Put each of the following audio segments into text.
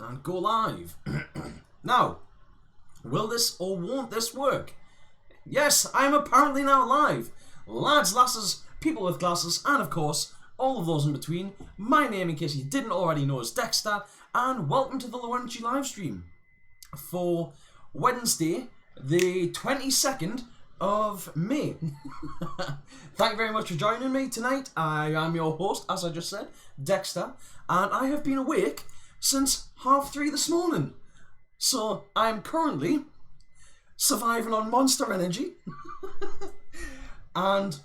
and go live. Now, will this or won't this work? Yes, I am apparently now live. Lads, lasses, people with glasses, and of course, all of those in between. My name, in case you didn't already know, is Dexter, and welcome to the Low Energy Livestream for Wednesday, the 22nd of May. Thank you very much for joining me tonight. I am your host, as I just said, Dexter, and I have been awake since 3:30 this morning. So I'm currently surviving on Monster Energy, and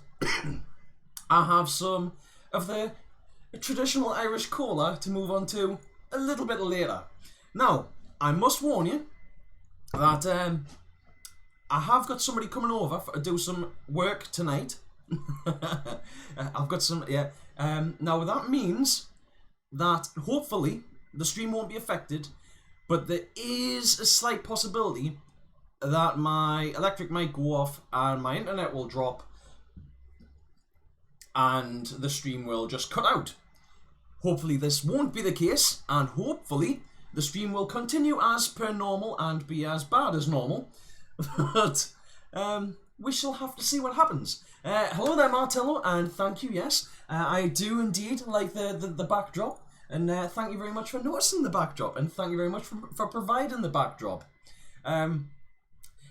I have some of the traditional Irish cola to move on to a little bit later. Now, I must warn you that I have got somebody coming over to do some work tonight. I've got some, yeah. Now that means that hopefully the stream won't be affected, but there is a slight possibility that my electric might go off and my internet will drop and the stream will just cut out. Hopefully this won't be the case, and hopefully the stream will continue as per normal and be as bad as normal. But we shall have to see what happens. Hello there, Martello, and thank you, yes. I do indeed like the backdrop, and thank you very much for noticing the backdrop, and thank you very much for providing the backdrop.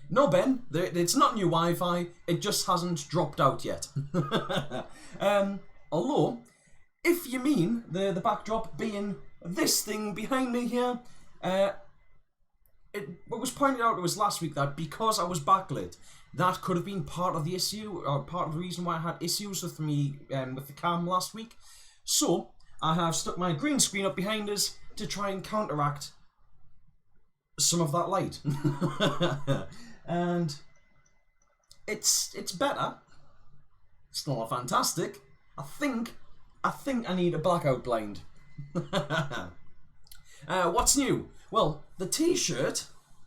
No, Ben, it's not new Wi-Fi, it just hasn't dropped out yet. Although, if you mean the backdrop being this thing behind me here, it was pointed out to us last week that because I was backlit, that could have been part of the issue, or part of the reason why I had issues with me with the cam last week. So I have stuck my green screen up behind us to try and counteract some of that light. And it's better. It's not fantastic. I think I need a blackout blind. What's new? Well, the t-shirt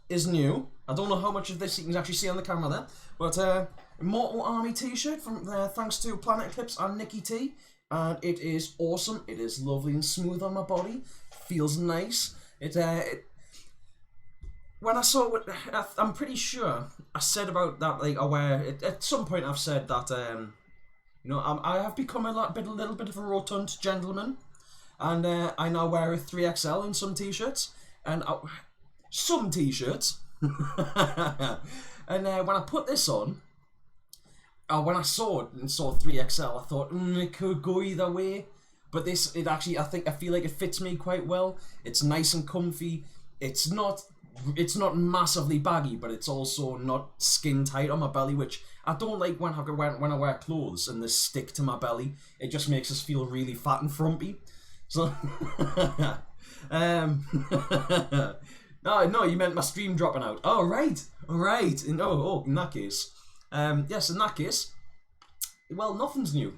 is new. I don't know how much of this you can actually see on the camera there, but Immortal Army t-shirt from thanks to Planet Eclipse and Nikki T, and it is awesome. It is lovely and smooth on my body. Feels nice. When I saw it, I'm pretty sure I said about that, like, at some point I've said that, you know, I have become a little bit of a rotund gentleman, and I now wear a 3XL in some t-shirts, and some t-shirts, and when I put this on, when I saw it and saw 3XL, I thought, it could go either way, but this, I feel like it fits me quite well. It's nice and comfy. It's not massively baggy, but it's also not skin tight on my belly, which I don't like when I wear clothes and they stick to my belly. It just makes us feel really fat and frumpy. So, no, you meant my stream dropping out. Oh, right. In that case. Yes, in that case, well, nothing's new.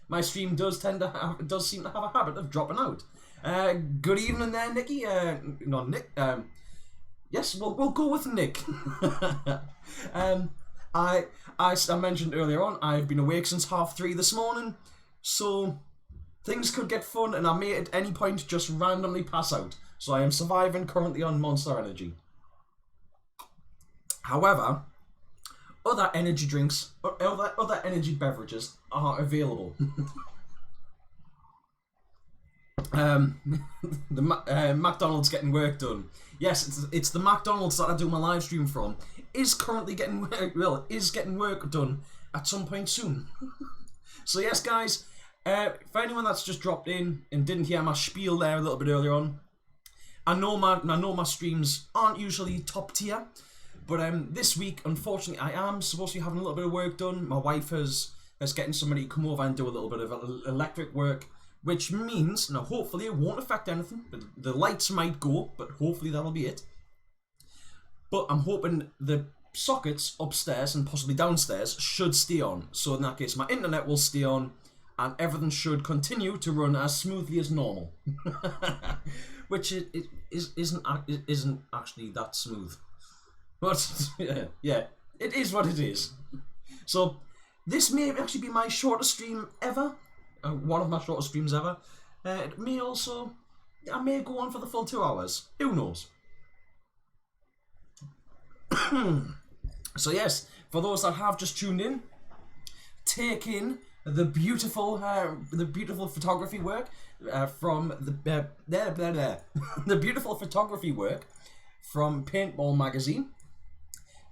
My stream does seem to have a habit of dropping out. Good evening there, Nicky. Not Nick. Yes, we'll go with Nick. I mentioned earlier on, I've been awake since 3:30 this morning, so things could get fun, and I may at any point just randomly pass out. So I am surviving currently on Monster Energy. However, other energy drinks, or other energy beverages are available. The McDonald's getting work done. Yes, it's the McDonald's that I do my live stream from is currently getting work done at some point soon. So yes, guys, for anyone that's just dropped in and didn't hear my spiel there a little bit earlier on, I know my streams aren't usually top tier, but this week, unfortunately, I am supposed to be having a little bit of work done. My wife is getting somebody to come over and do a little bit of electric work, which means, now hopefully it won't affect anything, but the lights might go, but hopefully that'll be it. But I'm hoping the sockets upstairs and possibly downstairs should stay on. So in that case, my internet will stay on and everything should continue to run as smoothly as normal. Which isn't actually that smooth. But yeah, it is what it is. So this may actually be my shortest stream ever. One of my shortest streams ever. It may also I may go on for the full 2 hours. Who knows? So yes, for those that have just tuned in, take in the beautiful photography work from the beautiful photography work from Paintball magazine,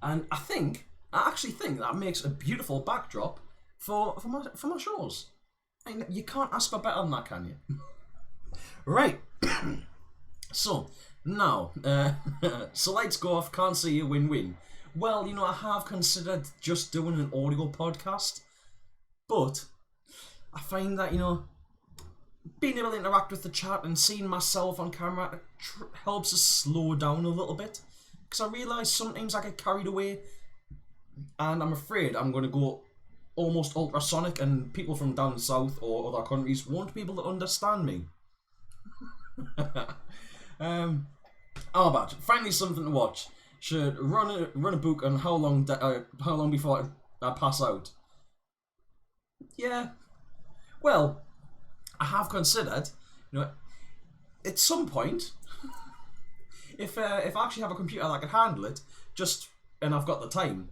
and I actually think that makes a beautiful backdrop for my shows. I mean, you can't ask for better than that, can you? Right. So now, so lights go off. Can't see you. Win-win. Well, you know, I have considered just doing an audio podcast, but I find that, you know, being able to interact with the chat and seeing myself on camera helps us slow down a little bit, because I realise sometimes I get carried away, and I'm afraid I'm going to go almost ultrasonic, and people from down south or other countries won't be able to understand me. How about finally something to watch? Should run a book on how long before I pass out. Yeah. Well, I have considered, you know, at some point, if I actually have a computer that can handle it, and I've got the time,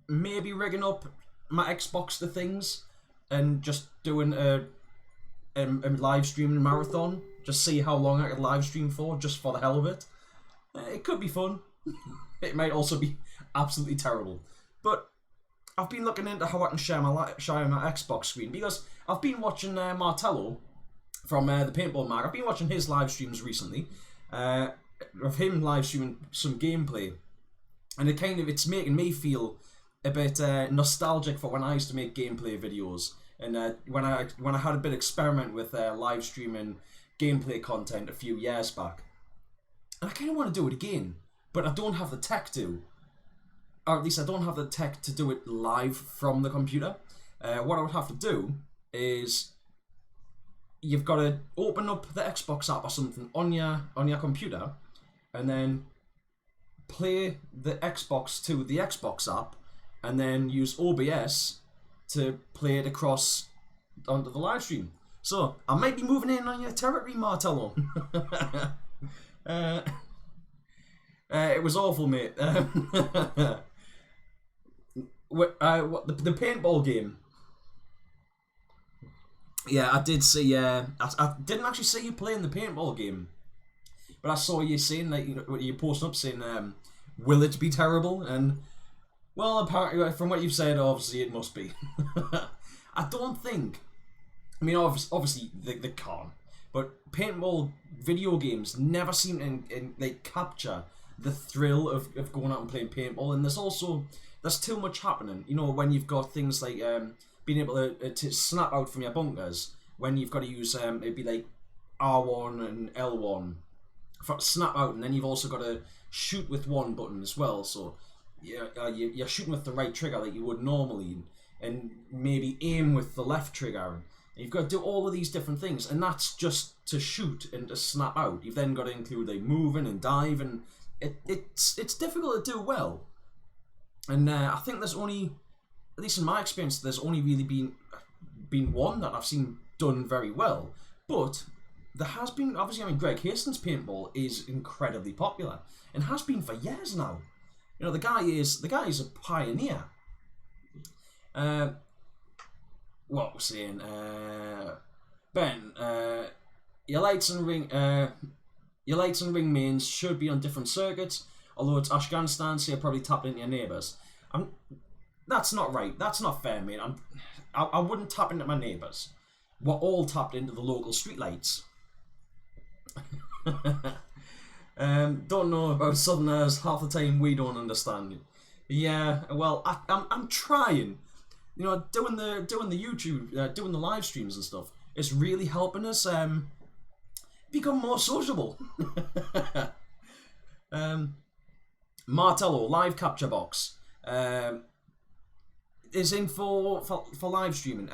maybe rigging up my Xbox to things and just doing a live streaming marathon. Just see how long I could live stream for, just for the hell of it. It could be fun. It might also be absolutely terrible. But I've been looking into how I can share my Xbox screen, because I've been watching Martello from the Paintball Mag. I've been watching his live streams recently, of him live streaming some gameplay, and it's making me feel a bit nostalgic for when I used to make gameplay videos, and when I had a bit experiment with live streaming gameplay content a few years back. And I kind of want to do it again, but I don't have the tech to. Or at least I don't have the tech to do it live from the computer. What I would have to do is, you've got to open up the Xbox app or something on your computer, and then play the Xbox to the Xbox app, and then use OBS to play it across onto the live stream. So I might be moving in on your territory, Martello. It was awful, mate. The paintball game. Yeah, I did see. I didn't actually see you playing the paintball game, but I saw you saying, like, you posting up saying, "Will it be terrible?" And well, apparently, from what you've said, obviously it must be. I don't think. I mean, obviously they can't. But paintball video games never seem to like capture the thrill of going out and playing paintball. And there's too much happening. You know, when you've got things like being able to snap out from your bunkers, when you've got to use it'd be like R1 and L1 for snap out, and then you've also got to shoot with one button as well. So you're shooting with the right trigger like you would normally, and maybe aim with the left trigger. You've got to do all of these different things, and that's just to shoot and to snap out. You've then got to include like moving and diving. It's difficult to do well, and I think there's only, at least in my experience, there's only really been one that I've seen done very well. But there has been, obviously, I mean, Greg Hastings' paintball is incredibly popular and has been for years now. You know, the guy is a pioneer. What was saying? Ben, your lights and ring mains should be on different circuits. Although it's Afghanistan, so you're probably tapped into your neighbours. That's not right. That's not fair, mate. I wouldn't tap into my neighbours. We're all tapped into the local streetlights. Don't know about Southerners. Half the time we don't understand. Yeah, well, I'm trying. You know, doing the YouTube, doing the live streams and stuff, it's really helping us become more sociable. Martello live capture box is in for live streaming.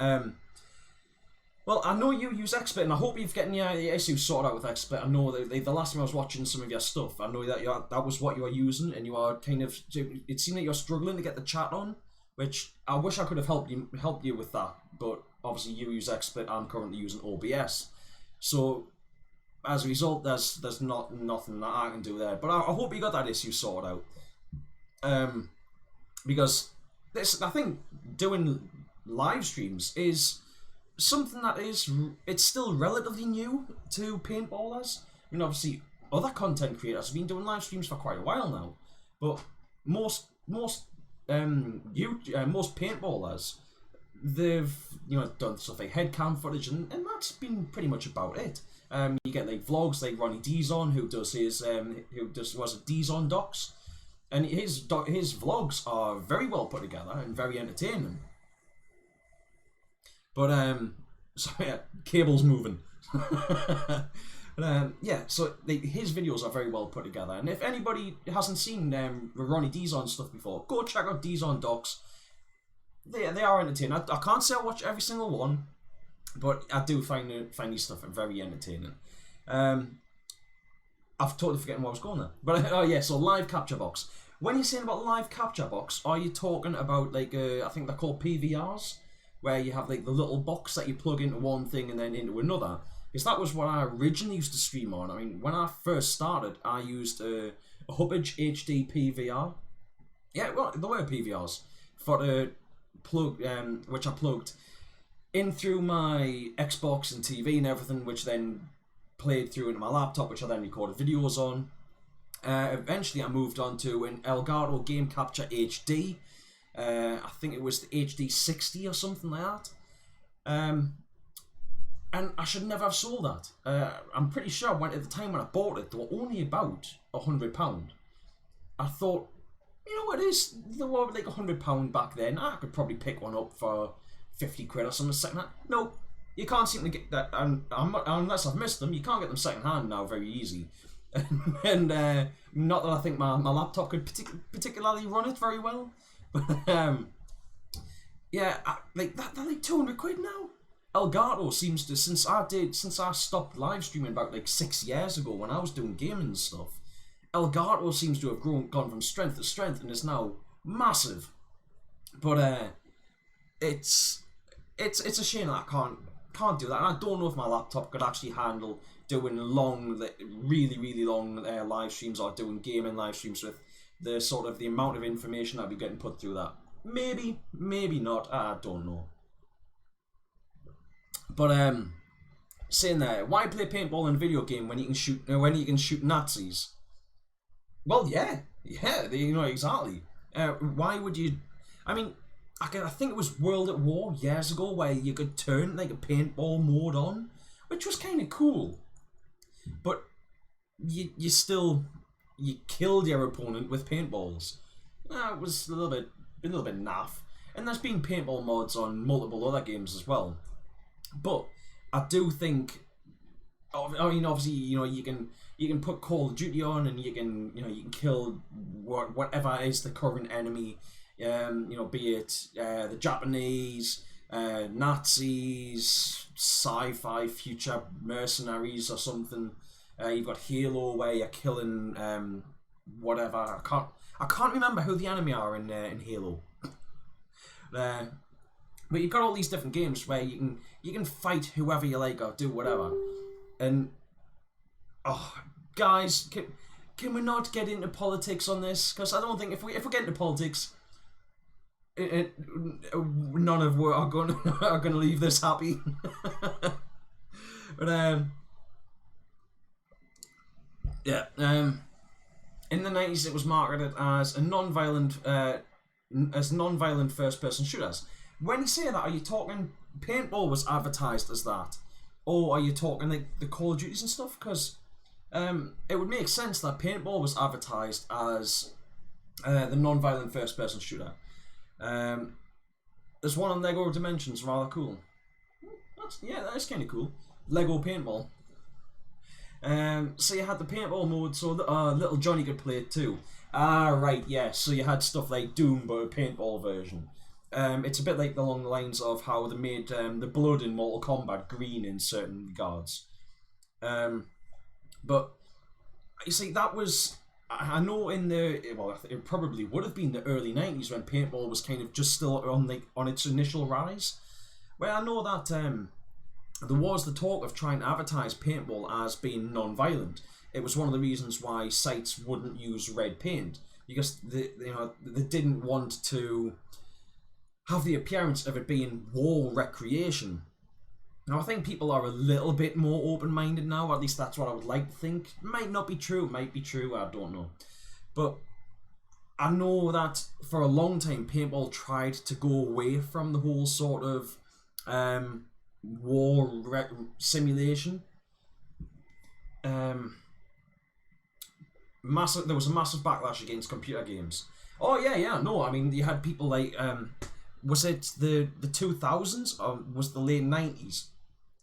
Well, I know you use Expert, and I hope you've getting your issues sorted out with Expert. I know that the last time I was watching some of your stuff, I know that that was what you were using, and you are kind of. It seemed like you're struggling to get the chat on, which I wish I could have helped you with that. But obviously you use Expert. I'm currently using OBS, so as a result, there's nothing that I can do there. But I hope you got that issue sorted out. Because I think doing live streams is something that it's still relatively new to paintballers. I mean, obviously, other content creators have been doing live streams for quite a while now, but most paintballers, they've done stuff like headcam footage, and that's been pretty much about it. You get like vlogs like Ronnie D's on, who does D's on docs, and his vlogs are very well put together and very entertaining. But sorry, cable's moving. But yeah, so his videos are very well put together, and if anybody hasn't seen Ronnie D's on stuff before, go check out D's on docs. They are entertaining. I can't say I watch every single one, but I do find his stuff very entertaining. I've totally forgotten where I was going there. But oh yeah, so live capture box. When you're saying about live capture box, are you talking about like I think they're called PVRs, where you have like the little box that you plug into one thing and then into another? Because that was what I originally used to stream on. I mean, when I first started, I used a Hubbage HD PVR. Yeah, well, there were PVRs for the plug, which I plugged in through my Xbox and TV and everything, which then played through into my laptop, which I then recorded videos on. Eventually, I moved on to an Elgato Game Capture HD. I think it was the HD 60 or something like that. And I should never have sold that. I'm pretty sure at the time when I bought it, they were only about £100. I thought, what is? They were like £100 back then. I could probably pick one up for 50 quid or something second hand. No, you can't seem to get that. Unless I've missed them, you can't get them second hand now very easy. And not that I think my laptop could particularly run it very well. But yeah, like that. They're like 200 quid now. Elgato seems to, since I stopped live streaming about like 6 years ago when I was doing gaming and stuff, Elgato seems to have gone from strength to strength and is now massive. But it's a shame that I can't do that, and I don't know if my laptop could actually handle doing long, really long live streams, or doing gaming live streams with the amount of information I'd be getting put through that. Maybe not. I don't know. But saying that, why play paintball in a video game when you can shoot Nazis? Well, yeah, exactly. Why would you? I mean, I think it was World at War years ago where you could turn like a paintball mode on, which was kind of cool. But you killed your opponent with paintballs. It was a little bit naff. And there's been paintball mods on multiple other games as well. But I do think, I mean, obviously, you can put Call of Duty on, and you can kill whatever is the current enemy. Be it the Japanese, Nazis, sci-fi future mercenaries or something. You've got Halo where you're killing whatever. I can't remember who the enemy are in Halo. But you've got all these different games where you can fight whoever you like or do whatever. And guys, can we not get into politics on this? Because I don't think if we get into politics, none of us are going to leave this happy. But yeah, in the 90s it was marketed as non-violent first-person shooters. When you say that, are you talking paintball was advertised as that, or are you talking like the Call of Duties and stuff? Because it would make sense that paintball was advertised as the non-violent first-person shooter. There's one on Lego Dimensions, rather cool. That's kind of cool. Lego paintball. So you had the paintball mode, so little Johnny could play it too. Right, yeah. So you had stuff like Doom, but a paintball version. It's a bit like along the lines of how they made the blood in Mortal Kombat green in certain regards. But you see, that was, I know it probably would have been the early 90s when paintball was kind of just still on its initial rise. Well, I know that there was the talk of trying to advertise paintball as being non-violent. It was one of the reasons why sites wouldn't use red paint, because they didn't want to have the appearance of it being war recreation. Now, I think people are a little bit more open-minded now, at least that's what I would like to think. It might not be true, it might be true, I don't know. But I know that for a long time, paintball tried to go away from the whole sort of war simulation. There was a massive backlash against computer games. Oh yeah, no, I mean, you had people like, was it the 2000s, or was it the late 90s?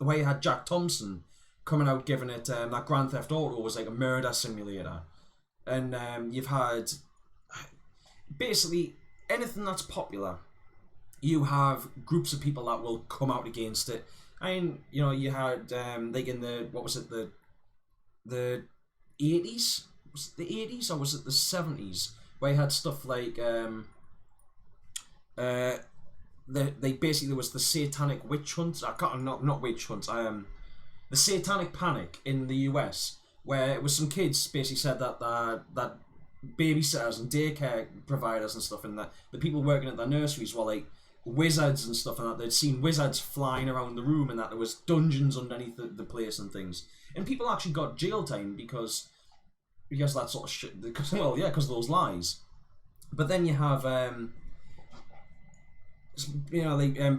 The way you had Jack Thompson coming out giving it, that Grand Theft Auto was like a murder simulator. And you've had, basically, anything that's popular, you have groups of people that will come out against it. I mean, you had, like in the, what was it, the 80s? Was it the 80s or was it the 70s? Where you had stuff like, there was the satanic witch hunts. Not witch hunts. The satanic panic in the US, where it was some kids basically said that that babysitters and daycare providers and stuff, and the people working at their nurseries were like wizards and stuff, and that they'd seen wizards flying around the room, and that there was dungeons underneath the place and things. And people actually got jail time because that sort of shit. Because of those lies. But then you have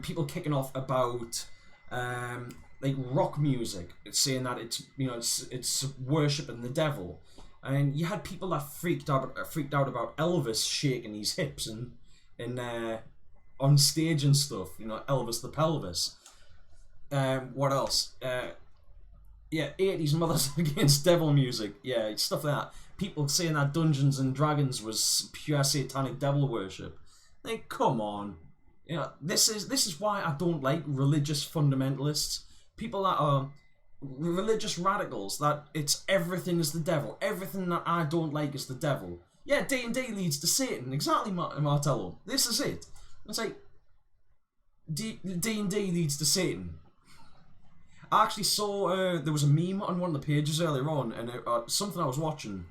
people kicking off about like rock music, saying that it's worshiping the devil, and you had people that freaked out about Elvis shaking his hips and on stage and stuff. Elvis the pelvis. What else? 80s Mothers Against Devil music. Yeah, stuff like that. People saying that Dungeons and Dragons was pure satanic devil worship. Like, come on. This is why I don't like religious fundamentalists. People that are religious radicals, that everything is the devil. Everything that I don't like is the devil. Yeah, D&D leads to Satan. Exactly, Martello. This is it. It's like, D&D leads to Satan. I actually saw, there was a meme on one of the pages earlier on, and something I was watching,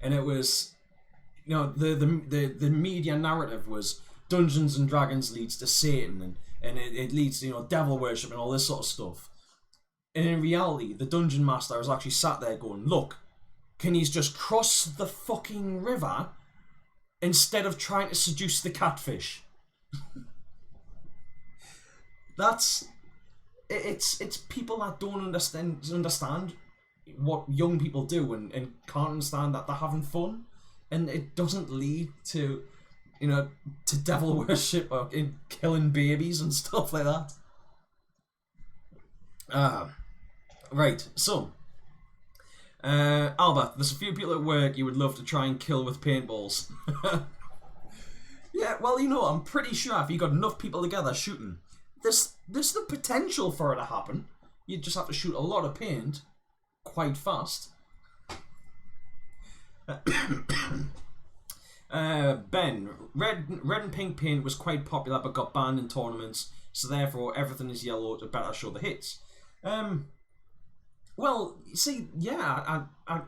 and it was, the media narrative was Dungeons and Dragons leads to Satan, and it leads to, devil worship and all this sort of stuff. And in reality, the dungeon master was actually sat there going, look, can you just cross the fucking river instead of trying to seduce the catfish? It's people that don't understand what young people do and can't understand that they're having fun, and it doesn't lead to to devil worship or killing babies and stuff like that. Right, so Albert, there's a few people at work you would love to try and kill with paintballs. Yeah, well, I'm pretty sure if you got enough people together shooting, there's the potential for it to happen. You just have to shoot a lot of paint quite fast. Ben, red and pink paint was quite popular but got banned in tournaments, so therefore everything is yellow to better show the hits. Well, you see, yeah, I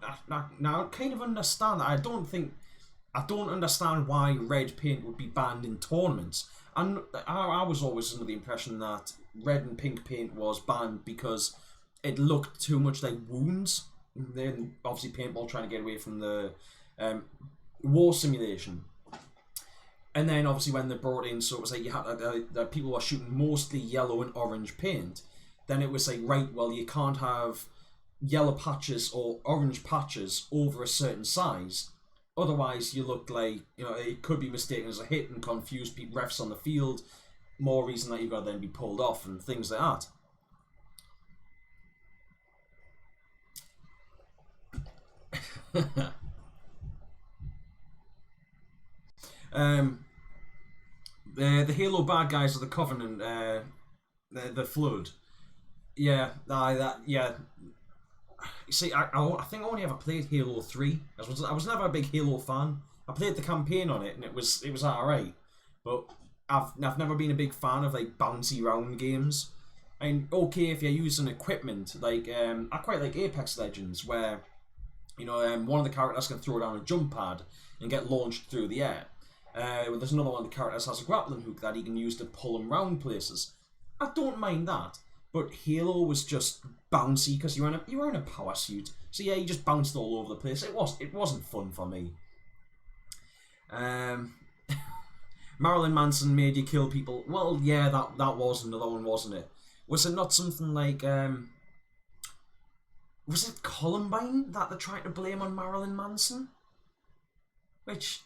now kind of understand that. I don't understand why red paint would be banned in tournaments. And I was always under the impression that red and pink paint was banned because it looked too much like wounds. And then obviously paintball trying to get away from the war simulation. And then obviously when they brought in, so it was like you had that people were shooting mostly yellow and orange paint. Then it was like, right, well, you can't have yellow patches or orange patches over a certain size. Otherwise, you look like, it could be mistaken as a hit and confuse refs on the field. More reason that you've got to then be pulled off and things like that. The Halo bad guys of the Covenant, the Flood. Yeah, yeah. You see, I think I only ever played Halo 3. I was never a big Halo fan. I played the campaign on it, and it was alright. But I've never been a big fan of like bouncy round games. And okay, if you're using equipment, like, I quite like Apex Legends, where, you know, one of the characters can throw down a jump pad and get launched through the air. There's another one of the characters has a grappling hook that he can use to pull him around places. I don't mind that, but Halo was just bouncy because you were in a power suit, so yeah, you just bounced all over the place. It wasn't fun for me. Marilyn Manson made you kill people. Well, yeah, that was another one, wasn't it? Was it not something like, was it Columbine that they're trying to blame on Marilyn Manson? Which,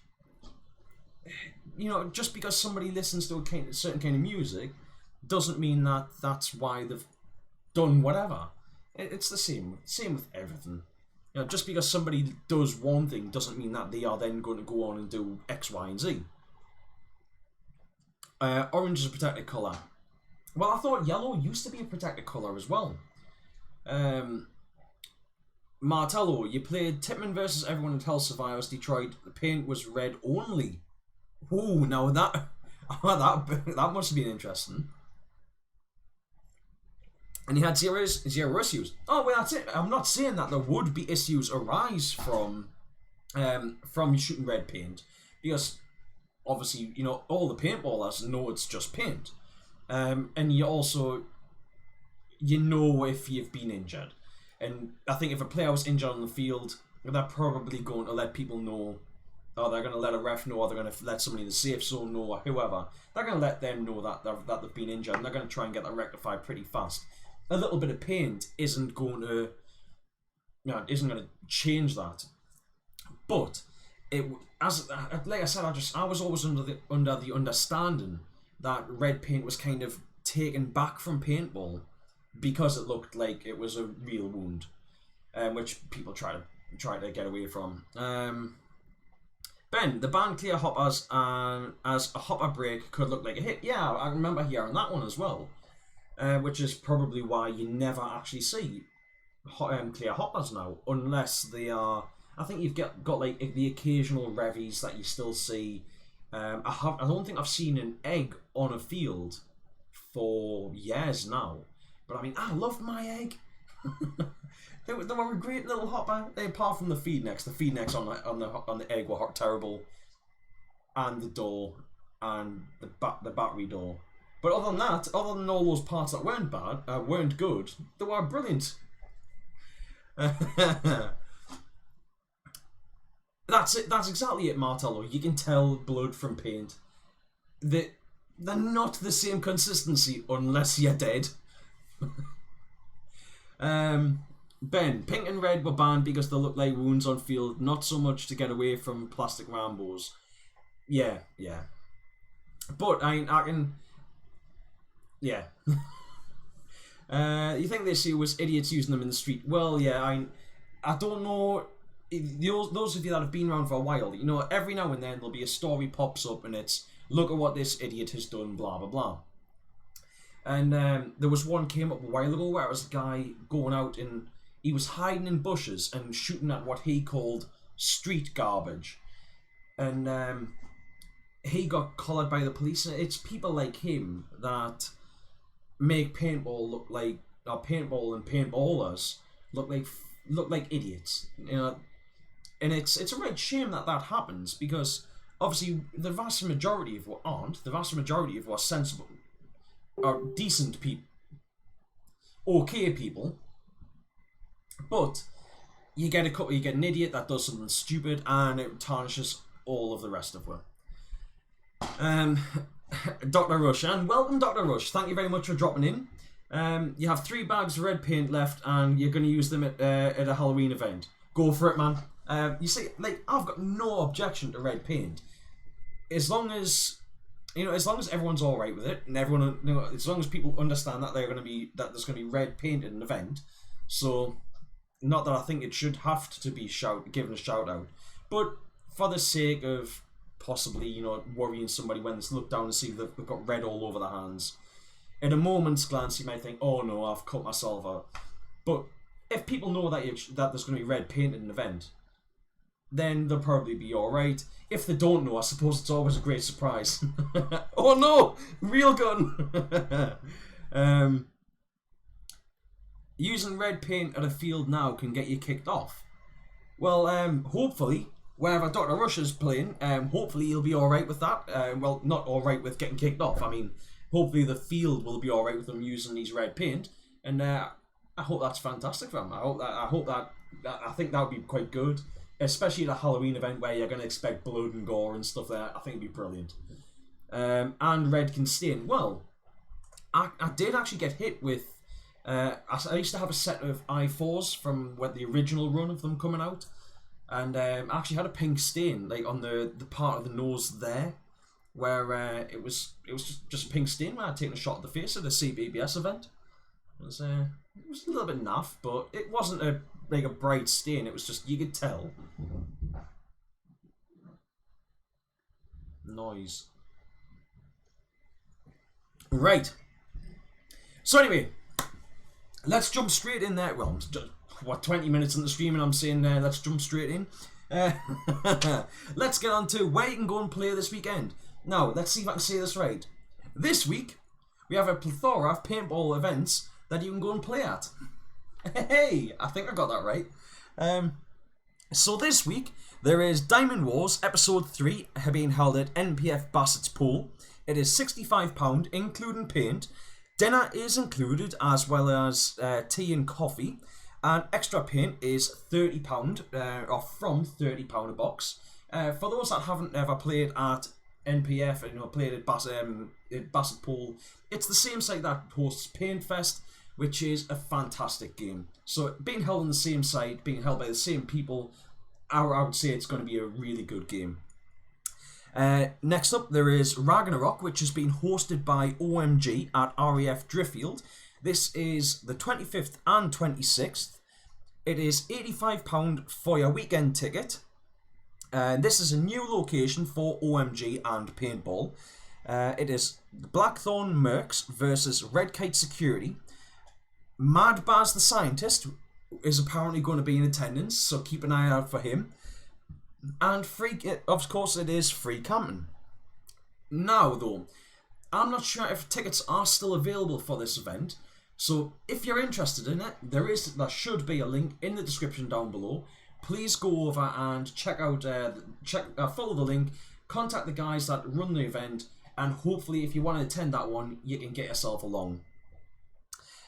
you know, just because somebody listens to a certain kind of music doesn't mean that that's why they've done whatever. It's the same with everything. You know, just because somebody does one thing doesn't mean that they are then going to go on and do X, Y, and Z. Orange is a protected colour. Well, I thought yellow used to be a protected colour as well. Martello, you played Tipman versus everyone in Hell Survivors Detroit. The paint was red only. Ooh, now that must have been interesting. And he had zero issues. Oh, well, that's it. I'm not saying that there would be issues arise from shooting red paint, because obviously, you know, all the paintballers know it's just paint. And you also, you know if you've been injured. And I think if a player was injured on the field, they're probably going to let people know, or they're going to let a ref know, or they're going to let somebody in the safe zone know, or whoever. They're going to let them know that they've been injured, and they're going to try and get that rectified pretty fast. A little bit of paint isn't going to change that. But like I said, I was always under the understanding that red paint was kind of taken back from paintball because it looked like it was a real wound, which people try to get away from. Ben, the band Clear Hoppers as a hopper break could look like a hit. Yeah, I remember hearing that one as well, which is probably why you never actually see Clear Hoppers now, unless they are. I think you've got like the occasional revies that you still see. I don't think I've seen an egg on a field for years now. But I mean, I loved my egg. They were a great little hopper. Apart from the feed necks. The feed necks on the egg were terrible, and the door, and the battery door. But other than that, other than all those parts that weren't good, they were brilliant. That's it. That's exactly it, Martello. You can tell blood from paint. They're not the same consistency unless you're dead. Ben, pink and red were banned because they look like wounds on field, not so much to get away from plastic Rambos. Yeah. But I can. Yeah. You think this year was idiots using them in the street? Well, yeah. I don't know. Those of you that have been around for a while, you know, every now and then there'll be a story pops up and it's, look at what this idiot has done, blah blah blah. And there was one came up a while ago where it was a guy going out and he was hiding in bushes and shooting at what he called street garbage. And he got collared by the police. It's people like him that make paintball look like, or paintball and paintballers look like idiots. You know, and it's a right shame that happens, because obviously the vast majority of what aren't, the vast majority of what are sensible, are decent people, okay people, but you get an idiot that does something stupid and it tarnishes all of the rest of them. Dr. Rush, and welcome Dr. Rush, thank you very much for dropping in. You have 3 bags of red paint left and you're going to use them at a Halloween event. Go for it, man. You see, like, I've got no objection to red paint, as long as, you know, as long as everyone's all right with it, and everyone, you know, as long as people understand that there's going to be red paint at an event. So, not that I think it should have to be given a shout out, but for the sake of possibly, you know, worrying somebody when they look down and see that they've got red all over their hands, at a moment's glance you might think, oh no, I've cut myself out. But if people know that there's going to be red paint at an event, then they'll probably be alright. If they don't know, I suppose it's always a great surprise. Oh no! Real gun! using red paint at a field now can get you kicked off. Well, hopefully, wherever Dr. Rush is playing, hopefully he'll be alright with that. Well, not alright with getting kicked off. I mean, hopefully the field will be alright with him using these red paint. And I hope that's fantastic for him. I think that would be quite good. Especially at a Halloween event where you're going to expect blood and gore and stuff there. I think it'd be brilliant. And red can stain. Well, I did actually get hit with... I used to have a set of I4s from the original run of them coming out. And I actually had a pink stain like on the part of the nose there. Where it was just a pink stain where I'd taken a shot at the face at a CBBS event. It was a little bit naff, but it wasn't a bright stain. It was just, you could tell. Noise. Right. So anyway, let's jump straight in there. Well, what, 20 minutes in the stream and I'm saying let's jump straight in. Let's get on to where you can go and play this weekend. Now, let's see if I can say this right. This week, we have a plethora of paintball events that you can go and play at. Hey, I think I got that right. So this week, there is Diamond Wars Episode 3 being held at NPF Bassett's Pool. It is £65, including paint. Dinner is included, as well as tea and coffee. And extra paint is £30, or from £30 a box. For those that haven't ever played at NPF, played at Bassett Pool, it's the same site that hosts Paint Fest, which is a fantastic game. So being held on the same site, being held by the same people, I would say it's going to be a really good game. Next up, there is Ragnarok, which has been hosted by OMG at RAF Driffield. This is the 25th and 26th. It is £85 for your weekend ticket. This is a new location for OMG and Paintball. It is Blackthorn Mercs versus Red Kite Security. Mad Baz the Scientist is apparently going to be in attendance, so keep an eye out for him. And free, of course, it is free camping. Now, though, I'm not sure if tickets are still available for this event. So, if you're interested in it, there should be a link in the description down below. Please go over and check out, follow the link, contact the guys that run the event, and hopefully, if you want to attend that one, you can get yourself along.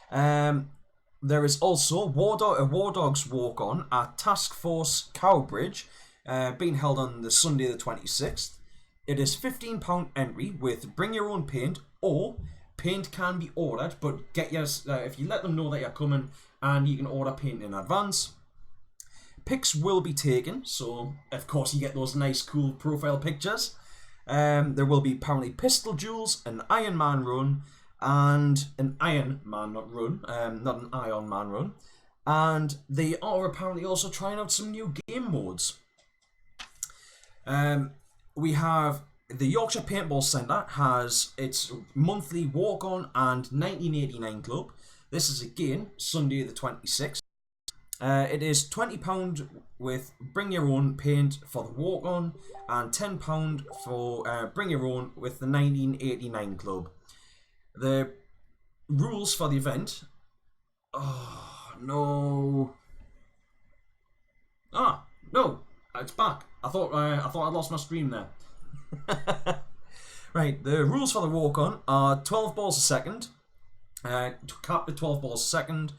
There is also a War Dogs walk-on at Task Force Cowbridge, being held on the Sunday the 26th. It is £15 entry with bring your own paint, or paint can be ordered, but get if you let them know that you're coming, and you can order paint in advance. Pics will be taken, so of course you get those nice cool profile pictures. There will be apparently pistol duels, an Iron Man run, and an Iron Man not an Iron Man run. And they are apparently also trying out some new game modes. We have the Yorkshire Paintball Centre has its monthly walk-on and 1989 club. This is again Sunday the 26th. It is £20 with bring your own paint for the walk-on and £10 for bring your own with the 1989 club. The rules for the event. Oh no! Ah no! It's back. I thought I'd lost my stream there. Right, the rules for the walk-on are 12 balls a second, cap at 12 balls a second,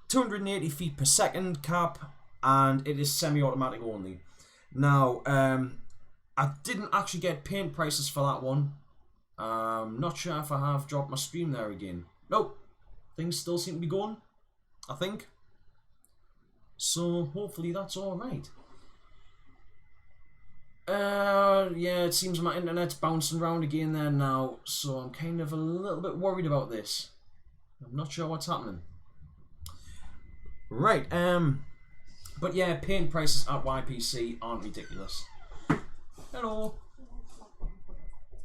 280 feet per second cap, and it is semi-automatic only. Now, I didn't actually get paint prices for that one. Not sure if I have dropped my stream there again. Nope, things still seem to be going, I think. So hopefully that's alright. Yeah, it seems my internet's bouncing around again there now, so I'm kind of a little bit worried about this. I'm not sure what's happening. Right, but yeah, paint prices at YPC aren't ridiculous. Hello.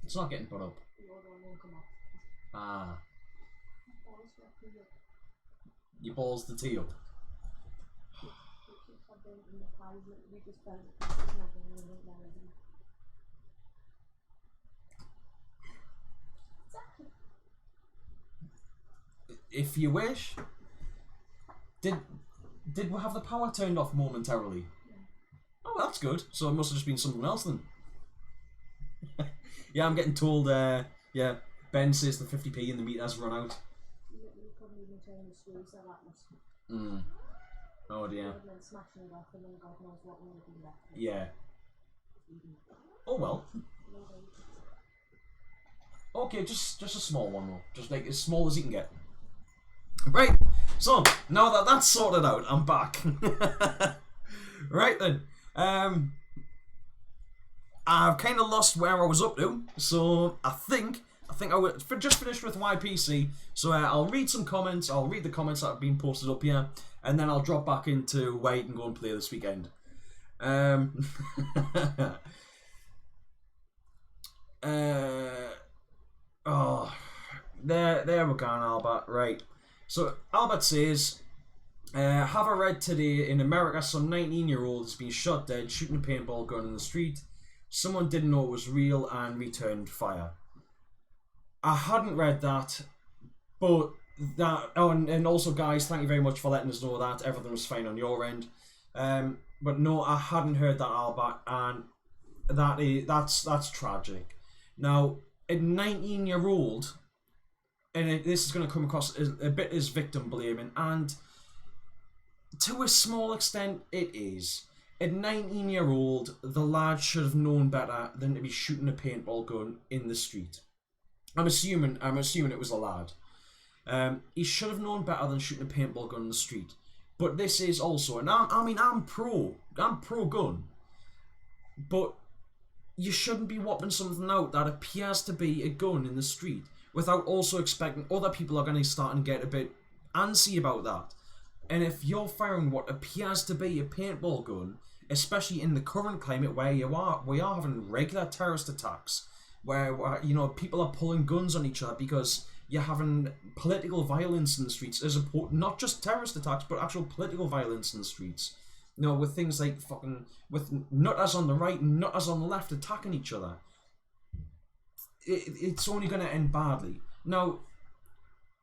It's not getting put up. Ah. You balls the tea up. If you wish. Did we have the power turned off momentarily? Yeah. Oh, that's good. So it must have just been something else then. Yeah, I'm getting told. Yeah, Ben says the 50p in the meter has run out. You couldn't even turn the screws, so that must. Oh dear. And then smashing it off, and then God knows what would have been left. Yeah. Oh well. Okay, just a small one though. Just like as small as you can get. Right. So now that that's sorted out, I'm back. Right then. I've kind of lost where I was up to, so I think I would just finished with YPC. So I'll read some comments. I'll read the comments that have been posted up here, and then I'll drop back into where you can go and play this weekend. Oh, there we're going, Albert. Right. So Albert says, have I read today in America some 19-year-old has been shot dead shooting a paintball gun in the street. Someone didn't know it was real and returned fire. I hadn't read that, but that. Oh, and also, guys, thank you very much for letting us know that everything was fine on your end. But no, I hadn't heard that, Albert, and that's tragic. Now, a 19-year-old, and this is going to come across a bit as victim blaming, and to a small extent, it is. At 19-year-old, the lad should have known better than to be shooting a paintball gun in the street. I'm assuming it was a lad. He should have known better than shooting a paintball gun in the street. But this is also, and I'm pro gun, but you shouldn't be whopping something out that appears to be a gun in the street without also expecting other people are going to start and get a bit antsy about that. And if you're firing what appears to be a paintball gun, especially in the current climate where we are having regular terrorist attacks, where people are pulling guns on each other because you're having political violence in the streets, as not just terrorist attacks, but actual political violence in the streets. With things like with nutters on the right and nutters on the left attacking each other. It's only going to end badly. Now,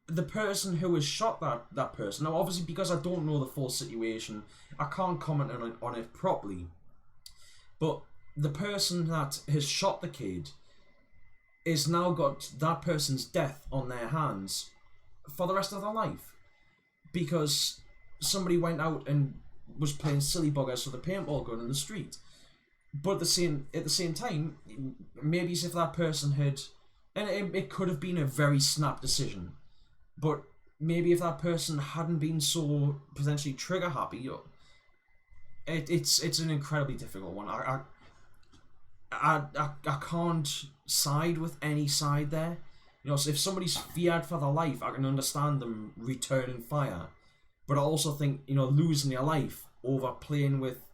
the person who has shot that person, now obviously because I don't know the full situation, I can't comment on it properly, but the person that has shot the kid is now got that person's death on their hands for the rest of their life because somebody went out and was playing silly buggers with a paintball gun in the street. But at the same time, maybe if that person had, and it could have been a very snap decision, but maybe if that person hadn't been so potentially trigger happy, it's an incredibly difficult one. I can't side with any side there. So if somebody's feared for their life, I can understand them returning fire. But I also think, losing your life over playing with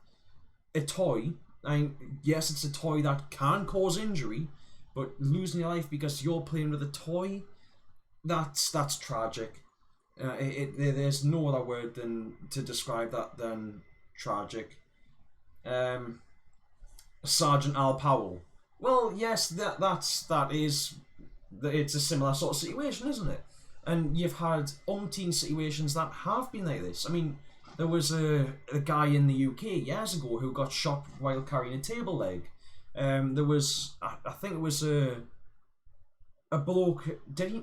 a toy. Yes, it's a toy that can cause injury, but losing your life because you're playing with a toy, that's tragic. There's no other word to describe that than tragic. Sergeant Al Powell. Well, yes, it's a similar sort of situation, isn't it? And you've had umpteen situations that have been like this. I mean, there was a guy in the UK years ago who got shot while carrying a table leg. There was, I think it was a bloke.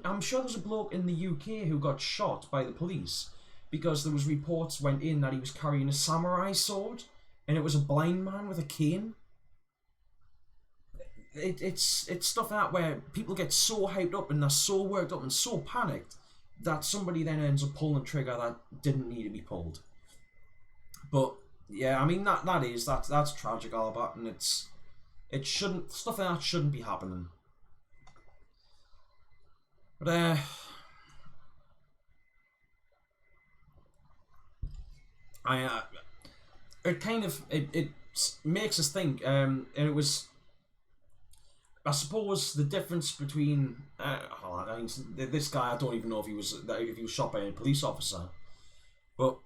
I'm sure there was a bloke in the UK who got shot by the police because there was reports went in that he was carrying a samurai sword, and it was a blind man with a cane. It's stuff like that where people get so hyped up and they're so worked up and so panicked that somebody then ends up pulling a trigger that didn't need to be pulled. But yeah, I mean that's tragic, Albert, and it shouldn't, stuff like that shouldn't be happening. But it makes us think, and it was, I suppose, the difference between this guy. I don't even know if he was shot by a police officer, but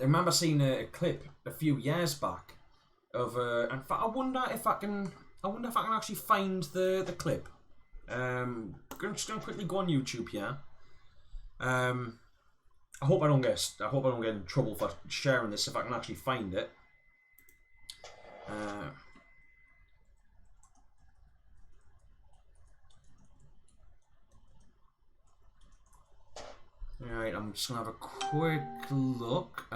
I remember seeing a clip a few years back of in fact, I wonder if I can actually find the clip. I'm just gonna quickly go on YouTube here. I hope I don't get in trouble for sharing this if I can actually find it. Alright, I'm just gonna have a quick look.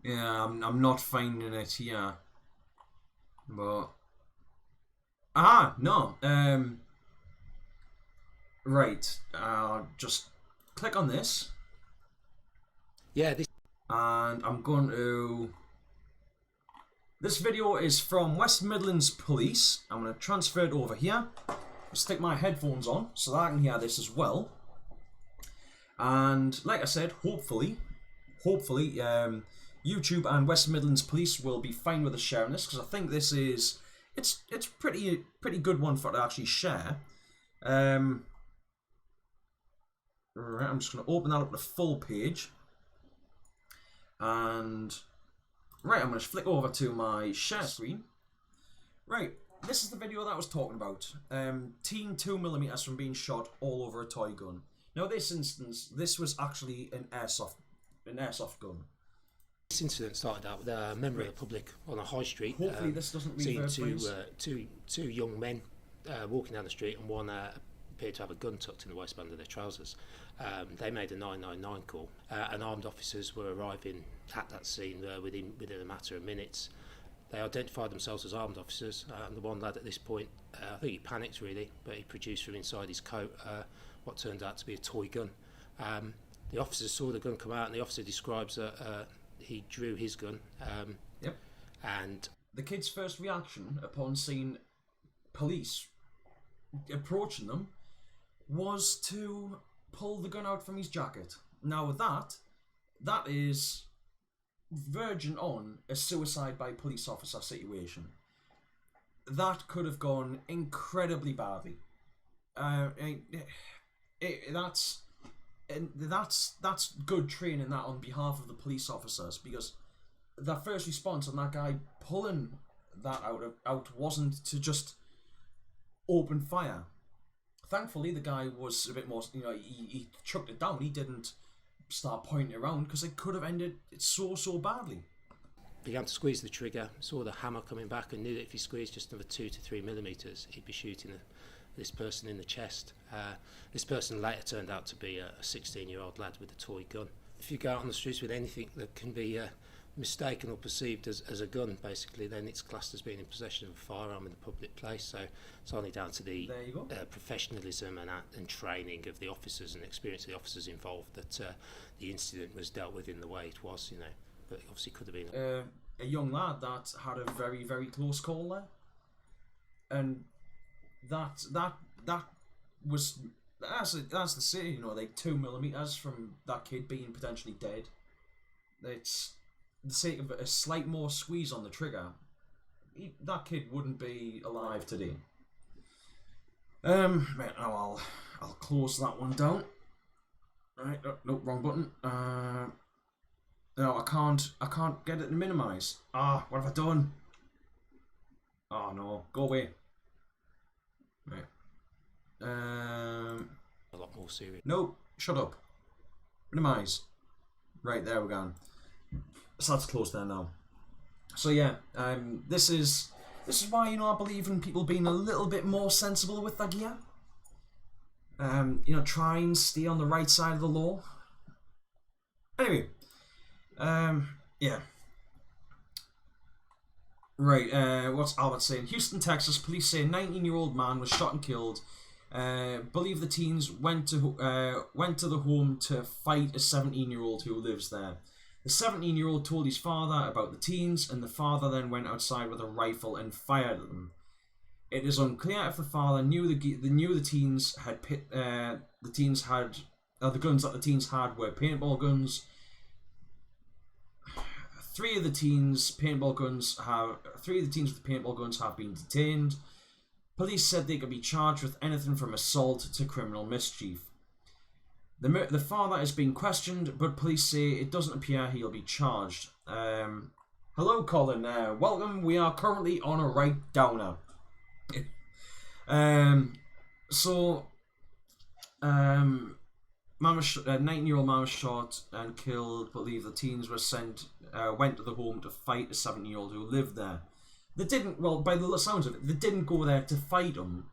Yeah, I'm not finding it here. But no. Right. Just click on this. Yeah, this. And I'm going to. This video is from West Midlands Police. I'm going to transfer it over here. Stick my headphones on so that I can hear this as well. And like I said, hopefully, YouTube and West Midlands Police will be fine with us sharing this, because I think this is it's pretty good one for to actually share. Right, I'm just going to open that up to full page, and right, I'm going to flick over to my share screen. Right, this is the video that I was talking about. Teen 2mm from being shot all over a toy gun. Now, this instance, this was actually an airsoft gun. This incident started out with a member of the public on a high street. Hopefully, this doesn't reverberate. Seeing two young men walking down the street, and one appeared to have a gun tucked in the waistband of their trousers. They made a 999 call, and armed officers were arriving at that scene within a matter of minutes. They identified themselves as armed officers, and the one lad at this point, I think he panicked really, but he produced from inside his coat what turned out to be a toy gun. The officers saw the gun come out, and the officer describes that he drew his gun. Yep. And the kid's first reaction upon seeing police approaching them was to pull the gun out from his jacket. Now that is verging on a suicide by police officer situation. That could have gone incredibly badly. That's good training that on behalf of the police officers, because that first response on that guy pulling that out wasn't to just open fire. Thankfully, the guy was a bit more, he chucked it down. He didn't start pointing around, because it could have ended so badly. Began to squeeze the trigger, saw the hammer coming back, and knew that if he squeezed just another 2 to 3 millimeters, he'd be shooting this person in the chest. This person later turned out to be a 16-year-old lad with a toy gun. If you go out on the streets with anything that can be mistaken or perceived as a gun, basically, then it's classed as being in possession of a firearm in the public place. So it's only down to the professionalism and training of the officers and experience of the officers involved that the incident was dealt with in the way it was, But it obviously could have been a young lad that had a very, very close call there, and that was that's the say, like 2 millimeters from that kid being potentially dead. It's the sake of a slight more squeeze on the trigger, that kid wouldn't be alive today. Right, now I'll close that one down. Right, no, wrong button. No, I can't get it to minimize. What have I done? Oh no, go away. Right. a lot more serious. No, shut up. Minimize. Right, there we're going. So that's close there now. So yeah, this is why, I believe in people being a little bit more sensible with their gear. Try and stay on the right side of the law. Anyway, yeah. Right, what's Albert saying? Houston, Texas, police say a 19-year-old man was shot and killed. Believe the teens went to the home to fight a 17-year-old who lives there. The 17-year-old told his father about the teens, and the father then went outside with a rifle and fired at them. It is unclear if the father knew the teens had the guns that the teens had were paintball guns. Three of the teens with the paintball guns have been detained. Police said they could be charged with anything from assault to criminal mischief. The father is being questioned, but police say it doesn't appear he'll be charged. Hello, Colin. Welcome. We are currently on a right downer. So, 19-year-old man was shot and killed. Believe the teens were went to the home to fight a 17-year-old who lived there. They didn't, well, by the sounds of it, they didn't go there to fight him.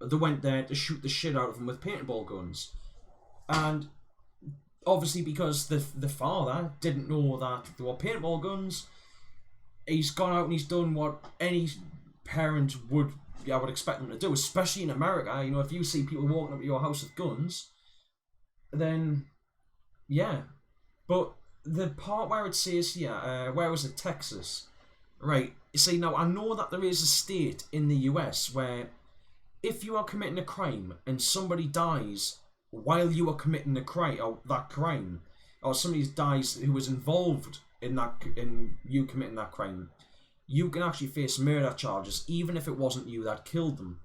They went there to shoot the shit out of him with paintball guns. And obviously because the father didn't know that there were paintball guns, he's gone out and he's done what any parent would expect them to do, especially in America. You know, if you see people walking up to your house with guns, then yeah. But the part where it says here, where was it, Texas? Right, you see, now I know that there is a state in the US where if you are committing a crime and somebody dies while you are committing that crime, or somebody dies who was involved in you committing that crime, you can actually face murder charges even if it wasn't you that killed them.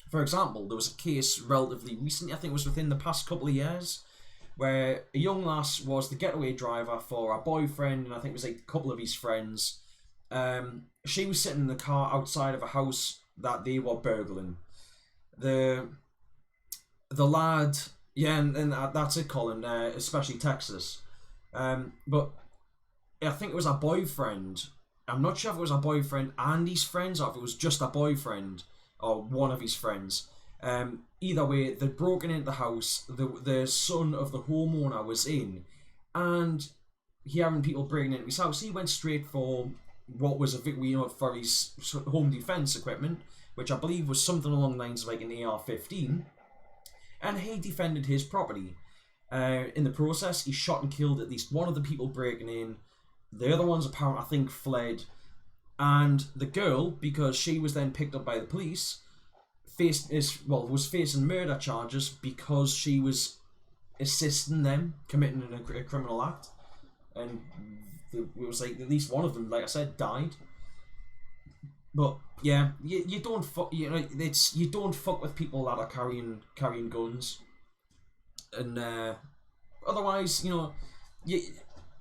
For example, there was a case relatively recently, I think it was within the past couple of years, where a young lass was the getaway driver for a boyfriend, and I think it was like a couple of his friends. She was sitting in the car outside of a house that they were burgling. The lad, yeah, and that's it, Colin, especially Texas. But I think it was a boyfriend. I'm not sure if it was a boyfriend and his friends, or if it was just a boyfriend or one of his friends. Either way, they'd broken into the house. The son of the homeowner was in, and hearing people breaking into his house, he went straight for what was for his home defense equipment, which I believe was something along the lines of like an AR-15, and he defended his property. In the process, he shot and killed at least one of the people breaking in. The other ones, apparently, I think, fled. And the girl, because she was then picked up by the police, was facing murder charges because she was assisting them committing a criminal act. And it was like at least one of them, like I said, died. But yeah, you don't fuck. You don't fuck with people that are carrying guns. And otherwise,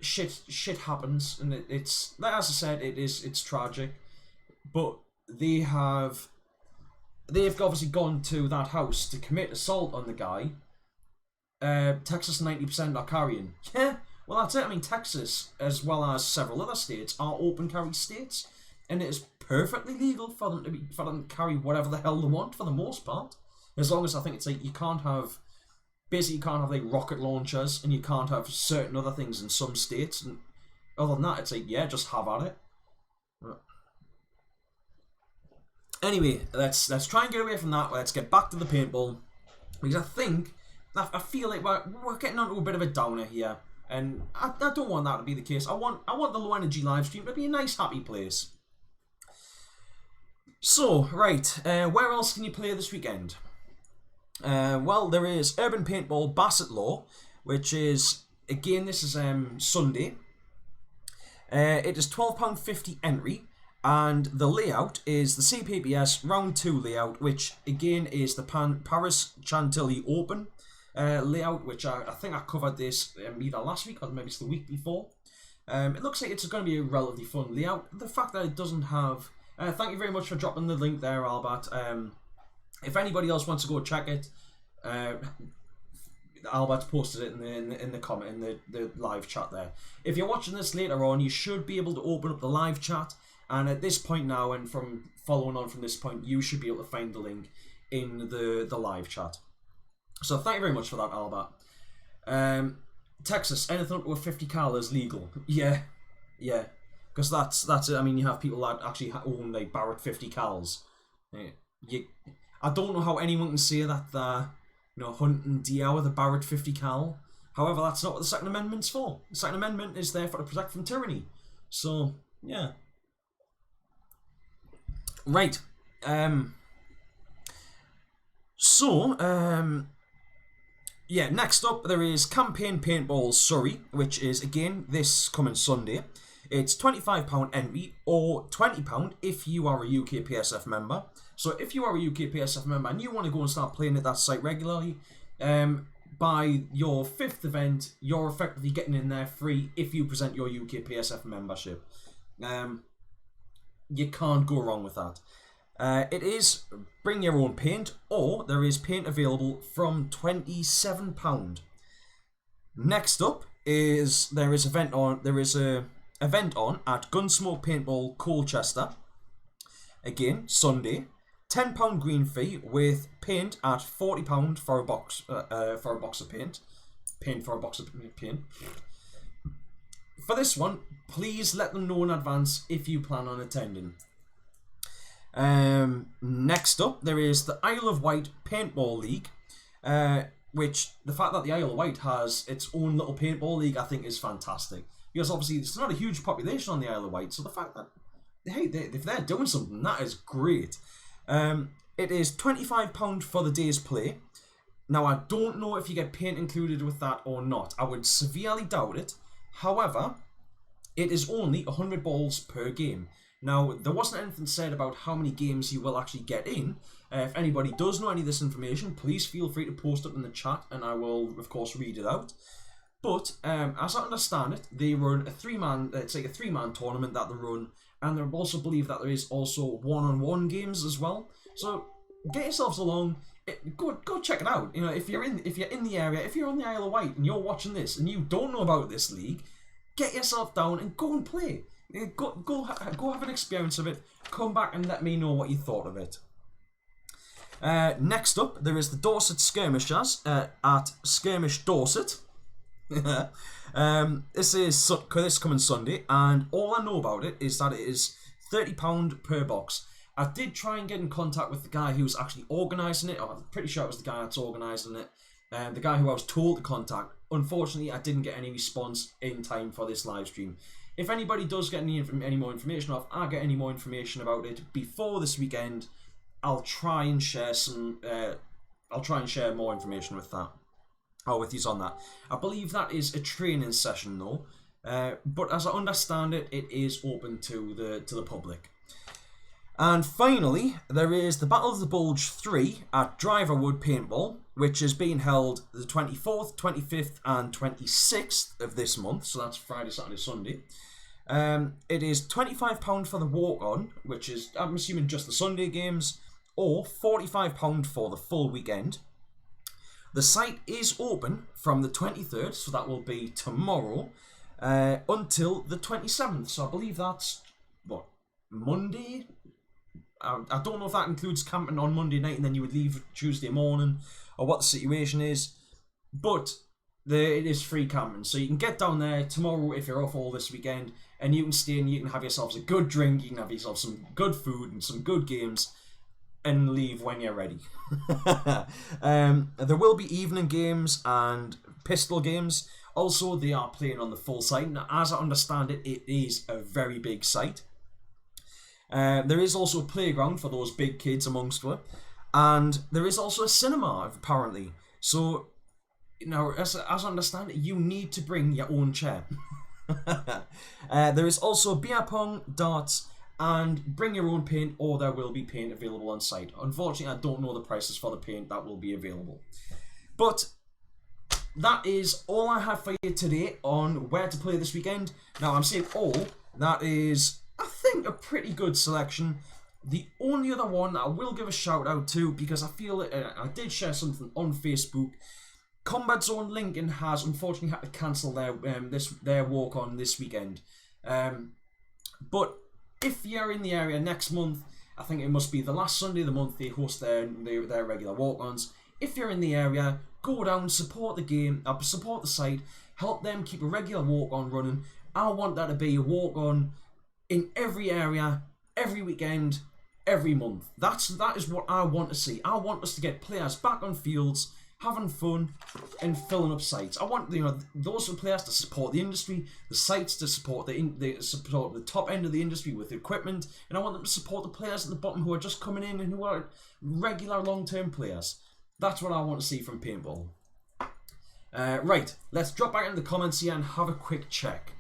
shit happens, and it's like, as I said, it's tragic. But they've obviously gone to that house to commit assault on the guy. Texas 90% are carrying. Yeah, well that's it. I mean, Texas, as well as several other states, are open carry states, and it is perfectly legal for them to carry whatever the hell they want for the most part, as long as I think it's like you can't have like rocket launchers, and you can't have certain other things in some states. And other than that, it's like, yeah, just have at it. Anyway, let's try and get away from that. Let's get back to the paintball, because I feel like we're getting onto a bit of a downer here, and I don't want that to be the case. I want the low energy live stream to be a nice, happy place. So, right, where else can you play this weekend? Well, there is Urban Paintball Bassett Law, which is, again, this is Sunday. It is £12.50 entry, and the layout is the CPBS Round 2 layout, which again is the Paris Chantilly Open layout, which I think I covered this either last week or maybe it's the week before. It looks like it's going to be a relatively fun layout. The fact that it doesn't have... thank you very much for dropping the link there, Albert. If anybody else wants to go check it, Albert posted it in the comment in the live chat there. If you're watching this later on, you should be able to open up the live chat, and at this point now, and from following on from this point, you should be able to find the link in the live chat. So thank you very much for that, Albert. Texas, anything up to a 50 cal is legal. Yeah, because that's it. I mean, you have people that actually own like Barrett 50 cals. I don't know how anyone can say that they're, hunting deer with a Barrett 50 cal. However, that's not what the Second Amendment's for. The Second Amendment is there to protect from tyranny. So, yeah. Right. Next up there is Campaign Paintball Surrey, which is, again, this coming Sunday. It's £25 entry, or £20 if you are a UK PSF member. So if you are a UK PSF member and you want to go and start playing at that site regularly, by your 5th event, you're effectively getting in there free if you present your UK PSF membership. You can't go wrong with that. It is bring your own paint, or there is paint available from £27. Next up is there is a event on at Gunsmoke Paintball Colchester. Again, Sunday, £10 green fee with paint at £40 for a box of paint. Paint for a box of paint. For this one, please let them know in advance if you plan on attending. Next up, there is the Isle of Wight Paintball League, which the fact that the Isle of Wight has its own little paintball league, I think, is fantastic. Because obviously, it's not a huge population on the Isle of Wight, so the fact that, hey, if they're doing something, that is great. It is £25 for the day's play. Now, I don't know if you get paint included with that or not. I would severely doubt it. However, it is only 100 balls per game. Now, there wasn't anything said about how many games you will actually get in. If anybody does know any of this information, please feel free to post it in the chat and I will, of course, read it out. But, as I understand it, they run a three-man tournament that they run, and I also believe that there is also one-on-one games as well. So, get yourselves along. Go check it out. You know, if you're in the area, if you're on the Isle of Wight and you're watching this and you don't know about this league, get yourself down and go and play. Go have an experience of it. Come back and let me know what you thought of it. Next up, there is the Dorset Skirmishers at Skirmish Dorset. This coming Sunday, and all I know about it is that it is £30 per box. I did try and get in contact with the guy who's actually organising it. I'm pretty sure it was the guy that's organising it. The guy who I was told to contact. Unfortunately, I didn't get any response in time for this live stream. If anybody does get any more information, or if I get any more information about it before this weekend, I'll try and share more information with that. With you on that. I believe that is a training session though, but as I understand it, it is open to the public. And finally, there is the Battle of the Bulge 3 at Driverwood Paintball, which is being held the 24th, 25th and 26th of this month, so that's Friday, Saturday, Sunday. It is £25 for the walk-on, which is, I'm assuming, just the Sunday games, or £45 for the full weekend. The site is open from the 23rd, so that will be tomorrow, until the 27th. So I believe that's, Monday? I don't know if that includes camping on Monday night and then you would leave Tuesday morning, or what the situation is. But it is free camping, so you can get down there tomorrow if you're off all this weekend, and you can stay and you can have yourselves a good drink, you can have yourself some good food and some good games, and leave when you're ready. There will be evening games and pistol games. Also, they are playing on the full site. Now, as I understand it, it is a very big site. There is also a playground for those big kids amongst us. And there is also a cinema, apparently. So, as I understand it, you need to bring your own chair. There is also beer pong, darts, and bring your own paint, or there will be paint available on site. Unfortunately, I don't know the prices for the paint that will be available. But that is all I have for you today on where to play this weekend. Now, I'm saying all, that is, I think, a pretty good selection. The only other one that I will give a shout out to, because I feel I did share something on Facebook, Combat Zone Lincoln has unfortunately had to cancel their walk on this weekend. But if you're in the area next month, I think it must be the last Sunday of the month, they host their regular walk-ons. If you're in the area, go down, support the game, support the site, help them keep a regular walk-on running. I want that to be a walk-on in every area, every weekend, every month. That is what I want to see. I want us to get players back on fields, having fun and filling up sites. I want those players to support the industry, the sites to support the top end of the industry with equipment, and I want them to support the players at the bottom who are just coming in and who are regular long-term players. That's what I want to see from paintball. Right, let's drop back into the comments here and have a quick check.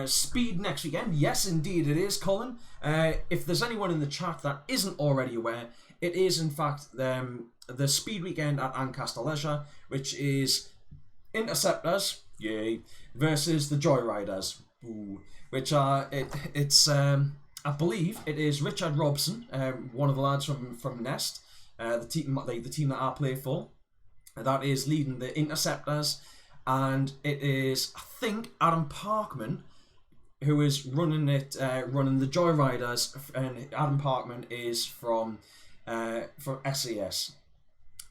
Speed next weekend. Yes, indeed it is, Colin. If there's anyone in the chat that isn't already aware, it is in fact the Speed weekend at Ancaster Leisure, which is Interceptors, yay, versus the Joyriders, ooh, which are it's I believe it is Richard Robson, one of the lads from Nest, the team that I play for, that is leading the Interceptors, and it is, I think, Adam Parkman, who is running running the Joyriders, and Adam Parkman is from SES.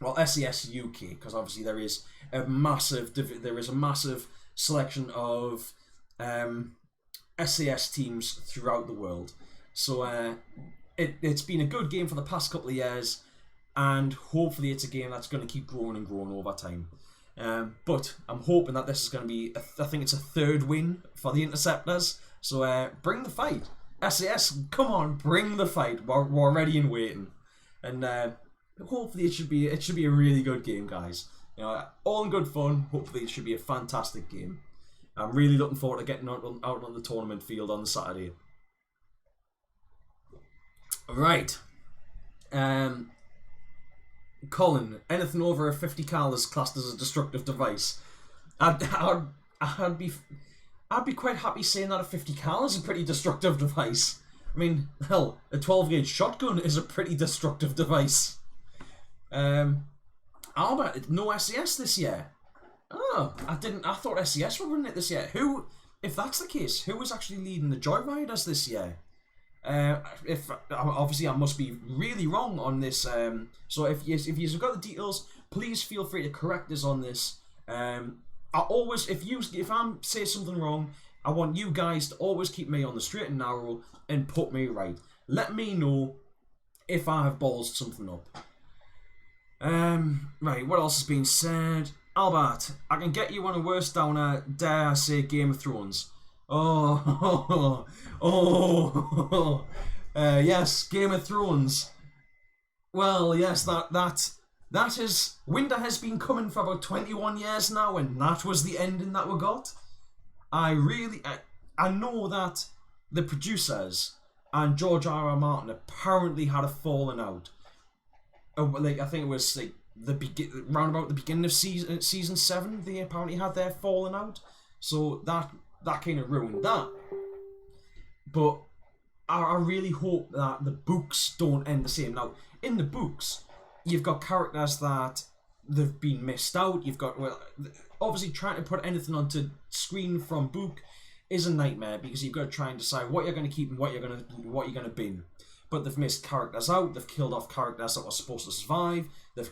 Well, SES UK, because obviously there is a massive selection of SES teams throughout the world. So it's been a good game for the past couple of years, and hopefully it's a game that's going to keep growing and growing over time. But I'm hoping that this is going to be, I think it's a third win for the Interceptors. So bring the fight. SES, come on, bring the fight. We're ready and waiting. And hopefully it should be a really good game, guys. You know, all in good fun. Hopefully it should be a fantastic game. I'm really looking forward to getting out on the tournament field on Saturday. Right. Colin, anything over a 50 cal is classed as a destructive device. I'd be quite happy saying that a 50 cal is a pretty destructive device. I mean, hell, a 12 gauge shotgun is a pretty destructive device. Albert, no SES this year. Oh, I thought SES were running it this year. If that's the case, who was actually leading the Joyriders this year? If obviously I must be really wrong on this. So if you've got the details, please feel free to correct us on this. I always, if I say something wrong, I want you guys to always keep me on the straight and narrow and put me right. Let me know if I have ballsed something up. Right, what else has been said? Albert, I can get you on a worse downer, dare I say Game of Thrones. Yes, Game of Thrones. Well, yes, that is, winter has been coming for about 21 years now, and that was the ending that we got. I know that the producers and George R.R. Martin apparently had a falling out. Like, I think it was like round about the beginning of season 7, they apparently had their falling out. So that kind of ruined that. But I really hope that the books don't end the same. Now, in the books, you've got characters that they've been missed out. You've got, well, obviously trying to put anything onto screen from book is a nightmare, because you've got to try and decide what you're going to keep and what you're going to bin. But they've missed characters out. They've killed off characters that were supposed to survive. They've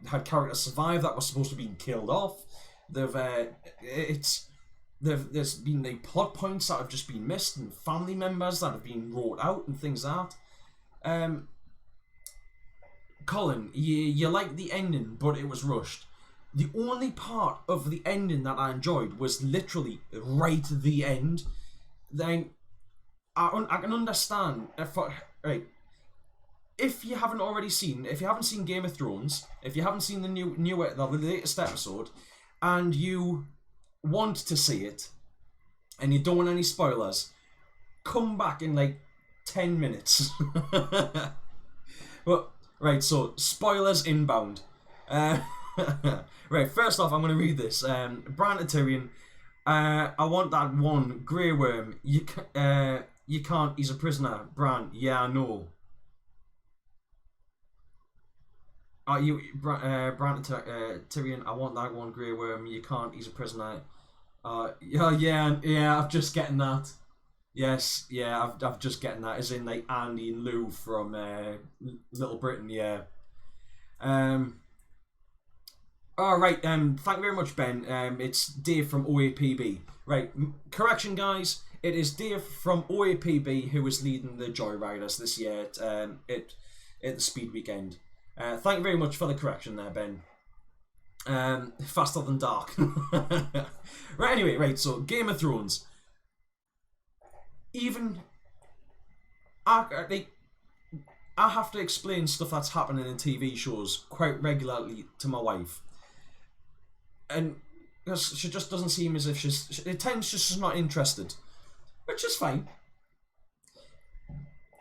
had characters survive that were supposed to be killed off. There's been like plot points that have just been missed, and family members that have been wrote out and things like that. Colin, you liked the ending, but it was rushed. The only part of the ending that I enjoyed was literally right at the end. Then I can understand right. If you haven't seen Game of Thrones, if you haven't seen the latest episode, and you want to see it, and you don't want any spoilers, come back in like 10 minutes. Well, right, so spoilers inbound. Right, first off, I'm going to read this. Bran to Tyrion, I want that one Grey Worm. You can't, he's a prisoner. Bran, yeah, I know. Bran to Tyrion, I want that one Grey Worm. You can't, he's a prisoner. Yeah, I'm just getting that. Yes, yeah, I'm just getting that. As in, like, Andy and Lou from Little Britain, yeah. Alright, thank you very much, Ben. It's Dave from OAPB. Right, correction, guys. It is Dave from OAPB who is leading the Joyriders this year at the Speed Weekend. Thank you very much for the correction there, Ben. Faster than dark. Right, anyway, right, so Game of Thrones. Even I have to explain stuff that's happening in TV shows quite regularly to my wife, and because she just doesn't seem as if she's not interested, which is fine.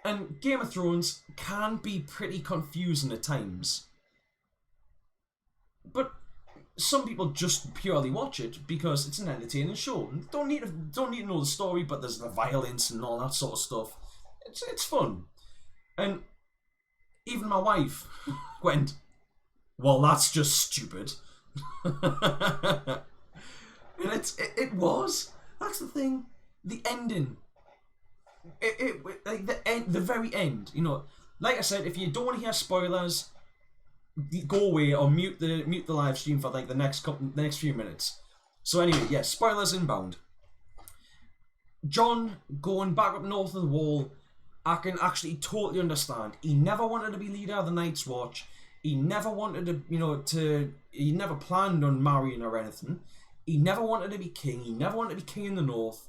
And Game of Thrones can be pretty confusing at times, but some people just purely watch it because it's an entertaining show. Don't need to know the story, but there's the violence and all that sort of stuff. It's fun. And even my wife went, well, that's just stupid. And it was. That's the thing. The ending. Like the very end. You know, like I said, if you don't want to hear spoilers, go away or mute the live stream for like the next few minutes. So anyway, yes, spoilers inbound. Jon going back up north of the Wall, I can actually totally understand. He never wanted to be leader of the Night's Watch. He never wanted to, he never planned on marrying or anything. He never wanted to be king. He never wanted to be king in the North.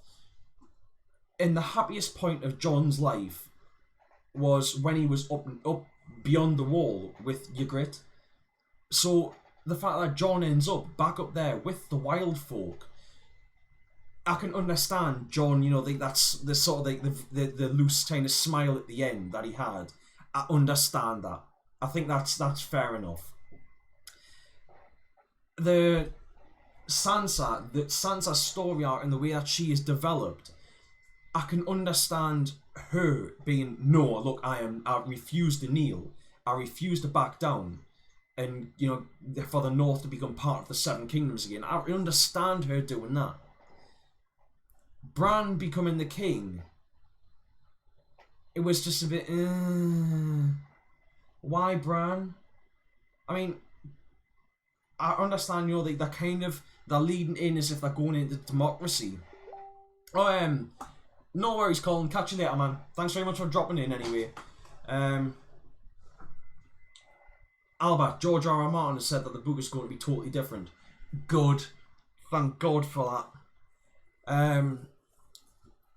And the happiest point of Jon's life was when he was up beyond the Wall with Ygritte. So the fact that Jon ends up back up there with the wild folk, I can understand Jon, you know, that's the sort of like the loose kind of smile at the end that he had. I understand that. I think that's fair enough. The Sansa's story arc and the way that she is developed, I can understand her being, no, look, I refuse to kneel. I refuse to back down. And, you know, for the North to become part of the Seven Kingdoms again. I understand her doing that. Bran becoming the king, it was just a bit, why Bran? I mean, I understand, you know, they're leading in as if they're going into democracy. Oh, no worries, Colin. Catch you later, man. Thanks very much for dropping in anyway. Albert, George R. R. Martin has said that the book is going to be totally different. Good. Thank God for that.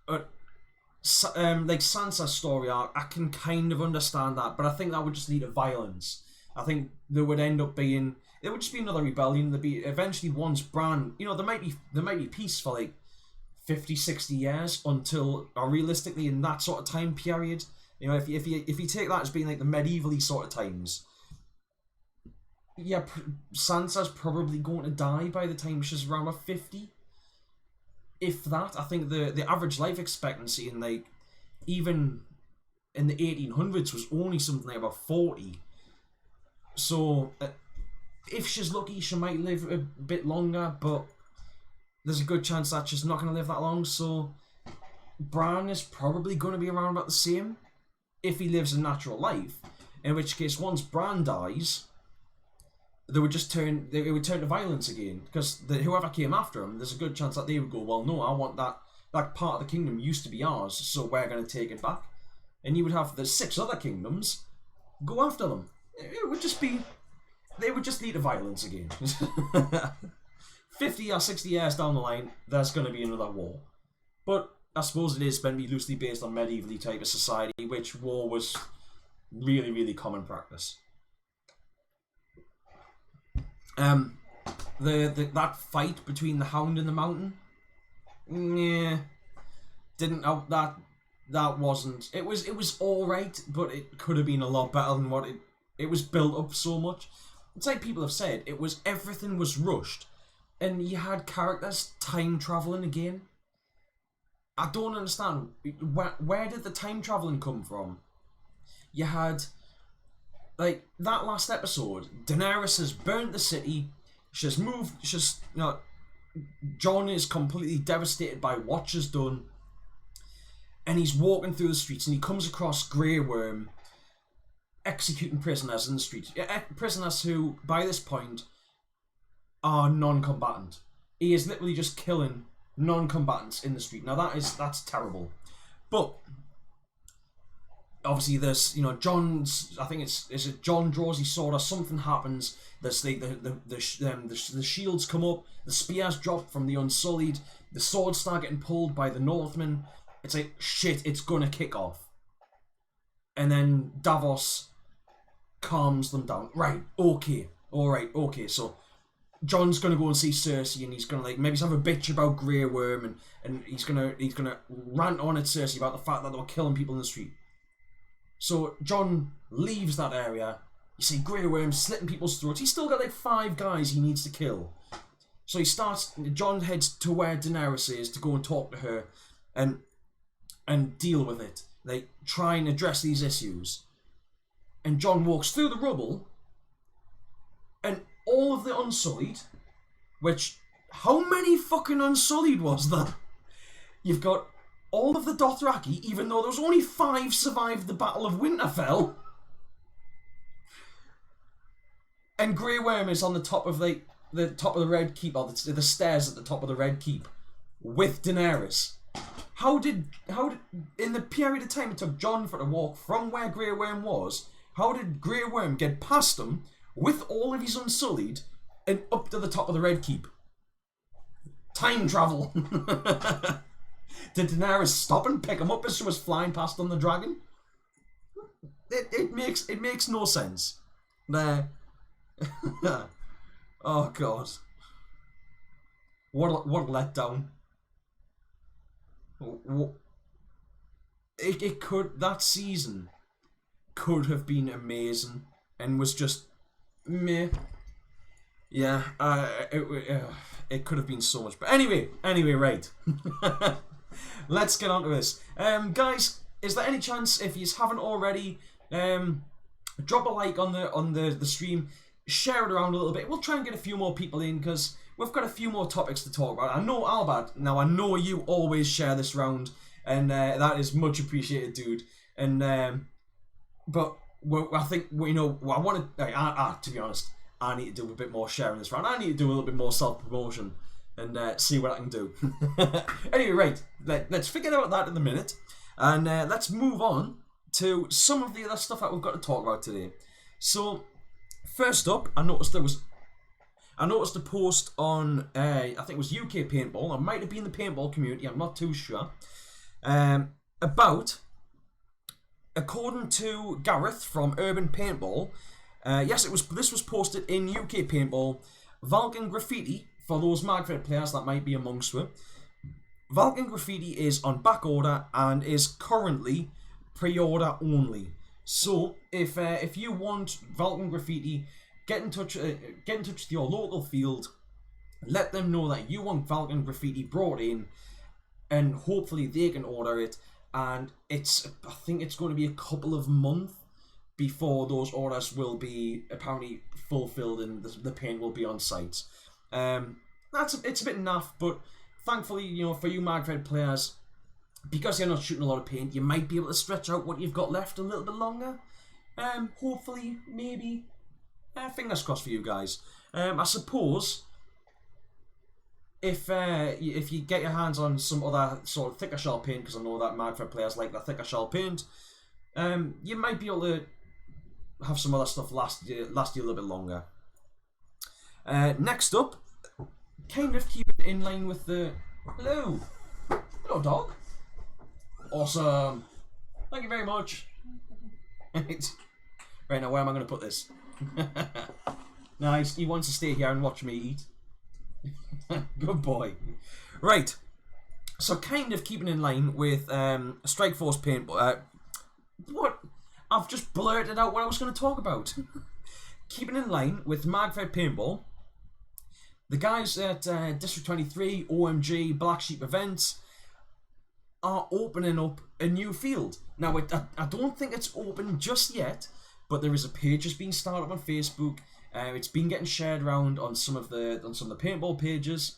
Like Sansa's story arc, I can kind of understand that, but I think that would just lead to violence. I think there would end up being, it would just be another rebellion. There'd be eventually once Bran, you know, there might be peace for like 50, 60 years until, or realistically in that sort of time period, you know, if you take that as being like the medievally sort of times, yeah, Sansa's probably going to die by the time she's around 50. If that. I think the average life expectancy in like, even in the 1800s was only something like about 40. So, if she's lucky, she might live a bit longer, but there's a good chance that she's not going to live that long, so Bran is probably going to be around about the same, if he lives a natural life, in which case, once Bran dies, it would turn to violence again, because whoever came after him, there's a good chance that they would go, well, no, I want that part of the kingdom used to be ours, so we're going to take it back. And you would have the 6 other kingdoms go after them. It would just be, they would just lead to violence again. 50 or 60 years down the line, there's going to be another war. But I suppose it is going to be loosely based on medievally type of society, which war was really, really common practice. That fight between the Hound and the Mountain, yeah, that wasn't. It was all right, but it could have been a lot better than what it was built up so much. It's like people have said, everything was rushed, and you had characters time traveling again. I don't understand where did the time traveling come from? You had, like, that last episode, Daenerys has burnt the city. She's moved. Jon is completely devastated by what she's done, and he's walking through the streets, and he comes across Grey Worm executing prisoners in the streets. Prisoners who, by this point, are non-combatant. He is literally just killing non-combatants in the street. Now that's terrible, but obviously there's, you know, Jon's, I think is it Jon draws his sword or something happens. There's the shields come up, the spears drop from the Unsullied, the swords start getting pulled by the Northmen. It's like, shit, it's gonna kick off. And then Davos calms them down. Right, okay, alright, okay, so Jon's gonna go and see Cersei, and he's gonna, like, maybe have a bitch about Grey Worm, and he's gonna rant on at Cersei about the fact that they were killing people in the street. So Jon leaves that area. You see Grey Worm slitting people's throats. He's still got like 5 guys he needs to kill. So Jon heads to where Daenerys is to go and talk to her and deal with it. they try and address these issues. And John walks through the rubble, and all of the Unsullied, which, how many fucking Unsullied was there? You've got all of the Dothraki, even though there was only 5 survived the Battle of Winterfell. And Grey Worm is on the top of the top of the Red Keep, or the stairs at the top of the Red Keep, with Daenerys. How did in the period of time it took Jon for to walk from where Grey Worm was, how did Grey Worm get past him with all of his Unsullied and up to the top of the Red Keep? Time travel. Did Daenerys stop and pick him up as she was flying past on the dragon? It makes no sense. There. Oh god. What a letdown. It could, that season could have been amazing and was just meh. Yeah, it could have been so much. But anyway, right. Let's get on to this. Guys, is there any chance, if you haven't already, drop a like on the stream, share it around a little bit. We'll try and get a few more people in because we've got a few more topics to talk about. I know Albert, now I know you always share this round, and that is much appreciated, dude. And but I think I want to. To be honest, I need to do a bit more sharing this round. I need to do a little bit more self-promotion and see what I can do. Anyway, right, let's forget about that in a minute, and let's move on to some of the other stuff that we've got to talk about today. So, first up, I noticed a post on, I think it was UK Paintball, it might have been the paintball community, I'm not too sure, about, according to Gareth from Urban Paintball, yes, this was posted in UK Paintball, Vulcan Graffiti, for those Magfred players that might be amongst you, Vulcan Graffiti is on back order and is currently pre-order only. So, if you want Vulcan Graffiti, get in touch with your local field, let them know that you want Vulcan Graffiti brought in, and hopefully they can order it. And I think it's going to be a couple of months before those orders will be apparently fulfilled and the paint will be on site. It's a bit naff, but thankfully, for you Magfred players, because you're not shooting a lot of paint, you might be able to stretch out what you've got left a little bit longer. Hopefully, maybe. Fingers crossed for you guys. I suppose if you get your hands on some other sort of thicker shell paint, because I know that Magfred players like the thicker shell paint, you might be able to have some other stuff last you a little bit longer. Next up, kind of keep it in line with the... Hello dog. Awesome. Thank you very much. Right, now where am I going to put this? Nice. He wants to stay here and watch me eat. Good boy. Right. So kind of keeping in line with Strikeforce Paintball. What? I've just blurted out what I was going to talk about. Keeping in line with Magfred Paintball, the guys at District 23, OMG, Black Sheep Events are opening up a new field. Now, I don't think it's open just yet, but there is a page that's been started on Facebook. It's been getting shared around on some of the paintball pages.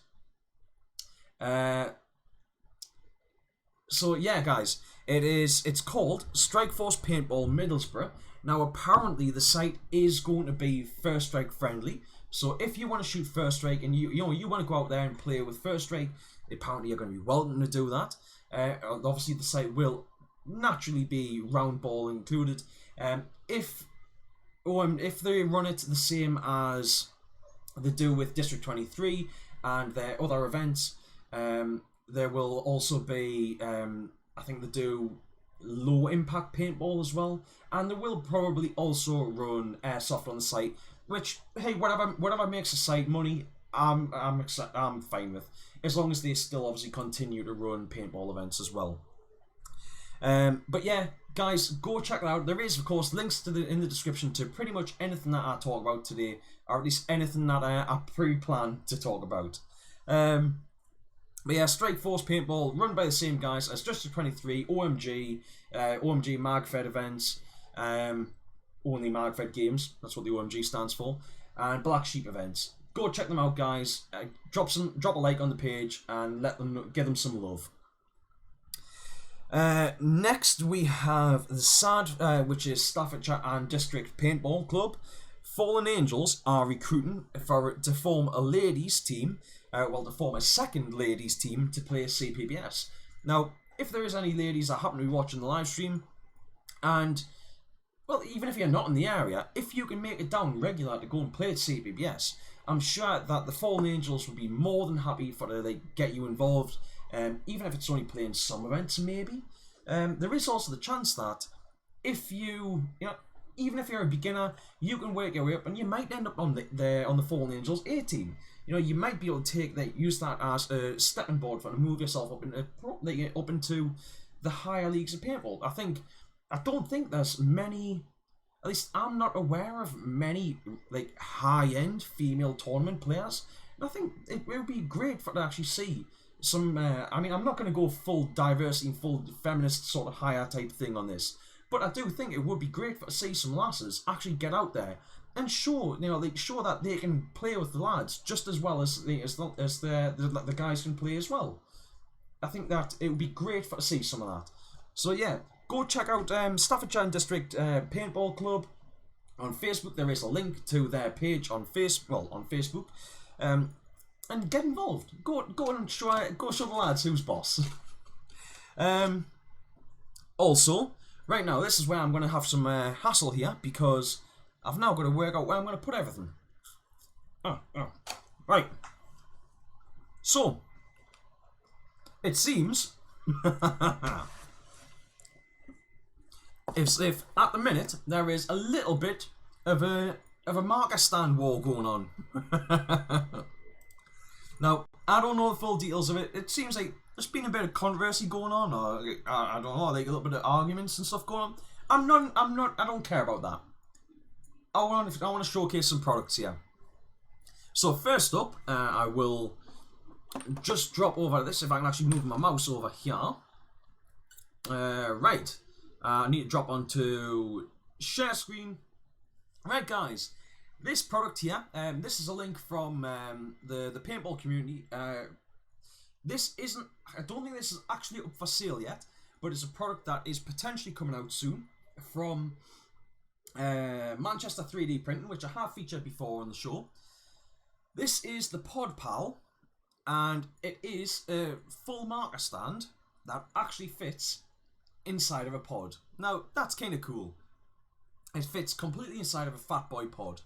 So yeah, guys, it's called Strikeforce Paintball Middlesbrough. Now, apparently, the site is going to be First Strike friendly. So if you want to shoot First Strike and you want to go out there and play with First Strike, apparently you're going to be welcome to do that. Obviously, the site will naturally be round ball included. If they run it the same as they do with District 23 and their other events, there will also be, I think they do low impact paintball as well, and they will probably also run airsoft on the site. Which, hey, whatever makes the site money, I'm fine with, as long as they still obviously continue to run paintball events as well. But yeah, guys, go check it out. There is, of course, links in the description to pretty much anything that I talk about today, or at least anything that I pre-plan to talk about. But yeah, Strike Force Paintball, run by the same guys as Justice 23, OMG, OMG MagFed events, only MagFed games, that's what the OMG stands for, and Black Sheep events. Go check them out, guys. Drop a like on the page and give them some love. Next we have the SAD, which is Staffordshire and District Paintball Club. Fallen Angels are recruiting to form a ladies team, to form a second ladies team to play CPBS. Now, if there is any ladies that happen to be watching the live stream, and well, even if you're not in the area, if you can make it down regular to go and play at CPBS, I'm sure that the Fallen Angels would be more than happy to get you involved, even if it's only playing some events, maybe. There is also the chance that if even if you're a beginner, you can work your way up, and you might end up on the Fallen Angels A team. You might be able to use that as a stepping board to move yourself up into the higher leagues of paintball. I don't think there's many. At least I'm not aware of many high-end female tournament players. And I think it would be great to actually see some. I'm not going to go full diversity and full feminist sort of higher type thing on this, but I do think it would be great to see some lasses actually get out there and show that they can play with the lads just as well as the guys can play as well. I think that it would be great to see some of that. So yeah. Go check out Staffordshire and District Paintball Club on Facebook. There is a link to their page on Facebook, and get involved. Go and show the lads who's boss. Also, right now this is where I'm going to have some hassle here because I've now got to work out where I'm going to put everything. Right. So it seems. If at the minute there is a little bit of a marker stand war going on. Now, I don't know the full details of it. It seems like there's been a bit of controversy going on, or I don't know, a little bit of arguments and stuff going on. I don't care about that. I want to showcase some products here. So first up, I will just drop over this if I can actually move my mouse over here. Right. I need to drop onto share screen. Right, guys, this product here, this is a link from the paintball community. I don't think this is actually up for sale yet, but it's a product that is potentially coming out soon from Manchester 3D Printing, which I have featured before on the show. This is the Pod Pal, and it is a full marker stand that actually fits inside of a pod. Now, that's kind of cool. It fits completely inside of a fat boy pod.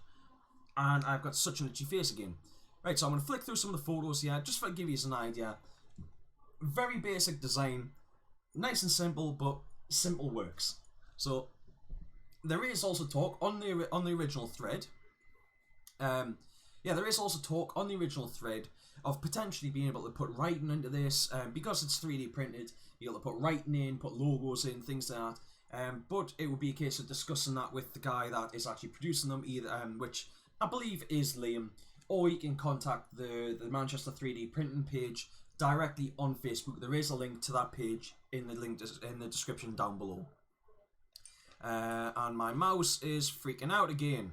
And I've got such an itchy face again. Right, so I'm going to flick through some of the photos here, just to give you an idea. Very basic design. Nice and simple, but simple works. So, there is also talk on the original thread. There is also talk on the original thread of potentially being able to put writing into this, because it's 3D printed. You're able to put writing in, put logos in, things like that. But it would be a case of discussing that with the guy that is actually producing them, either which I believe is Liam, or you can contact the Manchester 3D Printing page directly on Facebook. There is a link to that page in the description down below. And my mouse is freaking out again.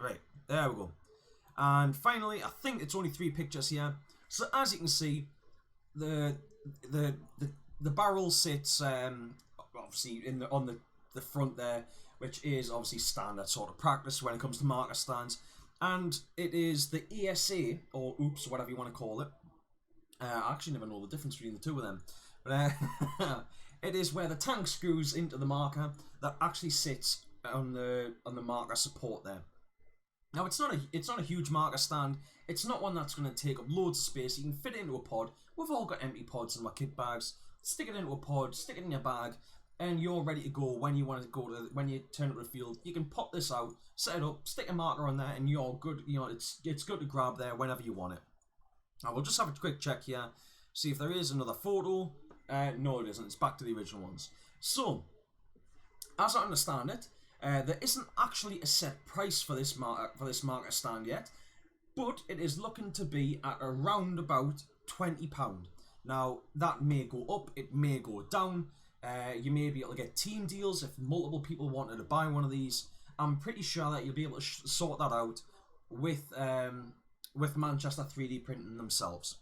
Right, there we go. And finally, I think it's only 3 pictures here. So as you can see, the barrel sits obviously on the front there, which is obviously standard sort of practice when it comes to marker stands. And it is the ESA, or oops, whatever you want to call it. I actually never know the difference between the two of them. But it is where the tank screws into the marker that actually sits on the marker support there. Now it's not a huge marker stand. It's not one that's going to take up loads of space. You can fit it into a pod. We've all got empty pods in our kit bags. Stick it into a pod, stick it in your bag, and you're ready to go when you want to go when you turn up the field. You can pop this out, set it up, stick a marker on there, and you're good. It's good to grab there whenever you want it. Now we'll just have a quick check here, see if there is another photo. No, it isn't. It's back to the original ones. So, as I understand it, there isn't actually a set price for this marker stand yet, but it is looking to be at around about £20. Now, that may go up, it may go down. You may be able to get team deals if multiple people wanted to buy one of these. I'm pretty sure that you'll be able to sort that out with Manchester 3D Printing themselves.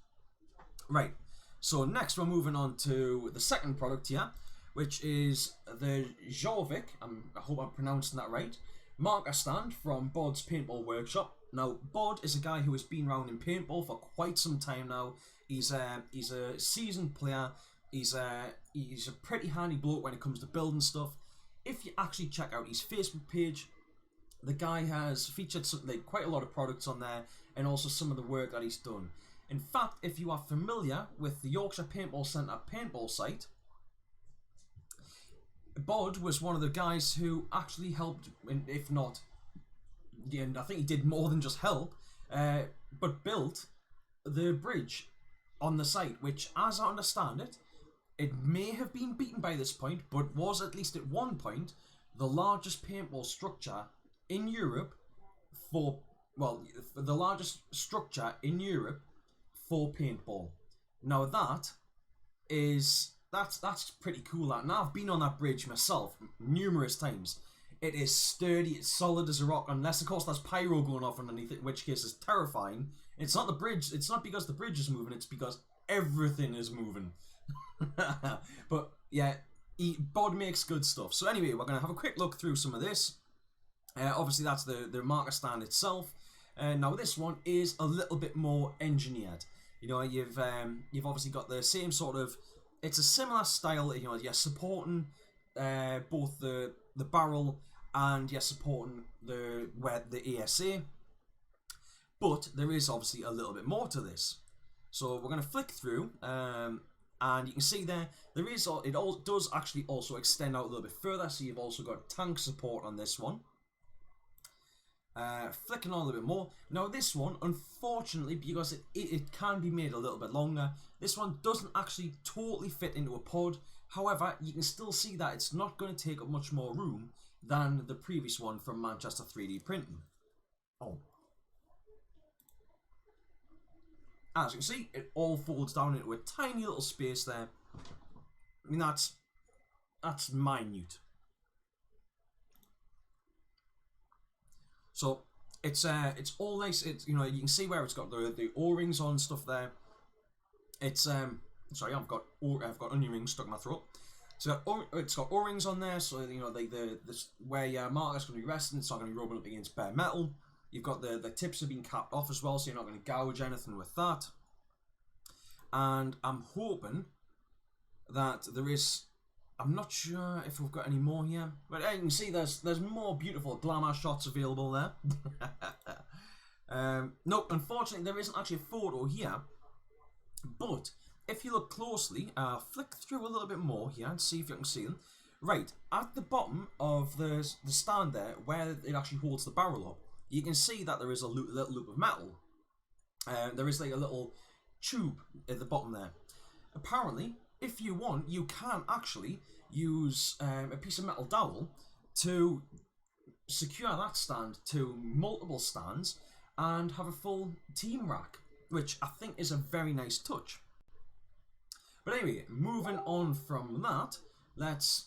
Right, so next we're moving on to the second product here, which is the Jorvik, I hope I'm pronouncing that right, marker stand from Bod's Paintball Workshop. Now, Bod is a guy who has been around in paintball for quite some time now. He's a seasoned player. He's a pretty handy bloke when it comes to building stuff. If you actually check out his Facebook page, the guy has featured quite a lot of products on there, and also some of the work that he's done. In fact, if you are familiar with the Yorkshire Paintball Centre paintball site, Bod was one of the guys who actually helped, if not, and I think he did more than just help, but built the bridge on the site, which, as I understand it, it may have been beaten by this point, but was at least at one point the largest paintball structure in Europe for, well, the largest structure in Europe for paintball. Now that's pretty cool. And I've been on that bridge myself numerous times. It is sturdy, it's solid as a rock, unless of course there's pyro going off underneath it, in which case it's terrifying. It's not the bridge, it's not because the bridge is moving, it's because everything is moving. But yeah, Bod makes good stuff. So anyway, we're going to have a quick look through some of this. Obviously that's the marker stand itself. Now this one is a little bit more engineered. You know, you've obviously got the same sort of, it's a similar style. You know, you're supporting both the barrel and you're supporting the ESA, but there is obviously a little bit more to this. So we're going to flick through, and you can see it all does actually also extend out a little bit further. So you've also got tank support on this one. Flicking on a little bit more. Now this one, unfortunately, because it can be made a little bit longer, this one doesn't actually totally fit into a pod. However, you can still see that it's not going to take up much more room than the previous one from Manchester 3D Printing. Oh. As you can see, it all folds down into a tiny little space there. I mean, that's minute. So it's all nice. It's, you know, you can see where it's got the O-rings on stuff there. It's sorry, I've got onion rings stuck in my throat. So it's got O-rings on there, so you know where your marker's going to be resting. It's not going to be rubbing up against bare metal. You've got the tips have been capped off as well, so you're not going to gouge anything with that. And I'm hoping that there is. I'm not sure if we've got any more here, but you can see there's more beautiful glamour shots available there. Nope, unfortunately there isn't actually a photo here, but if you look closely, flick through a little bit more here and see if you can see them. Right, at the bottom of the stand there, where it actually holds the barrel up, you can see that there is a little loop of metal. There is like a little tube at the bottom there. Apparently, if you want, you can actually use a piece of metal dowel to secure that stand to multiple stands and have a full team rack, which I think is a very nice touch. But anyway, moving on from that,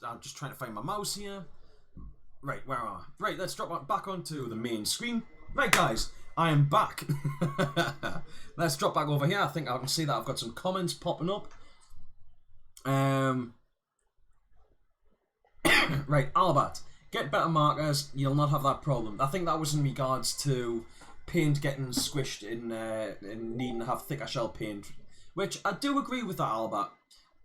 I'm just trying to find my mouse here. Right, where am I? Right, let's drop back onto the main screen. Right guys, I am back. Let's drop back over here. I think I can see that I've got some comments popping up. Right, Albert, get better markers, you'll not have that problem. I think that was in regards to paint getting squished in needing to have thicker shell paint, which I do agree with that, Albert,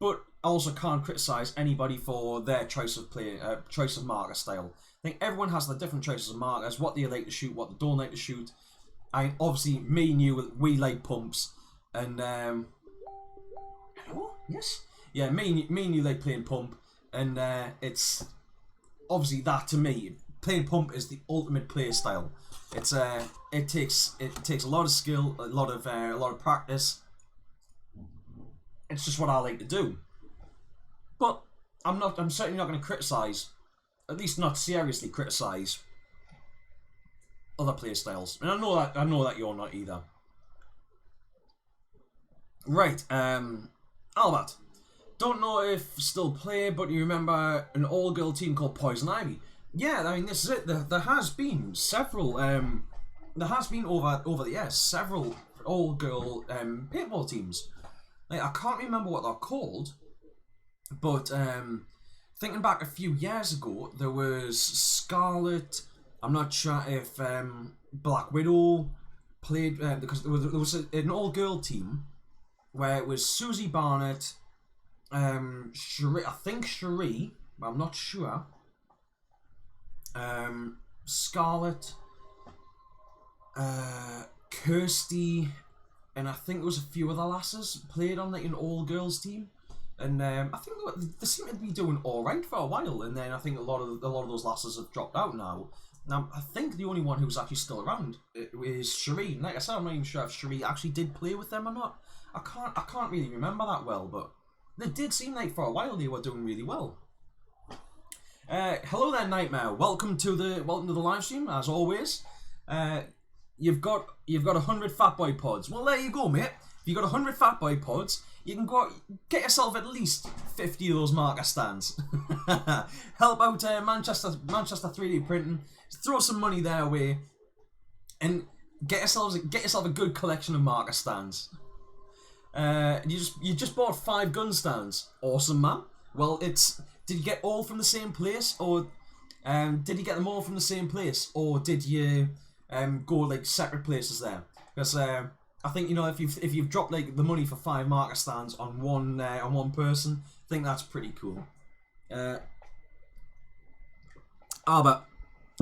but I also can't criticise anybody for their choice of marker style. I think everyone has their different choices of markers, what they like to shoot, what they don't like to shoot. Obviously, me and you, we like pumps, and hello? Yes? Yeah, me and you like playing pump, and it's obviously that to me, playing pump is the ultimate play style. It's it takes a lot of skill, a lot of practice. It's just what I like to do. But I'm certainly not going to criticise, at least not seriously criticise, other play styles, and I know that you're not either. Right, Albert, don't know if still play, but you remember an all-girl team called Poison Ivy? Yeah, I mean, this is it. There has been several, there has been over the years, several all-girl paintball teams. Like, I can't remember what they're called, but thinking back a few years ago, there was Scarlet. I'm not sure if Black Widow played, because there was an all-girl team where it was Susie Barnett, Cherie, I think Cherie, but I'm not sure. Scarlet, Kirsty, and I think there was a few other lasses played on like an all-girls team. And I think they seem to be doing all right for a while. And then I think a lot of those lasses have dropped out now. Now I think the only one who's actually still around is Cherie. Like I said, I'm not even sure if Cherie actually did play with them or not. I can't really remember that well, but they did seem like for a while they were doing really well. Hello there, Nightmare. Welcome to the live stream as always. You've got 100 Fat Boy pods. Well, there you go, mate. If you've got 100 Fat Boy pods, you can go get yourself at least 50 of those marker stands. Help out Manchester 3D Printing. Throw some money their way, and get yourself a good collection of marker stands. You just bought 5 gun stands. Awesome, man. Well, did you get all from the same place, or did you get them all from the same place, or did you go like separate places there? Because I think, you know, if you've dropped like the money for 5 marker stands on one person, I think that's pretty cool. Albert,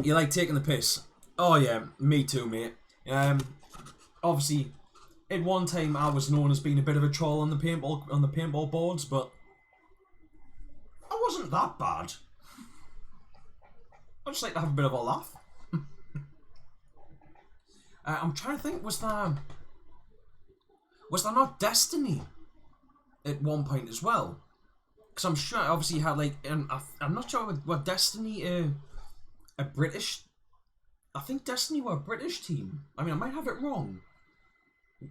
you like taking the piss? Oh yeah, me too, mate. Obviously, at one time I was known as being a bit of a troll on the paintball boards, but I wasn't that bad. I just like to have a bit of a laugh. I'm trying to think, was there not Destiny at one point as well? Because I'm sure, obviously, you had like, I'm not sure what Destiny, a British. I think Destiny were a British team. I mean, I might have it wrong,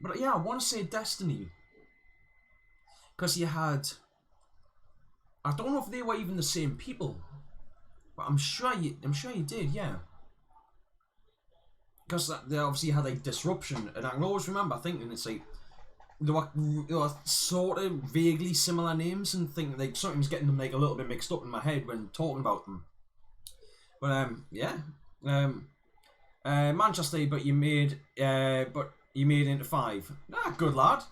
but yeah, I want to say Destiny. Because you had, I don't know if they were even the same people, but I'm sure you did, yeah. Because they obviously had like Disruption, and I can always remember thinking it's like they were sort of vaguely similar names, and thinking like something's getting them like a little bit mixed up in my head when talking about them. But yeah, Manchester, but you made it into 5. Ah, good lad.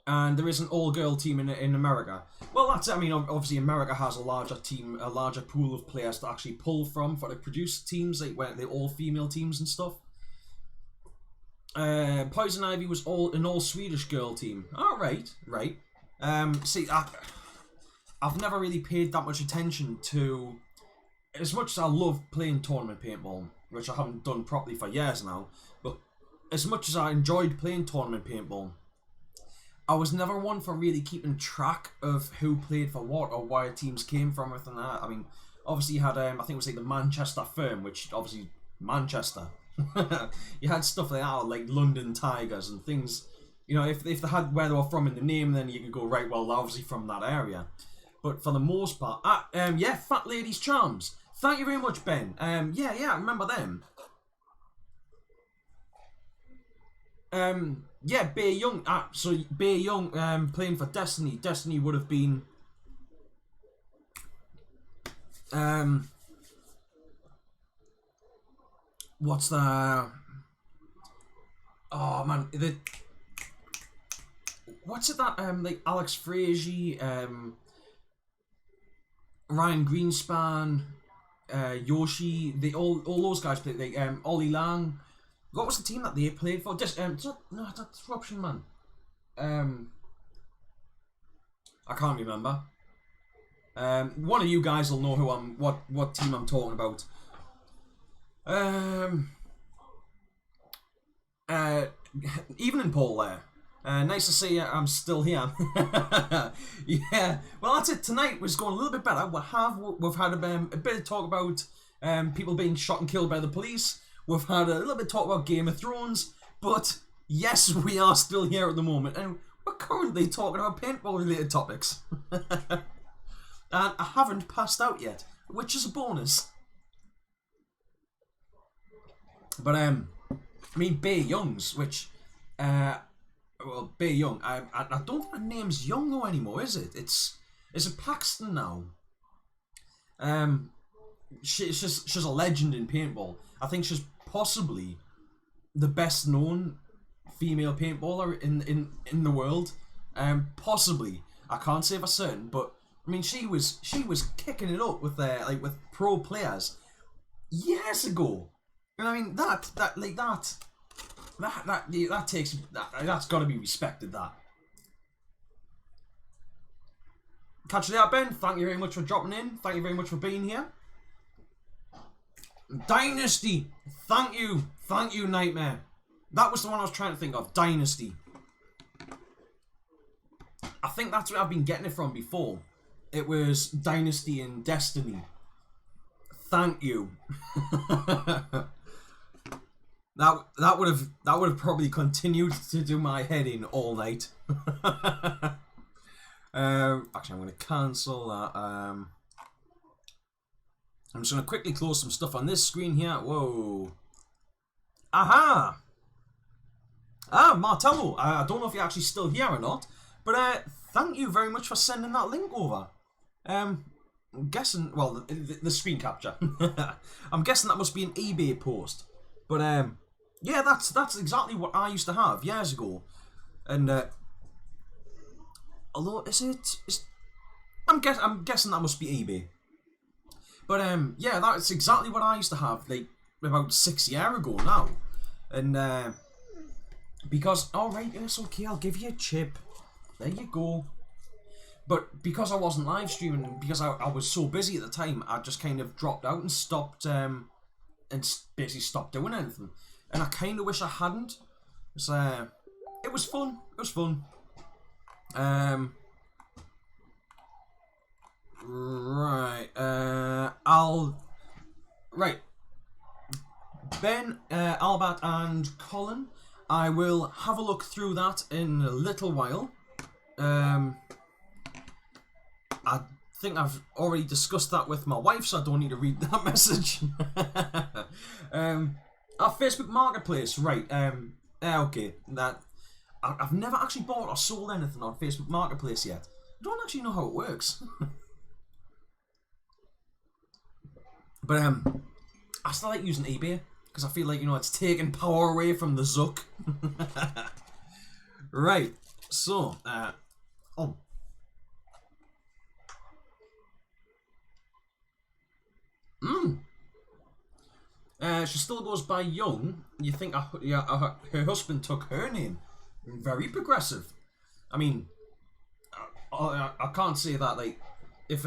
And there is an all-girl team in America. Well, that's it. I mean, obviously America has a larger team, a larger pool of players to actually pull from for the produced teams, like where they're all female teams and stuff. Poison Ivy was an all Swedish girl team. Oh, right. See, I've never really paid that much attention to, as much as I love playing tournament paintball, which I haven't done properly for years now, but as much as I enjoyed playing tournament paintball, I was never one for really keeping track of who played for what or where teams came from or anything like that. I mean, obviously you had, I think it was like the Manchester firm, which obviously Manchester. You had stuff like that, like London Tigers and things. You know, if they had where they were from in the name, then you could go, right, well, they're obviously from that area. But for the most part, yeah, Fat Ladies Charms. Thank you very much, Ben. Yeah, I remember them. Yeah, Bear Young. So Bear Young playing for Destiny. Destiny would have been what's the? Oh man, what's it that like Alex Frazier, Ryan Greenspan, Yoshi, all those guys played, like Ollie Lang. What was the team that they played for? Just no, that's Disruption, man. I can't remember. One of you guys will know what team I'm talking about. Evening, Paul there. Nice to see you. I'm still here. Yeah. Well, that's it. Tonight was going a little bit better. We've had a bit of talk about people being shot and killed by the police. We've had a little bit of talk about Game of Thrones, but yes, we are still here at the moment. And we're currently talking about paintball related topics. And I haven't passed out yet, which is a bonus. But I mean, Bay Youngs, which well, Bay Young. I don't think her name's Young though anymore, is it? Is it Paxton now? She's a legend in paintball. I think she's possibly the best known female paintballer in the world. Possibly. I can't say for certain, but I mean she was kicking it up with with pro players years ago. And I mean that's got to be respected. That. Catch you there, Ben. Thank you very much for dropping in. Thank you very much for being here. Dynasty. Thank you, Nightmare. That was the one I was trying to think of. Dynasty. I think that's where I've been getting it from before. It was Dynasty and Destiny. Thank you. That would have probably continued to do my head in all night. Actually, I'm going to cancel that. I'm just going to quickly close some stuff on this screen here. Whoa. Aha! Martello. I don't know if you're actually still here or not, but thank you very much for sending that link over. I'm guessing, well, the screen capture. I'm guessing that must be an eBay post. But yeah, that's exactly what I used to have years ago. And although I'm guessing that must be eBay. But yeah, that's exactly what I used to have like about 6 years ago now. And because alright, it's okay, I'll give you a chip. There you go. But because I wasn't live streaming, and because I was so busy at the time, I just kind of dropped out and stopped and basically stopped doing anything. And I kind of wish I hadn't. It was fun. It was fun. Right. Right. Ben, Albert, and Colin. I will have a look through that in a little while. I think I've already discussed that with my wife, so I don't need to read that message. Our Facebook Marketplace, right? Okay, that I've never actually bought or sold anything on Facebook Marketplace yet. I don't actually know how it works. But I still like using eBay because I feel like, you know, it's taking power away from the Zuck. Right. So, she still goes by Young. You think her husband took her name? Very progressive. I mean, I can't say that. Like, if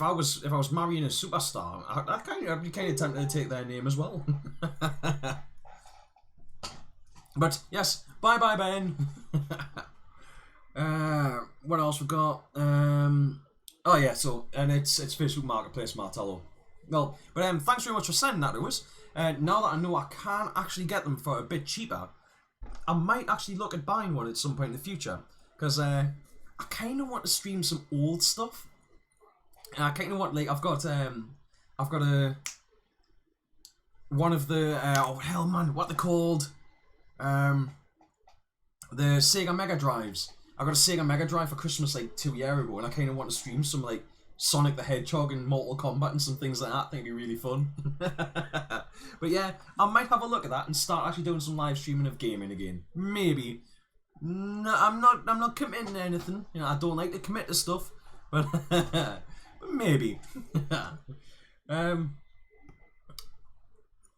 I was marrying a superstar, I'd be kind of tempted to take their name as well. But yes, bye Ben. What else we got? Oh yeah, so and it's Facebook Marketplace, Martello. Well, but thanks very much for sending that to us. Now that I know I can actually get them for a bit cheaper, I might actually look at buying one at some point in the future, because I kind of want to stream some old stuff. I kind of want, like, I've got one of the oh hell man, what they're called, the Sega Mega Drives. I got a Sega Mega Drive for Christmas like 2 years ago, and I kind of want to stream some like Sonic the Hedgehog and Mortal Kombat and some things like that. I think it'd be really fun. But yeah, I might have a look at that and start actually doing some live streaming of gaming again. Maybe. No, I'm not committing to anything. You know, I don't like to commit to stuff, but but maybe.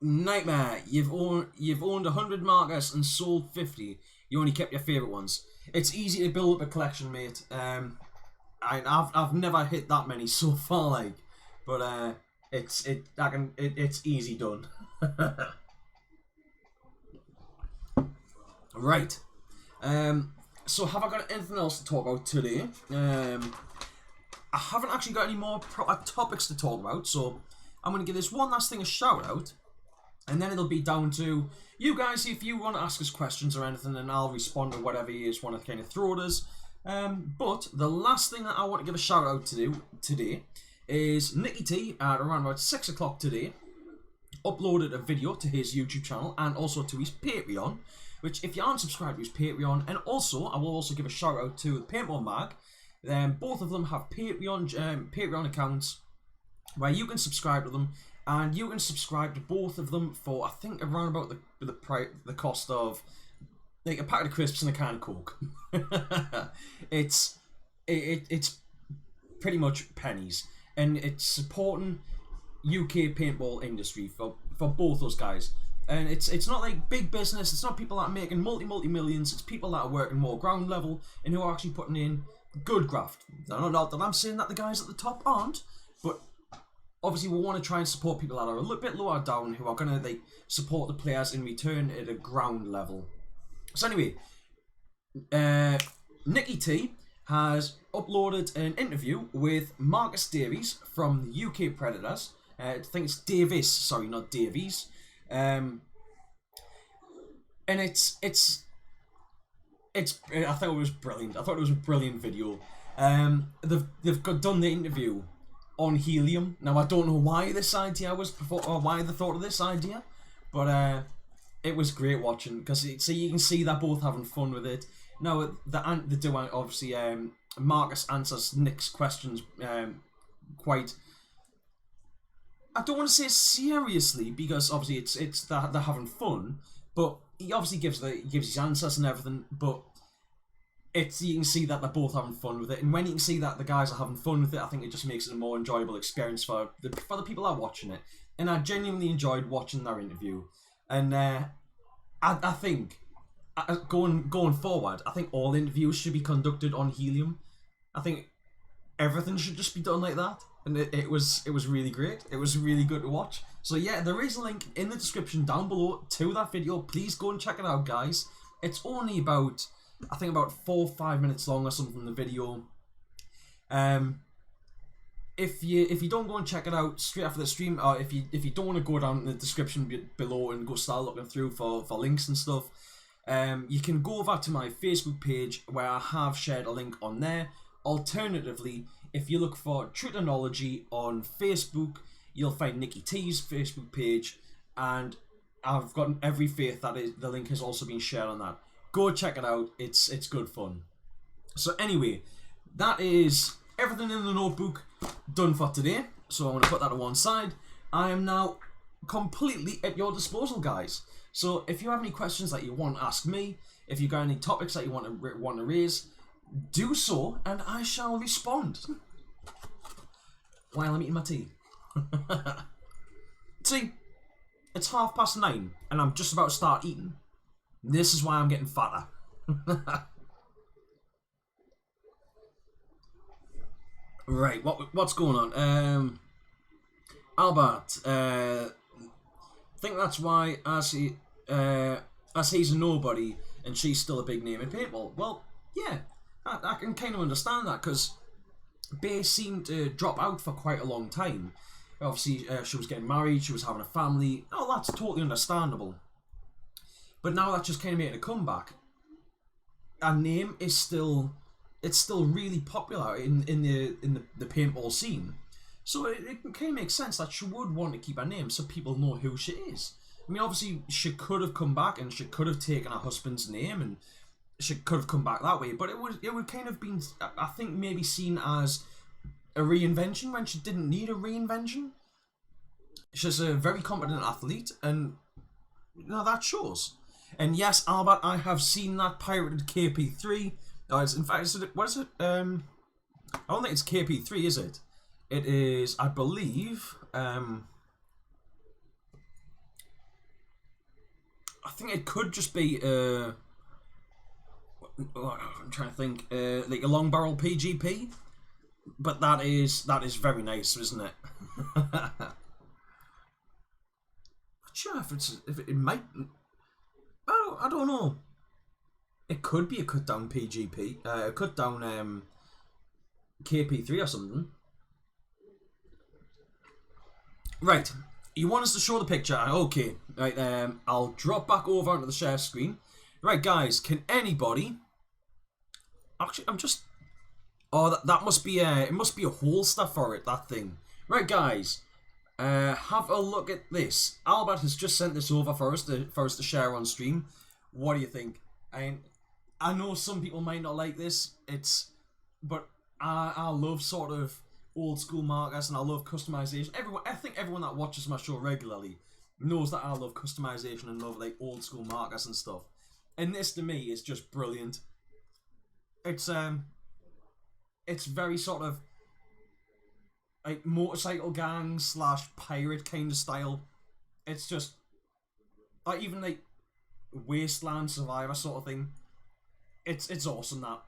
Nightmare, you've owned 100 markers and sold 50. You only kept your favourite ones. It's easy to build up a collection, mate. I've never hit that many so far, like, but it's easy done. Right. So have I got anything else to talk about today? I haven't actually got any more proper topics to talk about, so I'm going to give this one last thing a shout out. And then it'll be down to you guys if you want to ask us questions or anything, and I'll respond to whatever you just want to kind of throw at us. But the last thing that I want to give a shout out to do today is Nicky T at around about 6 o'clock today uploaded a video to his YouTube channel and also to his Patreon, which if you aren't subscribed to his Patreon, and also I will also give a shout out to the Paintball Mag. Both of them have Patreon accounts where you can subscribe to them, and you can subscribe to both of them for I think around about the cost of like a packet of crisps and a can of Coke. it's pretty much pennies, and it's supporting UK paintball industry for both those guys. And it's not like big business. It's not people that are making multi millions. It's people that are working more ground level and who are actually putting in good graft. Not that I'm saying that the guys at the top aren't, but obviously we want to try and support people that are a little bit lower down, who are gonna like support the players in return at a ground level. So anyway, Nicky T has uploaded an interview with Marcus Davies from the UK Predators. I think it's Davis, sorry, not Davies. And it's I thought it was brilliant. I thought it was a brilliant video. They've done the interview on helium. Now I don't know why this idea was or why they thought of this idea, but it was great watching, because so you can see they're both having fun with it. Now they do obviously Marcus answers Nick's questions quite. I don't want to say seriously, because obviously it's that they're having fun, but he obviously gives his answers and everything. But you can see that they're both having fun with it, and when you can see that the guys are having fun with it, I think it just makes it a more enjoyable experience for the people that are watching it. And I genuinely enjoyed watching their interview, and I think going forward, I think all interviews should be conducted on helium. I think everything should just be done like that. And it was really great. It was really good to watch. So yeah, there is a link in the description down below to that video. Please go and check it out, guys. It's only about, I think about 4 or 5 minutes long or something, the video. If you don't go and check it out straight after the stream, or if you don't want to go down in the description below and go start looking through for links and stuff, you can go over to my Facebook page where I have shared a link on there. Alternatively, if you look for Tritonology on Facebook, you'll find Nicky T's Facebook page, and I've got every faith that the link has also been shared on that. Go check it out, it's good fun. So anyway, that is everything in the notebook done for today, so I'm going to put that to one side. I am now completely at your disposal, guys. So if you have any questions that you want to ask me, if you've got any topics that you want to raise, do so, and I shall respond while I'm eating my tea. See, it's 9:30 and I'm just about to start eating. This is why I'm getting fatter. Right, what's going on? Albert, I think that's why as he's a nobody and she's still a big name in paintball. Well, yeah, I can kind of understand that, because Bay seemed to drop out for quite a long time. Obviously, she was getting married, she was having a family. Oh, that's totally understandable. But now that's just kind of making a comeback. Her name is still really popular in the paintball scene. So it kind of makes sense that she would want to keep her name so people know who she is. I mean, obviously, she could have come back and she could have taken her husband's name and she could have come back that way, but it would kind of been, I think, maybe seen as a reinvention when she didn't need a reinvention. She's a very competent athlete, and you know, that shows. And yes, Albert, I have seen that pirated KP3. In fact, what is it? I don't think it's KP3, is it? It is, I believe. I think it could just be. I'm trying to think, like a long barrel PGP, but that is very nice, isn't it? Not sure if it might. Oh, I don't know. It could be a cut down PGP, a cut down KP3 or something. Right. You want us to show the picture? Okay. Right, I'll drop back over onto the share screen. Right, guys, can anybody... Actually, I'm just... Oh, that must be it must be a holster for it, that thing. Right, guys, have a look at this. Albert has just sent this over for us to share on stream. What do you think? I know some people might not like this. But I love sort of old school markers and I love customization. I think everyone that watches my show regularly knows that I love customization and love like old school markers and stuff. And this to me is just brilliant. It's very sort of like motorcycle gang / pirate kind of style. It's just like even like Wasteland Survivor sort of thing. It's awesome that.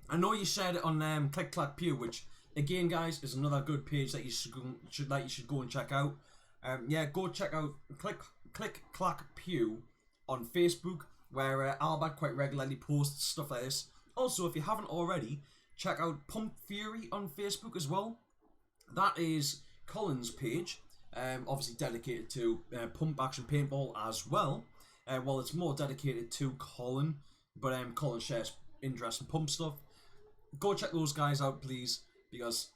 I know you shared it on Click Clack Pew, which again, guys, is another good page that you should go and check out. Yeah, go check out Click Clack Pew on Facebook, where Albert quite regularly posts stuff like this. Also, if you haven't already, check out Pump Fury on Facebook as well. That is Colin's page, obviously dedicated to pump action paintball as well. Well, it's more dedicated to Colin, but Colin shares interest in pump stuff. Go check those guys out, please, because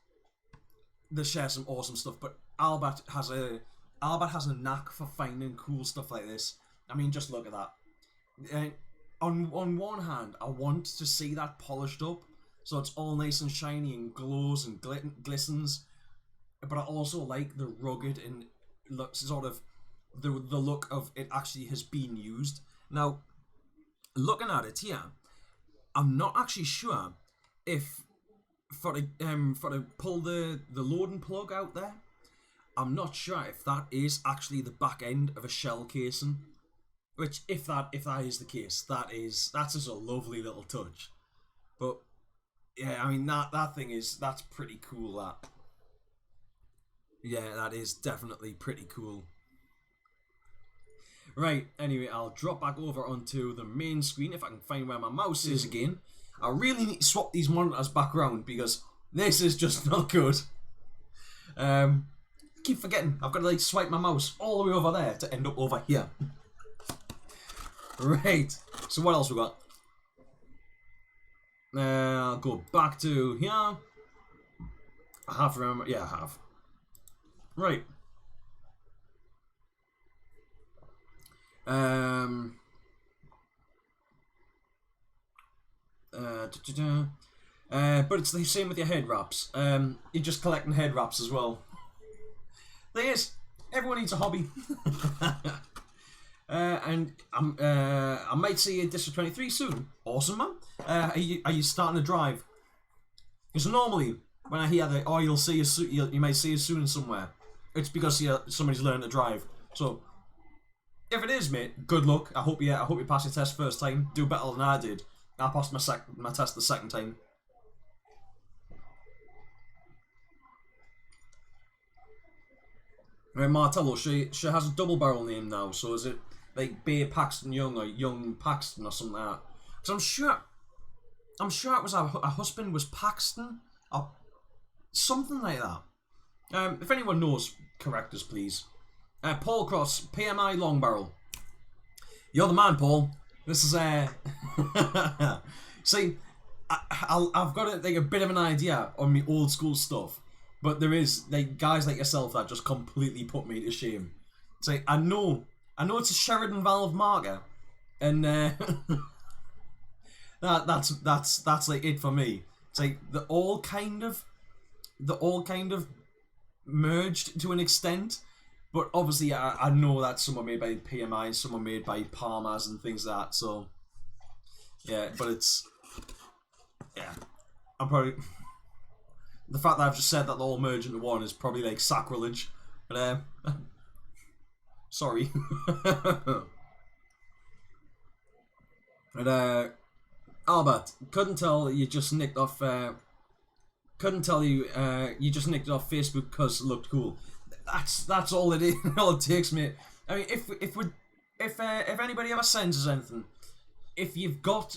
they share some awesome stuff. But Albert has a knack for finding cool stuff like this. I mean, just look at that. On one hand, I want to see that polished up, so it's all nice and shiny and glows and glistens. But I also like the rugged and sort of the look of it actually has been used. Now, looking at it here, I'm not actually sure if for to pull the loading plug out there, I'm not sure if that is actually the back end of a shell casing. Which, if that is the case, that's just a lovely little touch. But yeah, I mean that's pretty cool. That, yeah, that is definitely pretty cool. Right. Anyway, I'll drop back over onto the main screen if I can find where my mouse is again. I really need to swap these monitors back around because this is just not good. Keep forgetting I've got to like swipe my mouse all the way over there to end up over here. Right, so what else we got? I'll go back to here. I have to remember. Yeah, I have. Right. But it's the same with your head wraps. You're just collecting head wraps as well. Thing is, everyone needs a hobby. And I might see you in District 23 soon. Awesome, man. Are you starting to drive? Because normally, when I hear that, oh, you might see us soon somewhere, it's because somebody's learning to drive. So, if it is, mate, good luck. I hope you pass your test first time. Do better than I did. I passed my test the second time. Martello, she has a double barrel name now. So is it like Bay Paxton Young or Young Paxton or something like that? Because I'm sure it was her husband was Paxton or something like that. If anyone knows, correct us please. Paul Cross, PMI Long Barrel. You're the man, Paul. This is see, I've got like a bit of an idea on me old school stuff, but there is like guys like yourself that just completely put me to shame. It's like I know it's a Sheridan Valve marker, and that's like it for me. It's like the all kind of merged to an extent, but obviously I know that some are made by PMI, some are made by Palmer's and things like that. So yeah, but it's I'm probably the fact that I've just said that they all merge into one is probably like sacrilege, but sorry. But Albert, couldn't tell you just nicked off. Couldn't tell you you just nicked it off Facebook because it looked cool. That's all it is. All it takes, mate. I mean, if anybody ever sends us anything, if you've got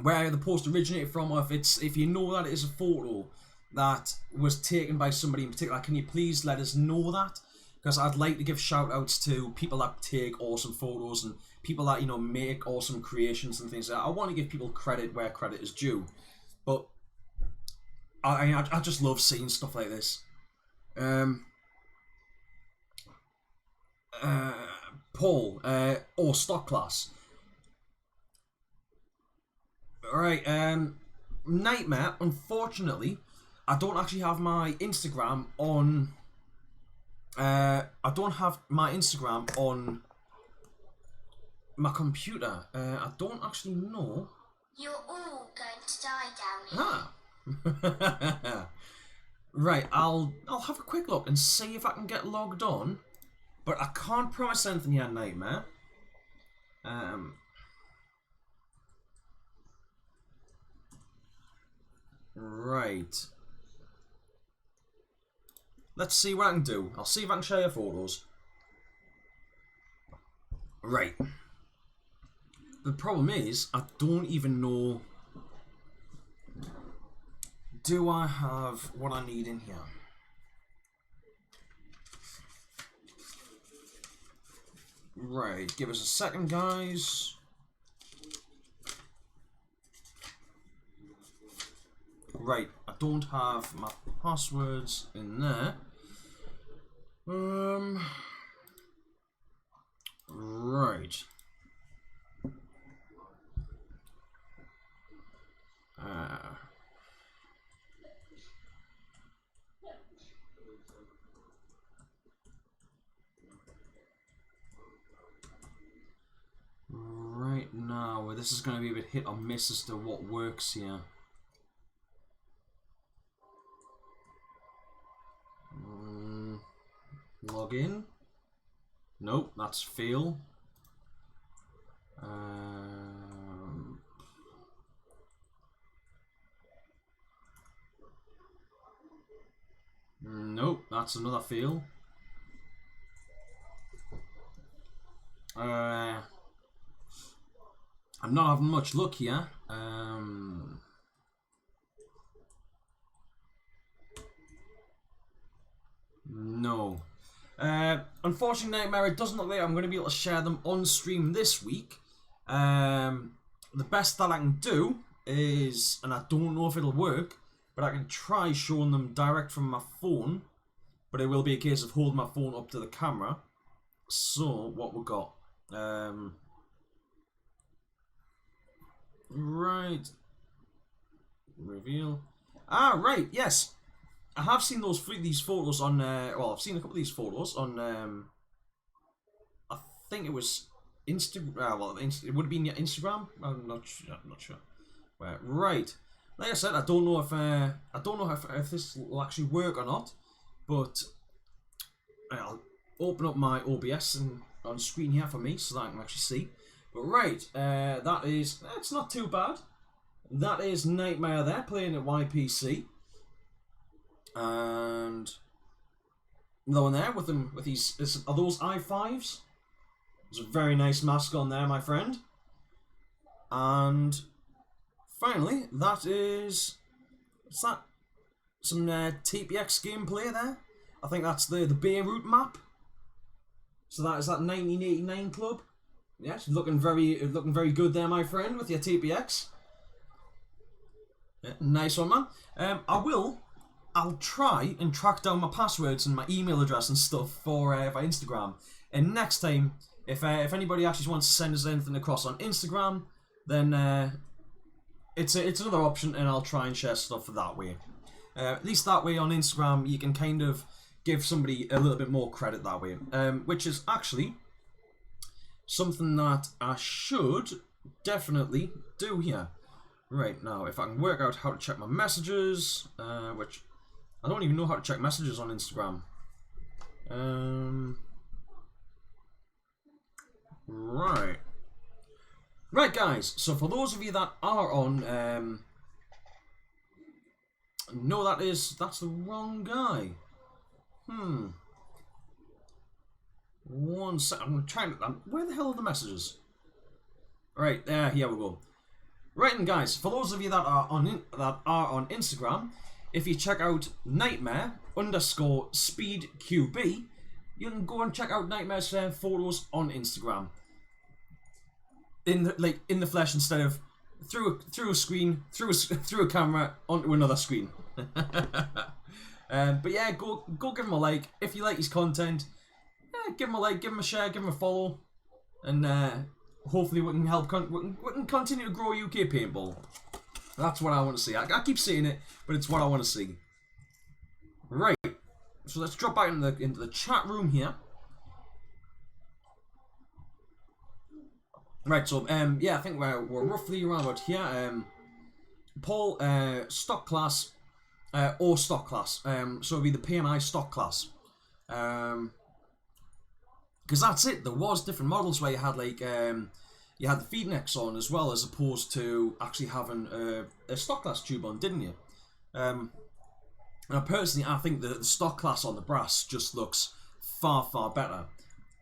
where the post originated from, or if you know that it is a photo, that was taken by somebody in particular, can you please let us know that? Because I'd like to give shout outs to people that take awesome photos and people that, you know, make awesome creations and things like that. I want to give people credit where credit is due. But I just love seeing stuff like this. Paul, or stock class. Alright, Nightmare, unfortunately, I don't actually have my Instagram on... I don't have my Instagram on my computer. I don't actually know. You're all going to die down here. Ah. Right, I'll have a quick look and see if I can get logged on. But I can't promise anything yet, Nightmare. Right. Let's see what I can do. I'll see if I can share your photos. Right. The problem is, I don't even know... Do I have what I need in here? Right, give us a second, guys. Right, I don't have my passwords in there. Right. Right now, this is going to be a bit hit or miss as to what works here. Log in. Nope, that's fail. Nope, that's another fail. I'm not having much luck here. No. Unfortunately, Nightmare, it doesn't look like I'm going to be able to share them on stream this week. The best that I can do is, and I don't know if it'll work, but I can try showing them direct from my phone. But it will be a case of holding my phone up to the camera. So, what we got? Right. Reveal. Ah, right, yes. I have seen these photos on, well, I've seen a couple of these photos on, I think it was Instagram, well, it would have been your Instagram, I'm not sure. Right. Like I said, I don't know if this will actually work or not, but I'll open up my OBS and on screen here for me so that I can actually see. But right, that is, it's not too bad. That is Nightmare there, playing at YPC. And the one there with them, with these, are those i5s? There's a very nice mask on there, my friend. And finally, that is, what's that? Some TPX gameplay there. I think that's the Beirut map. So that is that 1989 club. Yes, looking very good there, my friend, with your TPX. Yeah, nice one, man. I'll try and track down my passwords and my email address and stuff for Instagram. And next time, if anybody actually wants to send us anything across on Instagram, then it's another option, and I'll try and share stuff that way. At least that way on Instagram, you can kind of give somebody a little bit more credit that way, which is actually something that I should definitely do here. Right, now, if I can work out how to check my messages, which I don't even know how to check messages on Instagram. Right. Right, guys, so for those of you that are on, no, that's the wrong guy. One sec, I'm trying to, where the hell are the messages? Right, here we go. Right, and guys, for those of you that are on Instagram, if you check out Nightmare_SpeedQB, you can go and check out Nightmare's photos on Instagram. In the flesh instead of through a screen, through a camera onto another screen. But yeah, go give him a like if you like his content. Give him a like, give him a share, give him a follow, and hopefully we can help. We can continue to grow UK paintball. That's what I want to see. I keep saying it, but it's what I want to see. Right. So let's drop back into the chat room here. Right. So yeah, I think we're roughly around about here. Paul, stock class, or stock class. So it'll be the PMI stock class. Because that's it. There was different models where you had like you had the feed necks on as well, as opposed to actually having a stock class tube on, didn't you? Now personally, I think the stock class on the brass just looks far better.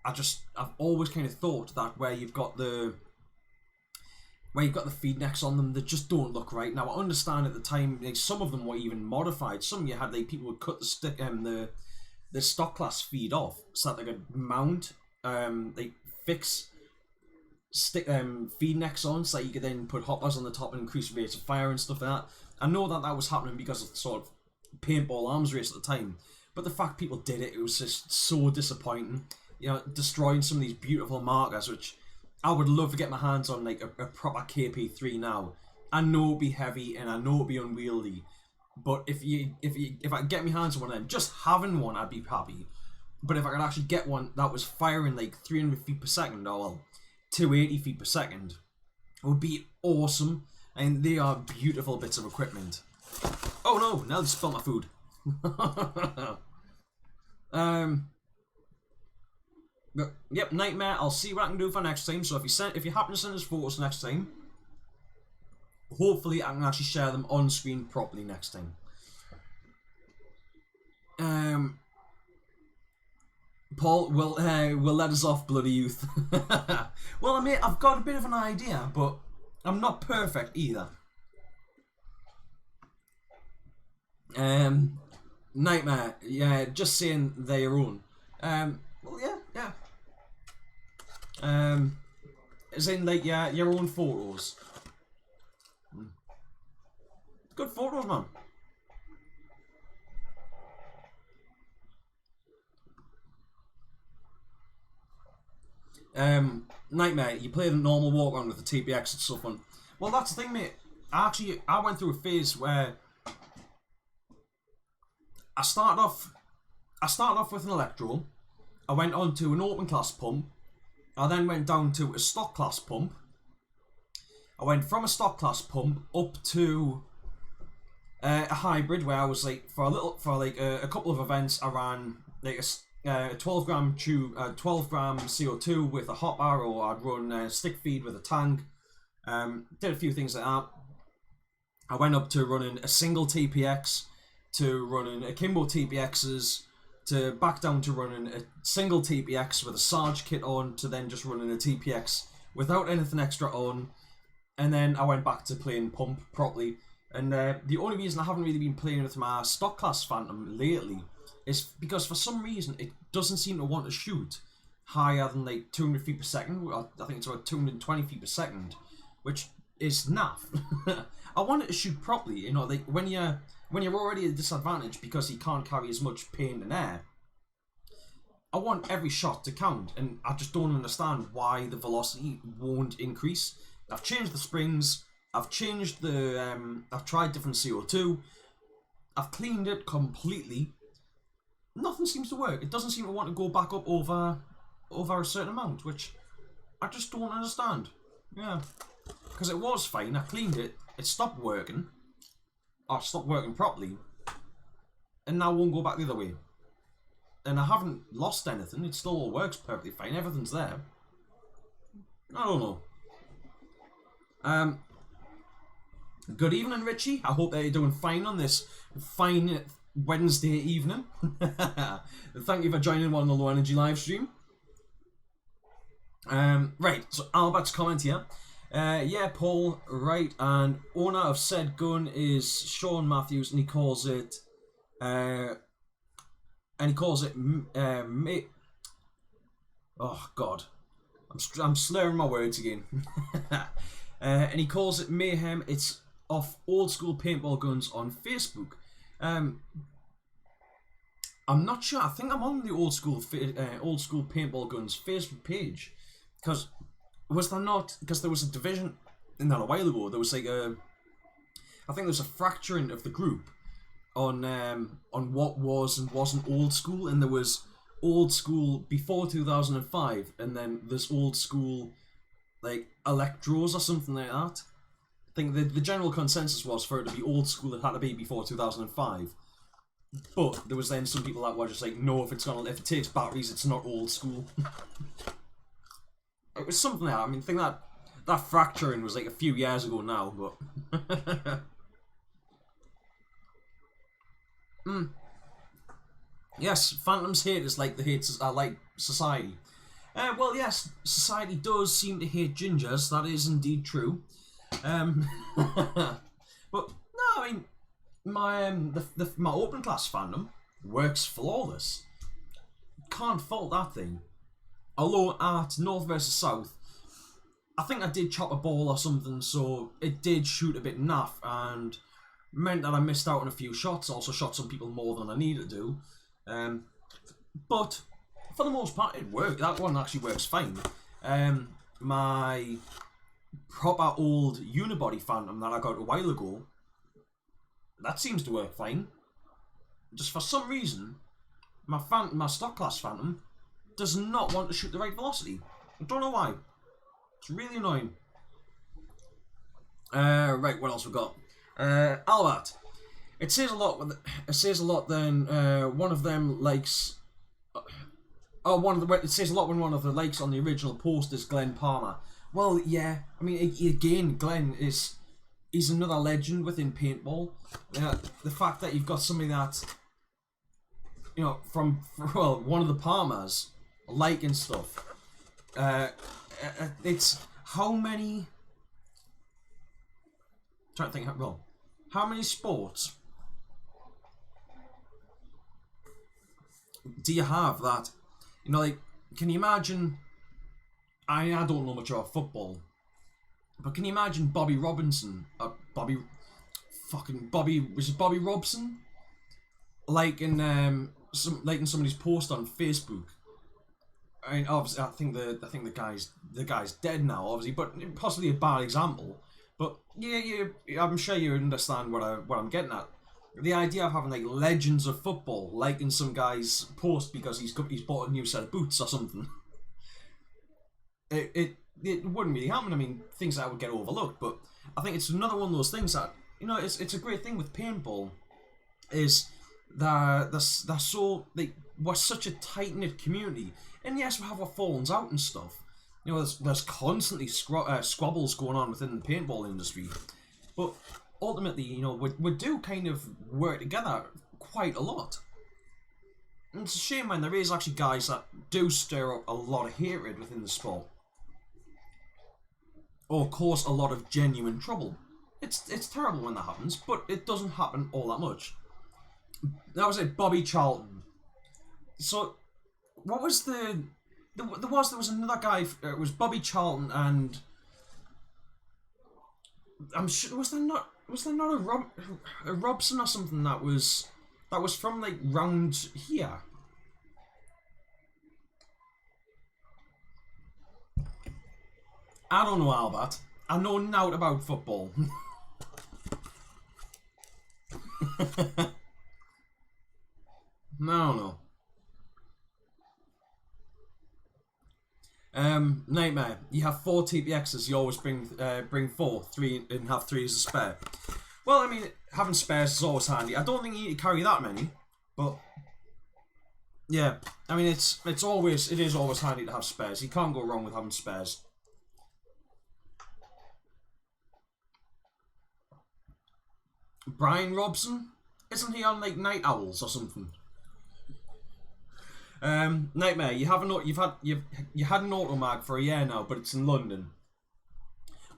I've always kind of thought that where you've got the feed necks on them, they just don't look right. Now I understand at the time, like, some of them were even modified. Some you had like people would cut the stick the stock class feed off so that they could mount they fix stick feed necks on, so that you could then put hoppers on the top and increase rates of fire and stuff like that. I know that was happening because of the sort of paintball arms race at the time, but the fact people did it was just so disappointing. You know, destroying some of these beautiful markers, which I would love to get my hands on, like a proper KP3 now. I know it'd be heavy and I know it'd be unwieldy, but if I could get my hands on one of them, just having one, I'd be happy. But if I could actually get one that was firing like 300 feet per second, or well, 280 feet per second, it would be awesome. And they are beautiful bits of equipment. Oh no! Now they spilled my food. But, yep, Nightmare. I'll see what I can do for next time. So if you happen to send us photos next time, hopefully I can actually share them on screen properly next time. Paul will let us off, bloody youth. Well, I mean, I've got a bit of an idea, but I'm not perfect either. Nightmare, yeah, just saying they're your own. Well, yeah. As in, like, yeah, your own photos. Good photos, man. Nightmare, you play the normal walk on with the TPX and stuff on. Well, that's the thing, mate. I went through a phase where I started off with an electro. I went on to an open class pump. I then went down to a stock class pump. I went from a stock class pump up to a hybrid, where I was like for a couple of events I ran like a 12 gram tube, 12 gram CO2 with a hopper, or I'd run a stick feed with a tank. Did a few things like that. I went up to running a single TPX, to running akimbo TPXs, to back down to running a single TPX with a Sarge kit on, to then just running a TPX without anything extra on, and then I went back to playing pump properly. And the only reason I haven't really been playing with my stock class Phantom lately is because for some reason it doesn't seem to want to shoot higher than like 200 feet per second. I think it's about 220 feet per second, which is naff. I want it to shoot properly, you know, like when you're already at a disadvantage because you can't carry as much paint and air. I want every shot to count, and I just don't understand why the velocity won't increase. I've changed the springs, I've changed the, I've tried different CO2, I've cleaned it completely. Nothing seems to work. It doesn't seem to want to go back up over a certain amount, which I just don't understand. Yeah, because it was fine. I cleaned it. It stopped working. Or stopped working properly, and now won't go back the other way. And I haven't lost anything. It still all works perfectly fine. Everything's there. I don't know. Good evening, Richie. I hope that you're doing fine on this fine Wednesday evening. Thank you for joining one on the Low Energy live stream. Right, so Albert's comment here. Yeah, Paul, right, and owner of said gun is Sean Matthews, and he calls it, oh God, I'm slurring my words again. And he calls it Mayhem. It's off Old School Paintball Guns on Facebook. I'm not sure. I think I'm on the Old School Paintball Guns Facebook page, because was there not? Because there was a division not a while ago. There was like I think there was a fracturing of the group on what was and wasn't old school, and there was old school before 2005, and then there's old school like electros or something like that. I think the general consensus was for it to be old school, it had to be before 2005. But there was then some people that were just like, no, if it takes batteries, it's not old school. It was something like that. I mean, I think that fracturing was like a few years ago now, but Yes, Phantom's haters like the haters are like society. Well, yes, society does seem to hate gingers. That is indeed true. But no, I mean, my open class fandom works flawless. Can't fault that thing. Although at North versus South, I think I did chop a ball or something, so it did shoot a bit naff and meant that I missed out on a few shots. Also shot some people more than I needed to do. But for the most part, it worked. That one actually works fine. My proper old unibody Phantom that I got a while ago, that seems to work fine. Just for some reason, my stock class Phantom does not want to shoot the right velocity. I don't know why. It's really annoying. Right, what else we got? Albert. It says a lot. It says a lot. Then one of them likes. It says a lot when one of the likes on the original post is Glenn Palmer. Well, yeah. I mean, again, Glenn he's another legend within paintball. The fact that you've got somebody that, you know, from one of the Palmers liking stuff. It's how many. I'm trying to think. Well, how many sports do you have that? You know, like, can you imagine? I don't know much about football, but can you imagine Bobby Robinson? Bobby Robson? Like in somebody's post on Facebook. I mean, obviously, I think the guy's dead now, obviously, but possibly a bad example. But yeah, I'm sure you understand what I'm getting at. The idea of having like legends of football liking some guy's post because he's bought a new set of boots or something. It wouldn't really happen. I mean, things that would get overlooked, but I think it's another one of those things that, you know, it's a great thing with paintball, is that they're so, we're such a tight knit community, and yes, we have our fallings out and stuff. You know, there's constantly squabbles going on within the paintball industry, but ultimately, you know, we do kind of work together quite a lot. And it's a shame when there is actually guys that do stir up a lot of hatred within the sport, or cause a lot of genuine trouble. It's terrible when that happens, but it doesn't happen all that much. That was it, Bobby Charlton. So, what was there was another guy. It was Bobby Charlton, and I'm sure was there not a Robson or something that was from like round here. I don't know, Albert. I know naught about football. No. Nightmare. You have 4 TPXs. You always bring 4, 3, and have 3 as a spare. Well, I mean, having spares is always handy. I don't think you need to carry that many, but yeah, I mean, it is always handy to have spares. You can't go wrong with having spares. Brian Robson, isn't he on like Night Owls or something? Nightmare. You had an automag for a year now, but it's in London.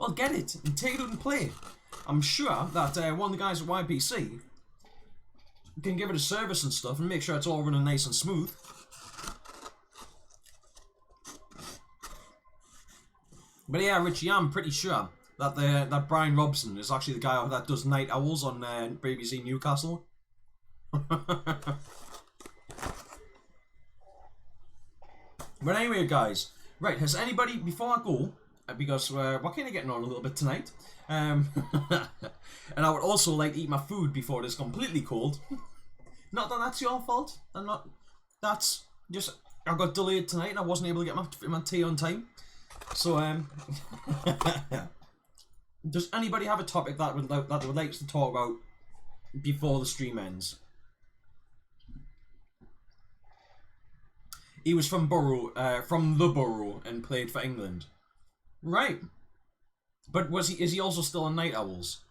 well, get it and take it out and play it. I'm sure that one of the guys at YPC can give it a service and stuff and make sure it's all running nice and smooth. But yeah, Richie, I'm pretty sure that that Brian Robson is actually the guy that does Night Owls on BBC Newcastle. But anyway, guys, right, has anybody, before I go, because we're kind of getting on a little bit tonight, and I would also like to eat my food before it is completely cold. Not that that's your fault, that's just, I got delayed tonight and I wasn't able to get my tea on time. So, does anybody have a topic that they would like us to talk about before the stream ends? He was from the Borough, and played for England. Right. But is he also still on Night Owls?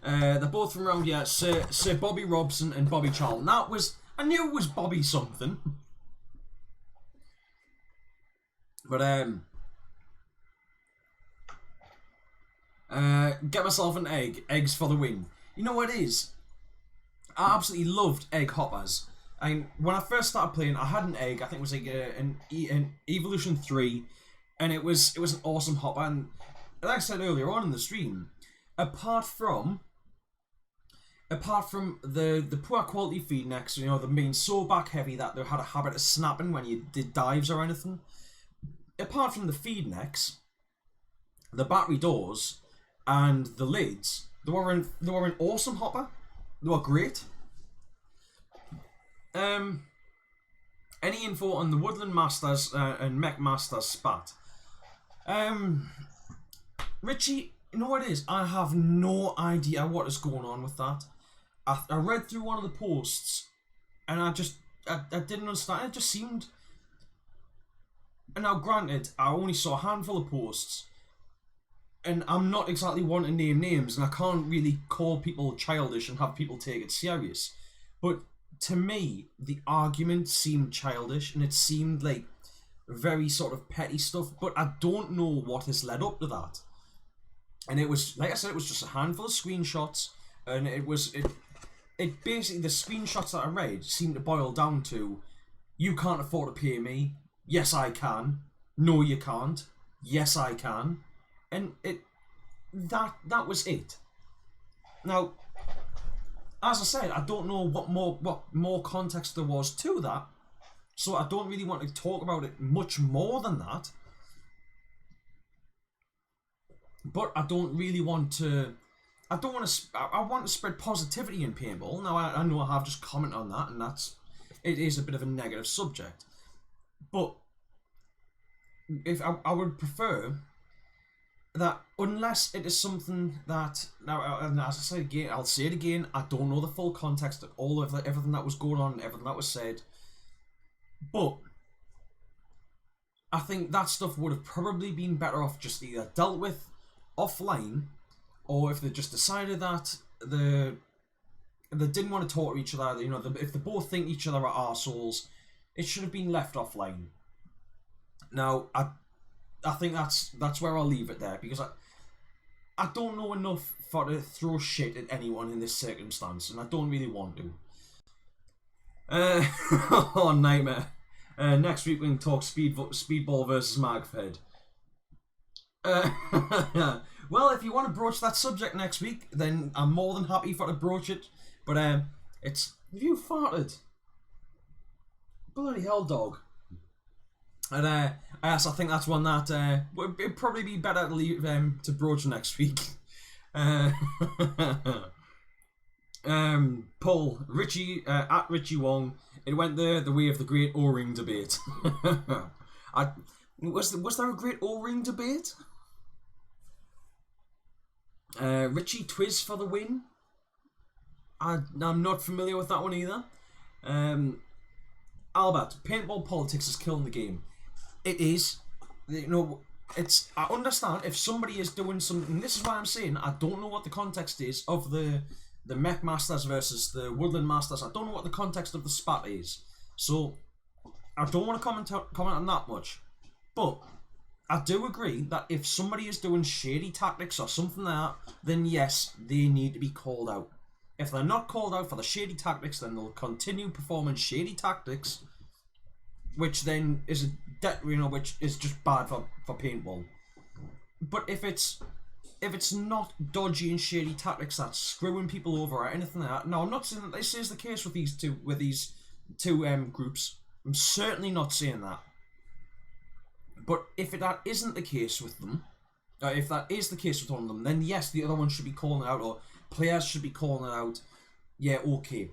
They're both from around here. Sir Bobby Robson and Bobby Charlton. I knew it was Bobby something. But get myself an egg. Eggs for the win. You know what it is? I absolutely loved egg hoppers. And when I first started playing, I had an egg. I think it was like an Evolution 3, and it was an awesome hopper. And like I said earlier on in the stream, apart from the poor quality feed necks, you know, them being so back heavy that they had a habit of snapping when you did dives or anything. Apart from the feed necks, the battery doors, and the lids, they were an awesome hopper. They were great. Any info on the Woodland Masters and Mech Masters spat? Richie, you know what it is? I have no idea what is going on with that. I read through one of the posts, and I didn't understand. It just seemed. And now, granted, I only saw a handful of posts, and I'm not exactly wanting to name names, and I can't really call people childish and have people take it serious. But to me, the argument seemed childish, and it seemed like very sort of petty stuff, but I don't know what has led up to that. And it was, like I said, it was just a handful of screenshots, and it basically, the screenshots that I read seemed to boil down to, you can't afford to pay me. Yes, I can. No, you can't. Yes, I can. And that was it. Now, as I said, I don't know what more context there was to that, so I don't really want to talk about it much more than that. But I don't really want to. I want to spread positivity in paintball. Now I know I have just commented on that, and it is a bit of a negative subject. But if I would prefer that, unless it is something that, now, and as I said again, I'll say it again, I don't know the full context of all of everything that was going on, everything that was said, but I think that stuff would have probably been better off just either dealt with offline, or if they just decided that they didn't want to talk to each other, you know, if they both think each other are arseholes, it should have been left offline. Now, I think that's where I'll leave it there, because I don't know enough to throw shit at anyone in this circumstance, and I don't really want to. Oh, nightmare. Next week we can talk Speedball versus Magfed. Well, if you want to broach that subject next week, then I'm more than happy to broach it. But it's, have you farted? Bloody hell, dog. And yes, I think that's one that it'd probably be better to leave to broach next week. Paul, Richie, at Richie Wong, it went the way of the great O-ring debate. Was there a great O-ring debate? Richie Twiz for the win. I'm not familiar with that one either. Albert, paintball politics is killing the game. It is. You know, it's. I understand if somebody is doing something. This is why I'm saying I don't know what the context is of the Mech Masters versus the Woodland Masters. I don't know what the context of the spat is. So, I don't want to comment on that much, but I do agree that if somebody is doing shady tactics or something like that, then yes, they need to be called out. If they're not called out for the shady tactics, then they'll continue performing shady tactics, which then is which is just bad for paintball. But if it's not dodgy and shady tactics that's screwing people over or anything like that, no, I'm not saying that this is the case with these two groups. I'm certainly not saying that. But if that isn't the case with them, if that is the case with one of them, then yes, the other one should be calling it out, or players should be calling it out. Yeah, okay.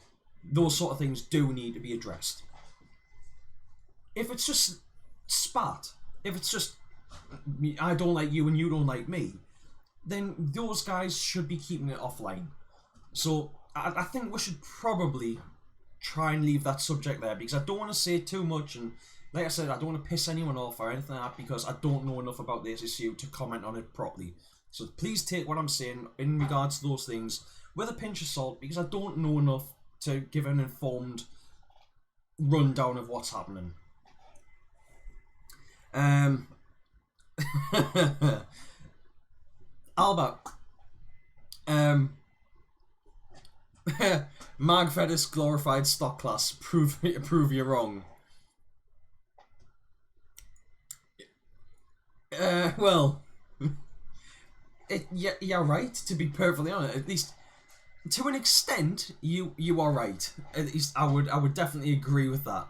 Those sort of things do need to be addressed. If it's just spat, if it's just I don't like you and you don't like me, then those guys should be keeping it offline. So I think we should probably try and leave that subject there, because I don't want to say too much, and like I said, I don't want to piss anyone off or anything like that, because I don't know enough about this issue to comment on it properly. So please take what I'm saying in regards to those things with a pinch of salt, because I don't know enough to give an informed rundown of what's happening. Albert, Magfed is glorified stock class. Prove you wrong. Well, you're right. To be perfectly honest, at least to an extent, you are right. At least I would definitely agree with that.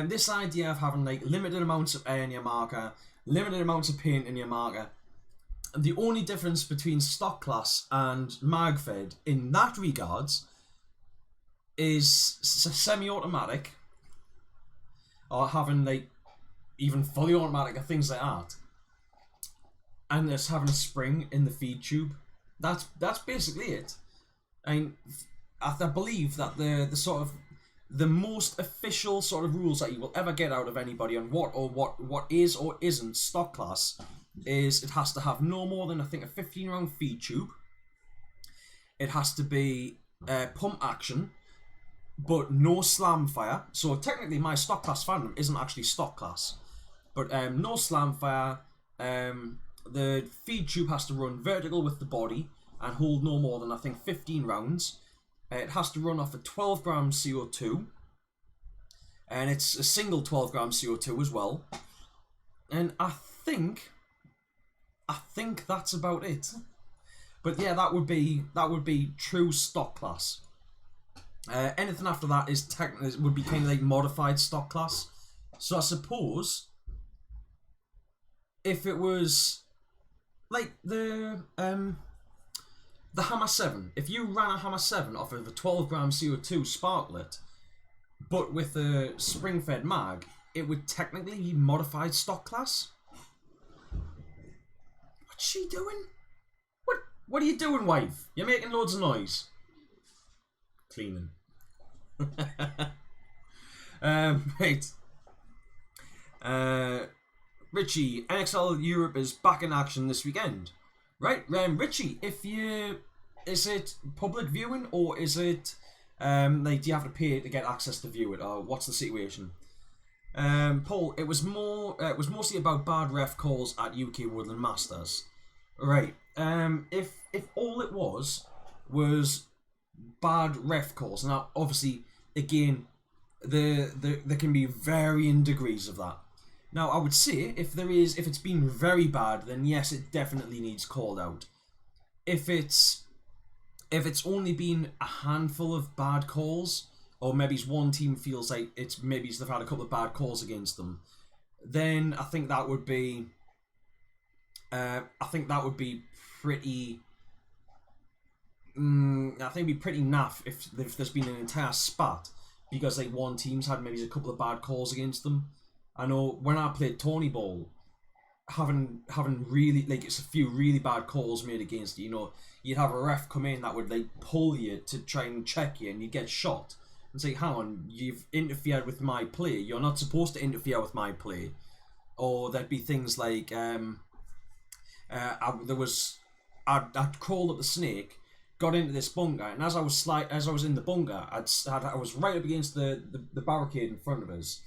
This idea of having like limited amounts of air in your marker, limited amounts of paint in your marker. The only difference between stock class and magfed in that regards is semi-automatic, or having like even fully automatic or things like that, and just having a spring in the feed tube. That's basically it. And I believe that the sort of the most official sort of rules that you will ever get out of anybody on what is or isn't stock class is it has to have no more than, I think, a 15-round feed tube. It has to be pump action, but no slam fire. So technically my stock class Phantom isn't actually stock class, but no slam fire. The feed tube has to run vertical with the body and hold no more than, I think, 15 rounds. It has to run off a 12 gram CO2, and it's a single 12 gram CO2 as well. And I think that's about it. But yeah, that would be true stock class. Anything after that is would be kind of like modified stock class. So I suppose if it was like the Hammer 7, if you ran a Hammer 7 off of a 12 gram CO2 sparklet, but with a spring-fed mag, it would technically be modified stock class. What's she doing? What are you doing, wife? You're making loads of noise. Cleaning. Right. Richie, NXL Europe is back in action this weekend. Right, Richie, is it public viewing, or is it like, do you have to pay to get access to view it, or what's the situation? Paul, it was mostly about bad ref calls at UK Woodland Masters. Right. If all it was bad ref calls, now obviously again there can be varying degrees of that. Now I would say if it's been very bad, then yes, it definitely needs called out. If it's only been a handful of bad calls, or maybe one team feels like maybe they've had a couple of bad calls against them, then I think that would be pretty. I think it'd be pretty naff if there's been an entire spat because like one team's had maybe a couple of bad calls against them. I know when I played Tony Ball, having really like it's a few really bad calls made against you. You know, you'd have a ref come in that would like pull you to try and check you, and you'd get shot and say, "Hang on, you've interfered with my play. You're not supposed to interfere with my play." Or there'd be things like I'd crawled up the snake, got into this bunker, and as I was in the bunker, I was right up against the barricade in front of us,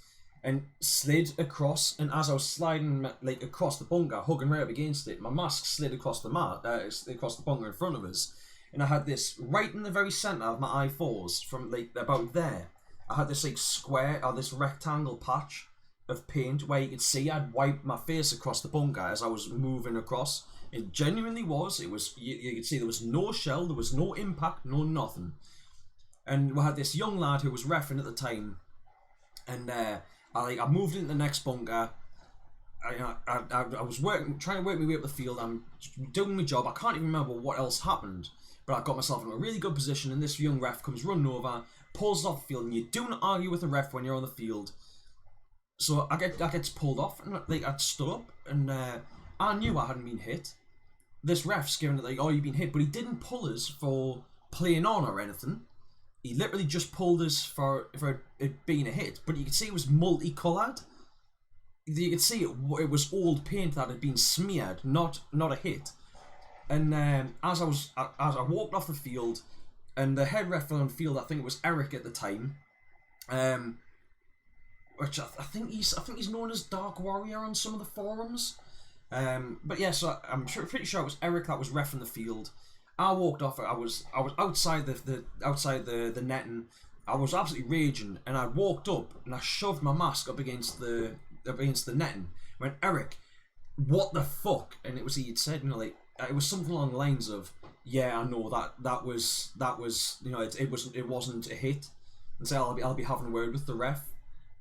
and slid across. And as I was sliding like across the bunker, hugging right up against it, my mask slid across the across the bunker in front of us. And I had this right in the very centre of my I4s, from like about there. I had this like square or this rectangle patch of paint where you could see I'd wiped my face across the bunker as I was moving across. It genuinely was. It was. You could see there was no shell, there was no impact, no nothing. And we had this young lad who was reffing at the time, and I moved into the next bunker. I was trying to work my way up the field. I'm doing my job. I can't even remember what else happened. But I got myself in a really good position, and this young ref comes running over, pulls off the field, and you do not argue with a ref when you're on the field. So I gets pulled off, and like I stood up, and I knew I hadn't been hit. This ref's giving it like, oh, you've been hit, but he didn't pull us for playing on or anything. He literally just pulled us for it being a hit. But you could see it was multicoloured. You could see it was old paint that had been smeared, not a hit. And as I walked off the field, and the head ref on the field, I think it was Eric at the time, which I think he's known as Dark Warrior on some of the forums. But yeah, so I'm pretty sure it was Eric that was reffing the field. I walked off. I was outside the netting. I was absolutely raging, and I walked up and I shoved my mask up against the netting. I went, Eric, what the fuck? And it was he'd said, you know, like. It was something along the lines of, yeah, I know that was you know it wasn't a hit, and so I'll be having a word with the ref,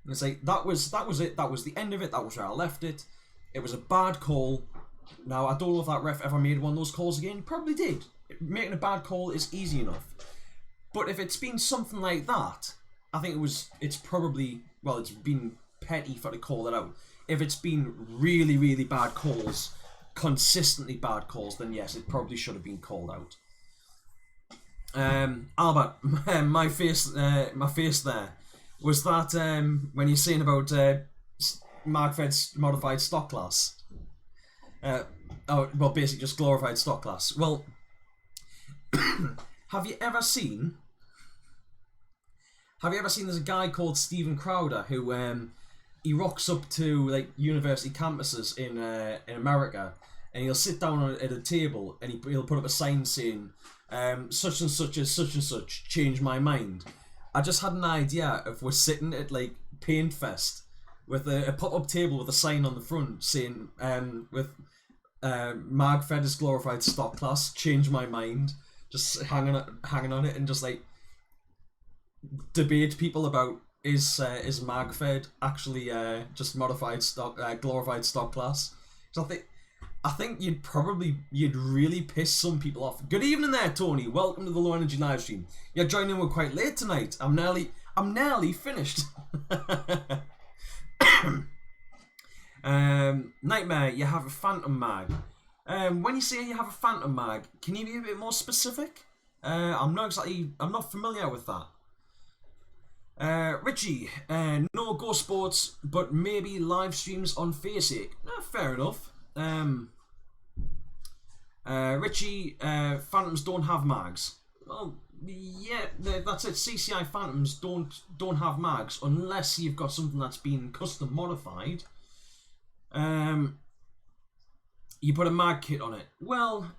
and it's like that was it, that was the end of it, that was where I left it. It was a bad call. Now I don't know if that ref ever made one of those calls again. Probably did. Making a bad call is easy enough, but if it's been something like that, I think it's probably, well, it's been petty for to call it out. If it's been really, really bad calls, consistently bad calls, then yes, it probably should have been called out. Albert, my face there was that when you're saying about Magfed's modified stock class, well, basically just glorified stock class. Well, have you ever seen there's a guy called Stephen Crowder who he rocks up to like university campuses in America, and he'll sit down at a table and he'll put up a sign saying such and such is such and such, change my mind. I just had an idea if we're sitting at like Paint Fest with a pop-up table with a sign on the front saying with Magfed is glorified stock class, change my mind, just hanging on it, and just like debate people about is Magfed actually just modified stock, glorified stock class? So I think you'd really piss some people off. Good evening there, Tony. Welcome to the Low Energy Livestream. You're joining me quite late tonight. I'm nearly finished. Nightmare, you have a Phantom Mag. When you say you have a Phantom Mag, can you be a bit more specific? I'm not familiar with that. Richie, no Go Sports, but maybe live streams on Faceache. Fair enough. Richie, Phantoms don't have mags. Well, yeah, that's it. CCI Phantoms don't have mags unless you've got something that's been custom modified. You put a mag kit on it. Well,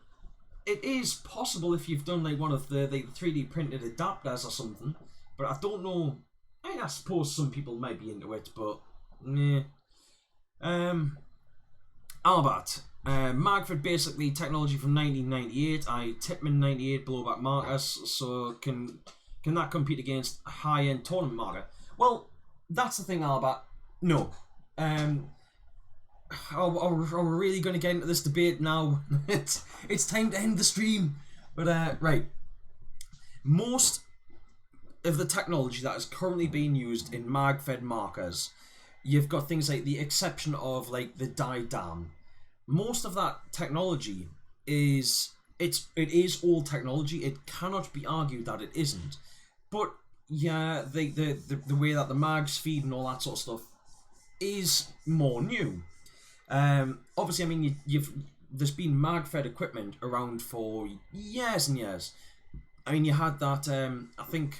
it is possible if you've done like one of the 3D printed adapters or something, but I don't know. I suppose some people might be into it, but yeah. Albert, Magfed basically technology from 1998. I Tipman 98 blowback markers, so can that compete against a high-end tournament marker? Well, that's the thing, Albert. No. Are we really going to get into this debate now? It's time to end the stream. But right, most of the technology that is currently being used in Magfed markers, you've got things like the exception of like the dye dam. Most of that technology it is old technology. It cannot be argued that it isn't. But yeah, the way that the mags feed and all that sort of stuff is more new. Obviously, I mean, there's been Magfed equipment around for years and years. I mean, you had that. I think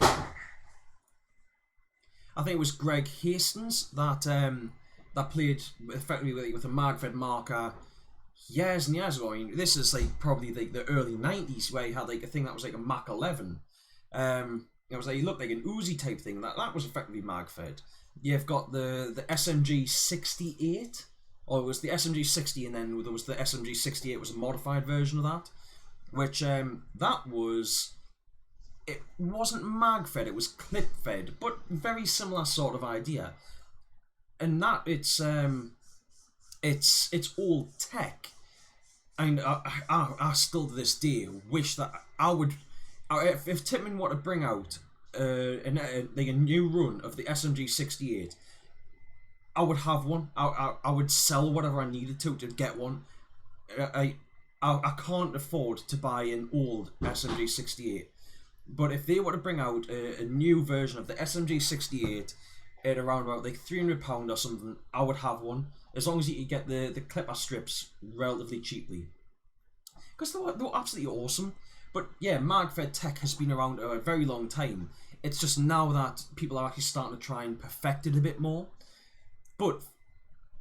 I think it was Greg Hastings that that played effectively with a MagFed marker years and years ago. I mean, this is like probably like the early 90s, where he had like a thing that was like a Mach 11. It was like, it looked like an Uzi type thing. That was effectively MagFed. You've got the SMG 68, or it was the SMG 60, and then there was the SMG 68 was a modified version of that, which that was, it wasn't MagFed, it was clip-fed, but very similar sort of idea. And that it's old tech. And I still to this day wish that I would, if Tippmann were to bring out like a new run of the SMG 68, I would have one. I would sell whatever I needed to get one. I can't afford to buy an old SMG 68, but if they were to bring out a new version of the SMG 68 at around about like £300 or something, I would have one, as long as you could get the clipper strips relatively cheaply, because they were absolutely awesome. But yeah, MagFed tech has been around a very long time. It's just now that people are actually starting to try and perfect it a bit more. But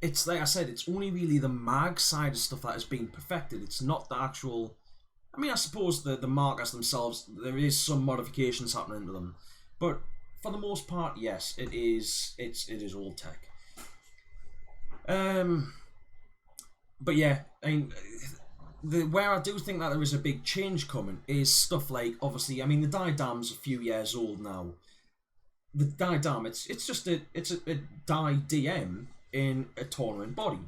it's like I said, it's only really the mag side of stuff that has been perfected. It's not the actual. I mean, I suppose the markers themselves, there is some modifications happening to them, but for the most part, yes, it is old tech. But yeah, I mean, where I do think that there is a big change coming is stuff like, obviously, I mean, the Diadam's a few years old now. The Diadam, it's just a die DM in a tournament body.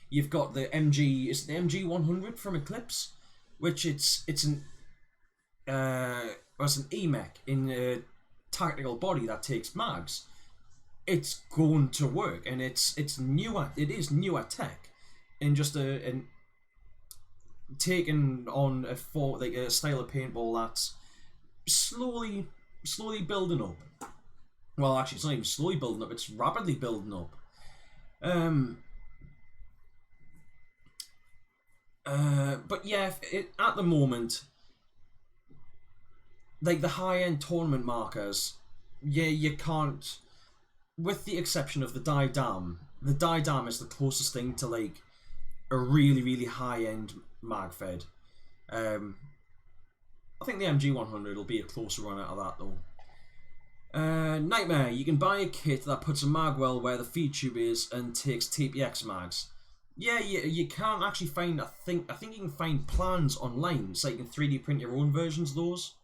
You've got the MG, is it the MG 100 from Eclipse, which it's an EMEC in a tactical body that takes mags. It's going to work, and it's newer. It is newer tech, in just taken on a style of paintball that's slowly building up. Well, actually, it's not even slowly building up; it's rapidly building up. But yeah, at the moment, like the high-end tournament markers, yeah, you can't, with the exception of the Diadam. The Diadam is the closest thing to like a really high-end MagFed. I think the MG 100 will be a closer run out of that though. Nightmare, you can buy a kit that puts a magwell where the feed tube is and takes TPX mags. Yeah, you can actually find, I think you can find plans online, so you can 3D print your own versions of those.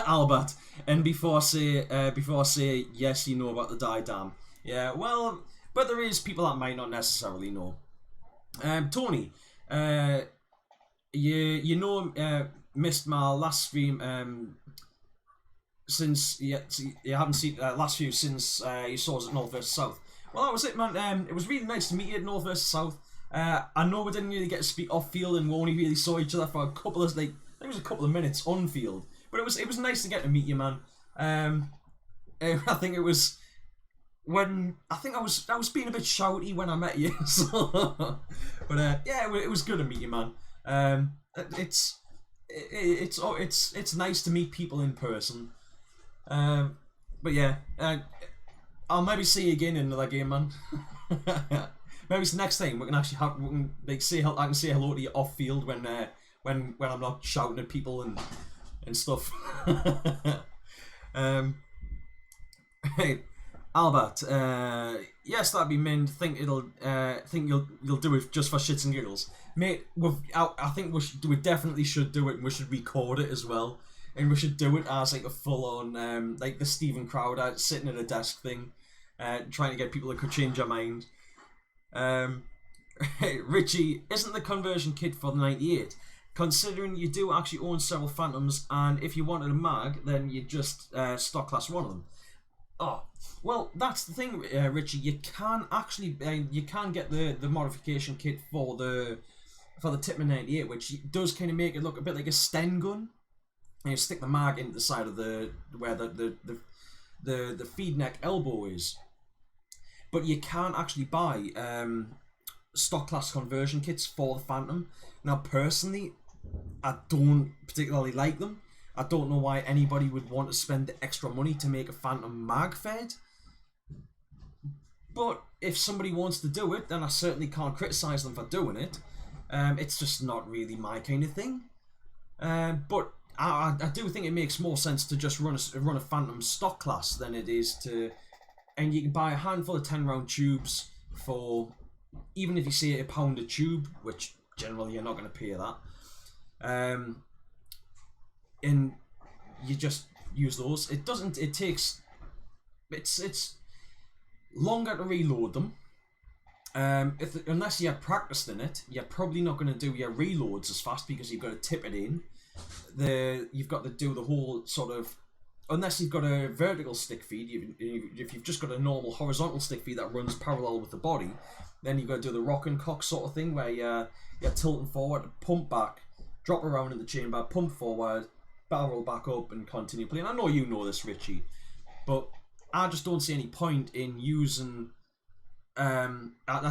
Albert, and before I say yes, you know about the Diadam. Yeah, well, but there is people that might not necessarily know. Tony, you know, missed my last stream since you haven't seen last few since you saw us at North vs South. Well, that was it, man. It was really nice to meet you at North vs South. I know we didn't really get to speak off field, and we only really saw each other for a couple of I think it was a couple of minutes on field, but it was nice to get to meet you, man. I think it was when I was being a bit shouty when I met you, so, but yeah, it was good to meet you, man. It's nice to meet people in person. But yeah, I'll maybe see you again in another game, man. Maybe it's next time we can actually I can say hello to you off field when I'm not shouting at people and stuff. Hey, Albert, yes, that'd be mint. Think you'll do it just for shits and giggles, mate. I think we definitely should do it, and we should record it as well, and we should do it as like a full on like the Stephen Crowder sitting at a desk thing, trying to get people that could change their mind. Richie, isn't the conversion kit for the 98? Considering you do actually own several Phantoms, and if you wanted a mag, then you just stock class one of them. Oh, well, that's the thing, Richie. You can actually you can get the modification kit for the Tippmann 98, which does kind of make it look a bit like a Sten gun. And you stick the mag into the side of where the feed neck elbow is. But you can actually buy stock class conversion kits for the Phantom. Now, personally, I don't particularly like them, I don't know why anybody would want to spend the extra money to make a Phantom mag-fed. But if somebody wants to do it, then I certainly can't criticise them for doing it. It's just not really my kind of thing. But I do think it makes more sense to just run a Phantom stock class than it is to... And you can buy a handful of 10-round tubes for... Even if you say £1 a tube, which generally you're not going to pay that. And you just use those. It doesn't... It takes... It's longer to reload them. Unless you're practiced in it, you're probably not going to do your reloads as fast because you've got to tip it in. You've got to do the whole sort of... Unless you've got a vertical stick feed, if you've just got a normal horizontal stick feed that runs parallel with the body, then you've got to do the rock and cock sort of thing where you're tilting forward, pump back, drop around in the chamber, pump forward, barrel back up and continue playing. I know you know this, Richie, but I just don't see any point in using... I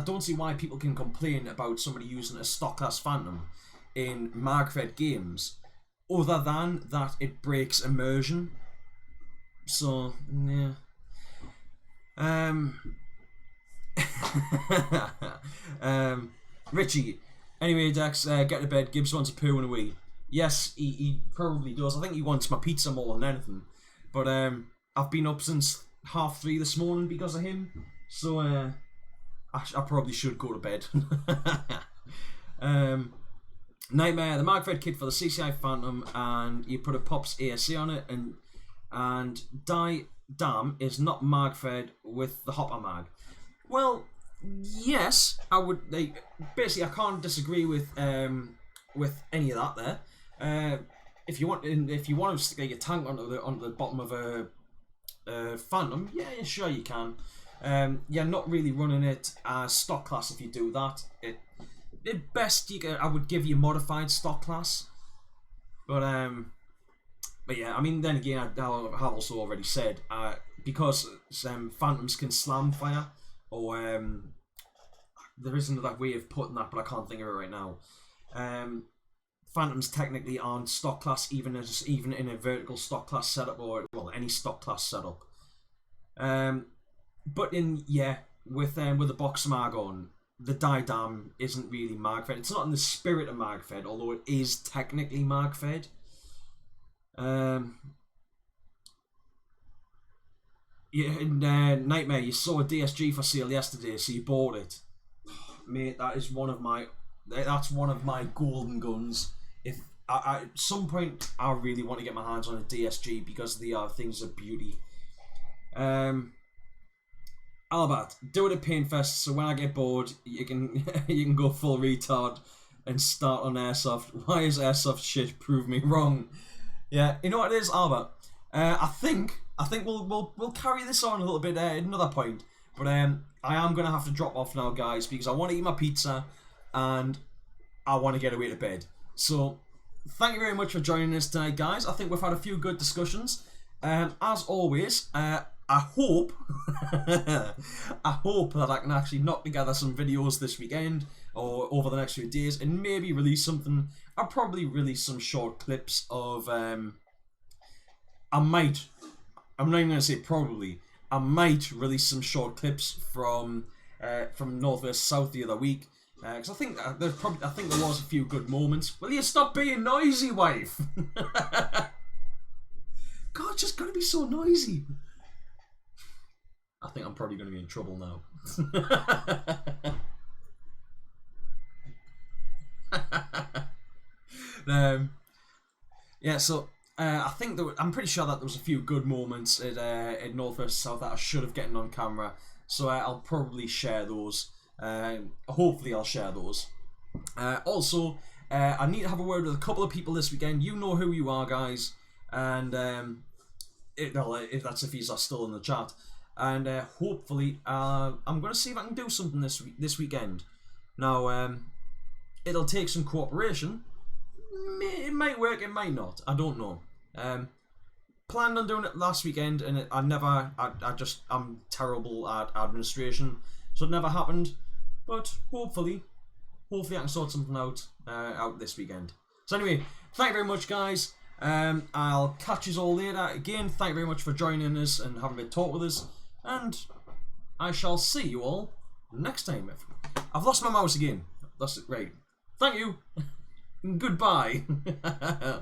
don't see why people can complain about somebody using a stock class Phantom in mag-fed games, other than that it breaks immersion. So, yeah. Richie, anyway, Dex, get to bed. Gibbs wants a poo and a wee. Yes, he probably does. I think he wants my pizza more than anything. But I've been up since 3:30 this morning because of him. So I probably should go to bed. Nightmare, the mag-fed kit for the CCI Phantom, and you put a Pops ASA on it, and Dam is not mag-fed with the Hopper mag. Well, yes, I would. Basically, I can't disagree with any of that there. If you want to stick your tank onto the bottom of a Phantom, yeah, sure you can. You're not really running it as stock class if you do that. At best, I would give you modified stock class, but yeah, I mean, then again, I have also already said because Phantoms can slam fire, or there is another way of putting that, but I can't think of it right now. Phantoms technically aren't stock class, even in a vertical stock class setup, or well, any stock class setup. But with the box mag on, the Dam isn't really mag-fed. It's not in the spirit of mag-fed, although it is technically mag-fed. Nightmare, you saw a DSG for sale yesterday, so you bought it. Mate, that's one of my golden guns. If at some point I really want to get my hands on a DSG because they are things of beauty. Albert, do it at Paintfest, so when I get bored, you can go full retard and start on Airsoft. Why is Airsoft shit? Prove me wrong. Yeah, you know what it is, Albert. I think we'll carry this on a little bit at another point, but I am gonna have to drop off now, guys, because I want to eat my pizza and I want to get away to bed. So thank you very much for joining us tonight, guys. I think we've had a few good discussions. As always, I hope that I can actually knock together some videos this weekend or over the next few days and maybe release something. I'll probably release some short clips of I'm not even going to say probably, I might release some short clips from North vs South the other week, because I think there was a few good moments. Will you stop being noisy, wife? God, just gotta be so noisy. I think I'm probably going to be in trouble now. Yeah, so I think I'm pretty sure that there was a few good moments at North vs South that I should have gotten on camera. So I'll probably share those. Hopefully I'll share those. Also, I need to have a word with a couple of people this weekend. You know who you are, guys. And if he's still in the chat. And hopefully I'm going to see if I can do something this weekend. Now, it'll take some cooperation. It might work, it might not. I don't know. Planned on doing it last weekend, and I'm terrible at administration, so it never happened. But hopefully I can sort something out this weekend. So anyway, thank you very much, guys. I'll catch you all later. Again, thank you very much for joining us and having a bit of talk with us. And I shall see you all next time. I've lost my mouse again. That's great. Thank you. Goodbye.